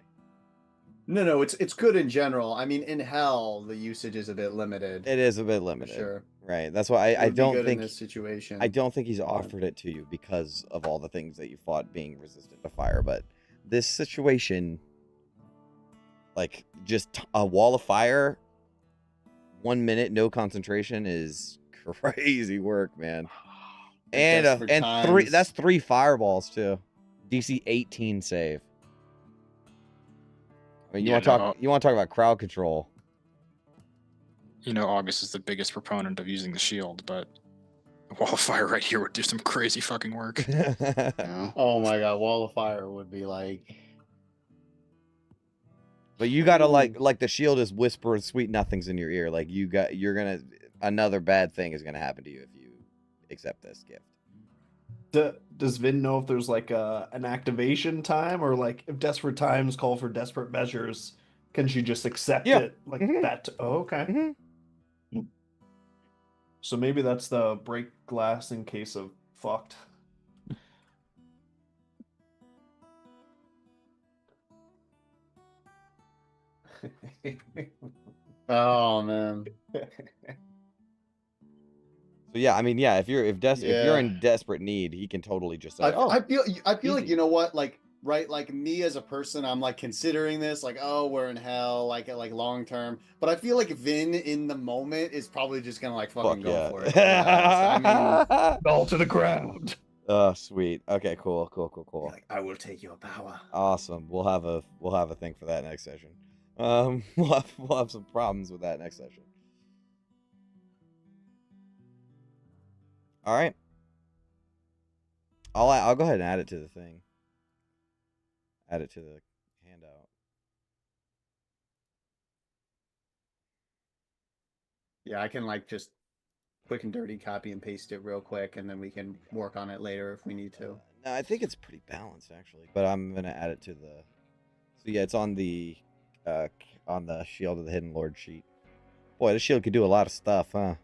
No, it's good in general. I mean, in hell, the usage is a bit limited. It is a bit limited. Sure. Right. That's why I don't think in this situation. I don't think he's offered it to you because of all the things that you fought being resistant to fire. But this situation, just a wall of fire, 1 minute, no concentration is crazy work, man. And 3. That's 3 fireballs too. DC 18 save. I mean, you want to talk about crowd control. August is the biggest proponent of using the shield, but a wall of fire right here would do some crazy fucking work. Oh my god, wall of fire would be like. But you gotta like the shield is whispering sweet nothings in your ear. Another bad thing is gonna happen to you if you accept this gift. Does Vin know if there's an activation time, or if desperate times call for desperate measures, can she just accept it that? Oh, okay. Mm-hmm. So maybe that's the break glass in case of fucked. Oh man. So yeah, I mean, yeah, if you're in desperate need, he can totally just say, I feel like, you know what, right? Like me as a person, I'm like considering this, like, oh, we're in hell, like long term. But I feel like Vin in the moment is probably just gonna like fucking Fuck go yeah. for it. I mean, All to the ground. Oh, sweet. Okay, cool. like, I will take your power. Awesome. We'll have a thing for that next session. We'll have some problems with that next session. All right. I'll go ahead and add it to the thing. Add it to the handout. Yeah, I can like just quick and dirty copy and paste it real quick, and then we can work on it later if we need to. No, I think it's pretty balanced actually, but I'm gonna add it to the. So yeah, it's on the Shield of the Hidden Lord sheet. Boy, this shield could do a lot of stuff, huh?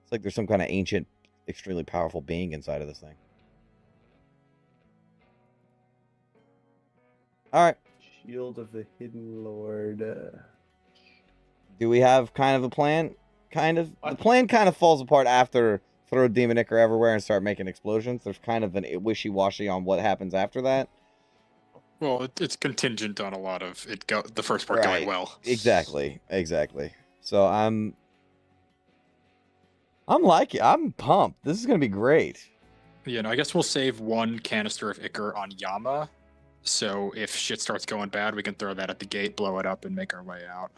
It's like there's some kind of ancient, extremely powerful being inside of this thing. All right. Shield of the Hidden Lord. Do we have kind of a plan? Kind of. The plan kind of falls apart after throw Demon Ichor everywhere and start making explosions. There's kind of a wishy-washy on what happens after that. Well, it's contingent on a lot of the first part going well. Exactly. So I'm pumped. This is gonna be great. Yeah, no, I guess we'll save one canister of Ichor on Yama. So if shit starts going bad, we can throw that at the gate, blow it up, and make our way out.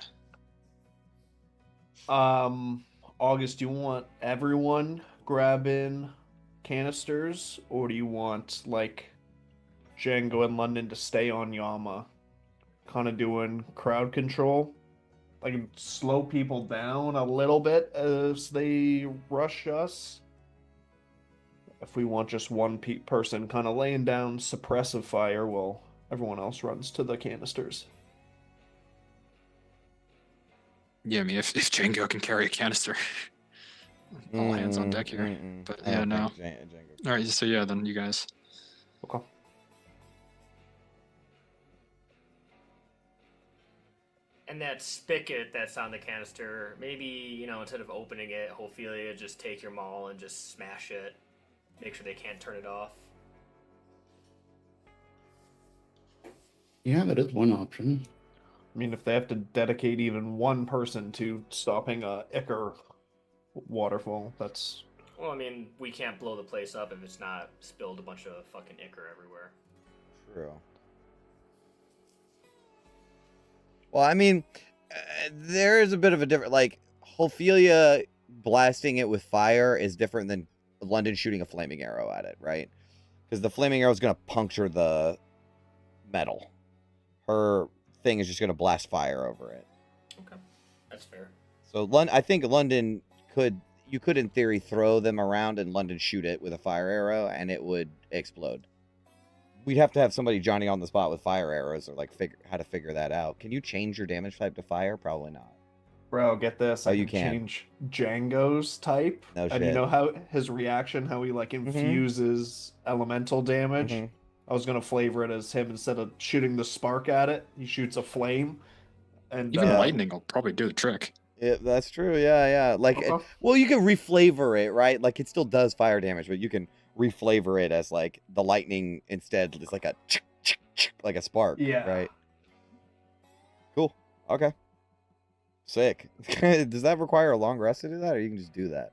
August, do you want everyone grabbing canisters, or do you want like Django and London to stay on Yama, kind of doing crowd control, like slow people down a little bit as they rush us? If we want just one person kind of laying down suppressive fire while everyone else runs to the canisters. Yeah, I mean, if Django can carry a canister, all hands on deck here. But yeah, no. All right, so yeah, then you guys. Okay. And that spigot that's on the canister, maybe, you know, instead of opening it, Ophelia, just take your maul and just smash it. Make sure they can't turn it off. Yeah, that is one option. I mean, if they have to dedicate even one person to stopping a Ichor waterfall, that's... Well, I mean, we can't blow the place up if it's not spilled a bunch of fucking Ichor everywhere. True. Well, I mean, there is a bit of a different, like, Ophelia blasting it with fire is different than London shooting a flaming arrow at it, right? Because the flaming arrow is going to puncture the metal. Her thing is just going to blast fire over it. Okay, that's fair. So I think London you could in theory throw them around and London shoot it with a fire arrow and it would explode. We'd have to have somebody Johnny on the spot with fire arrows or like how to figure that out. Can you change your damage type to fire? Probably not. Bro, get this. Oh, I you can can. change Django's type. No and shit. you know how his reaction, how he like infuses elemental damage? Mhm. I was gonna flavor it as him instead of shooting the spark at it, he shoots a flame. And Even lightning will probably do the trick. Yeah, that's true. Yeah. Like, Okay. well, you can reflavor it, right? Like, it still does fire damage, but you can reflavor it as like the lightning instead. It's like like a spark. Yeah. Right. Cool. Okay. Sick. Does that require a long rest to do that, or you can just do that?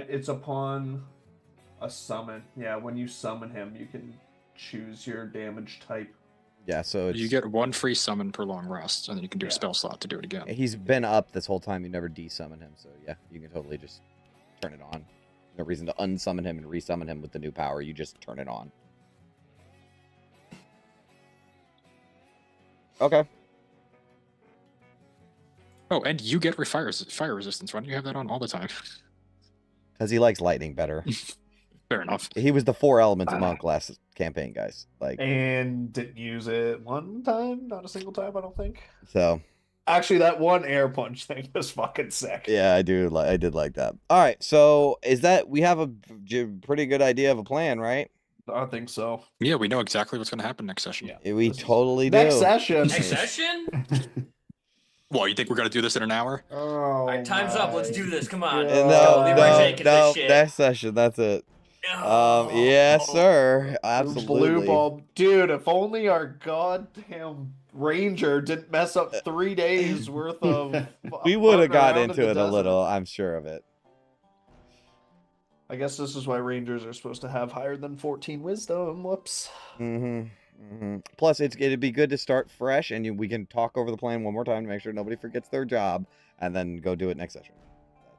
It's upon a summon. Yeah, when you summon him, you can choose your damage type. Yeah. So You get one free summon per long rest, and then you can do a spell slot to do it again. he's been up this whole time. You never desummon him, so yeah, you can totally just turn it on. No reason to unsummon him and resummon him with the new power. You just turn it on. Okay. Oh, and you get fire resistance. Why don't you have that on all the time? Because he likes lightning better. Fair enough. He was the 4 elements monk last campaign, guys. Like, And didn't use it one time, not a single time, I don't think. so Actually, that one air punch thing was fucking sick. yeah, I did like that. All right, so we have a pretty good idea of a plan, right? I think so. Yeah, we know exactly what's going to happen next session. Yeah. We totally do. Next session. Next session? Well, you think we're going to do this in an hour? Oh, Alright, time's up. Let's do this. Come on. God. Let's go. Leroy Jenkins this No, shit. next session. That's it. Yes, sir. Blue Absolutely. bulb, dude. If only our goddamn ranger didn't mess up 3 days worth of. We would have farting got around in into the it a desert. little. I'm sure of it. I guess this is why rangers are supposed to have higher than 14 wisdom. Whoops. Plus, it'd be good to start fresh, and we can talk over the plan one more time to make sure nobody forgets their job, and then go do it next session.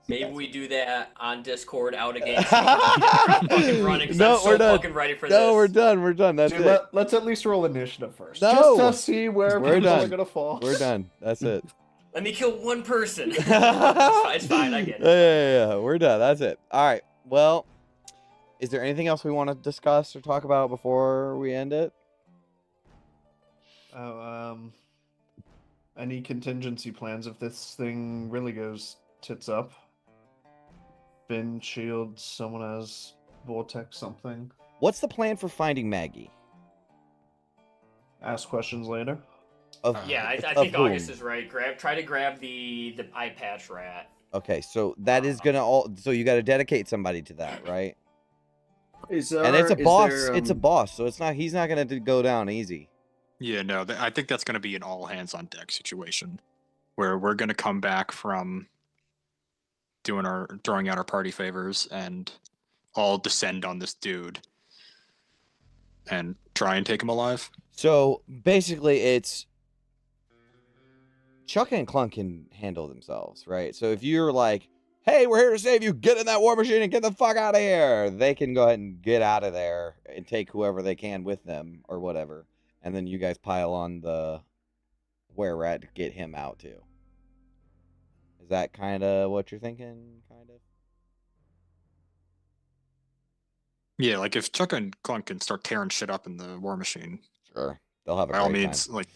Maybe we do that on Discord out again. Fucking running, 'cause I'm so fucking ready for this. No, we're done. We're done. That's Dude, it. let's at least roll initiative first. No! Just to see where We're people are done. gonna fall. We're done. That's it. Let me kill one person. It's fine. I get it. Yeah. We're done. That's it. All right. Well, is there anything else we want to discuss or talk about before we end it? Any contingency plans if this thing really goes tits up? Fin, shield, someone has vortex, something. What's the plan for finding Maggie? Ask questions later. Yeah, I think August is right. Try to grab the eye patch rat. Okay, so that is gonna so you got to dedicate somebody to that, right? And it's a boss. It's a boss, so he's not gonna go down easy. Yeah, no, I think that's going to be an all hands on deck situation where we're going to come back from throwing out our party favors and all descend on this dude and try and take him alive. So basically, it's Chuck and Clunk can handle themselves, right? So if you're like, hey, we're here to save you, get in that war machine and get the fuck out of here, they can go ahead and get out of there and take whoever they can with them or whatever. And then you guys pile on the were-rat to get him out too. Is that kind of what you're thinking? Kind of. Yeah, like if Chuck and Clunk can start tearing shit up in the war machine, sure, they'll have a by all great means. time. Like,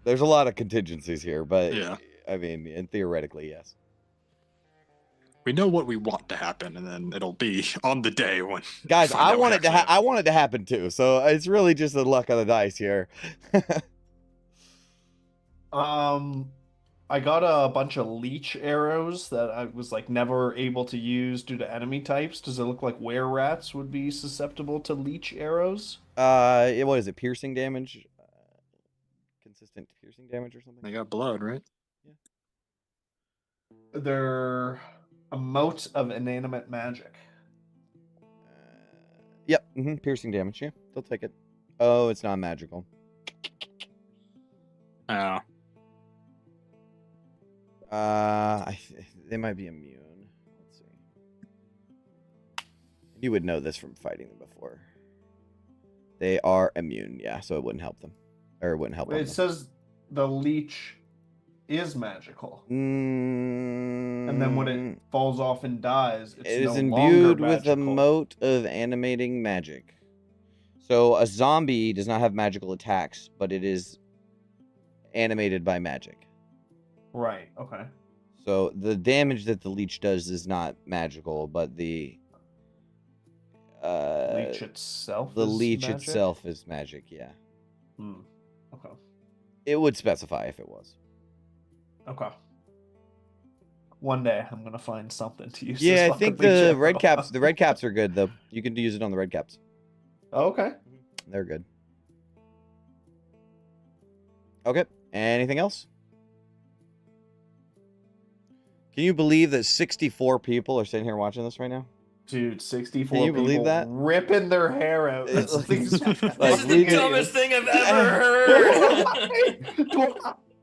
there's a lot of contingencies here, but yeah, I mean, and theoretically, yes. We know what we want to happen, and then it'll be on the day when. Guys, I want it to happen too. So it's really just the luck of the dice here. I got a bunch of leech arrows that I was like never able to use due to enemy types. Does it look like were-rats would be susceptible to leech arrows? What is it? Piercing damage? Consistent piercing damage or something? They got blood, right? Yeah. They're a mote of inanimate magic. Yep. Piercing damage. Yeah, they'll take it. Oh, it's not magical. Oh. They might be immune. Let's see. You would know this from fighting them before. They are immune, yeah, so it wouldn't help them. Or it wouldn't help them. It says the leech is magical. And then when it falls off and dies, it's it is no longer imbued with a magical. mote of animating magic. So a zombie does not have magical attacks, but it is animated by magic. Right, okay. So the damage that the leech does is not magical, but the leech itself. The is leech magic? itself is magic, yeah. Okay. It would specify if it was. Okay. One day I'm gonna find something to use. Yeah, this I think fucking leech the arrow red caps. on. The red caps are good though. You can use it on the red caps. Okay. They're good. Okay. Anything else? Can you believe that 64 people are sitting here watching this right now? Dude, 64 Can you believe people that? ripping their hair out. This thing's This is the dumbest thing I've ever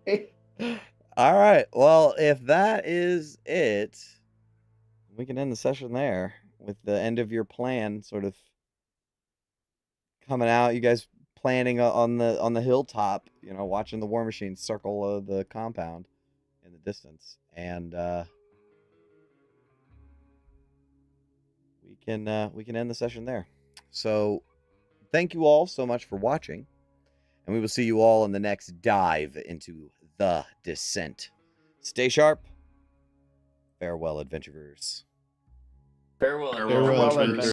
heard. All right. Well, if that is it, we can end the session there with the end of your plan sort of coming out. You guys planning on the hilltop, watching the war machine circle the compound in the distance, and we can end the session there. So thank you all so much for watching, and we will see you all in the next dive into the descent. Stay sharp. Farewell, adventurers. Farewell, Farewell, adventurers.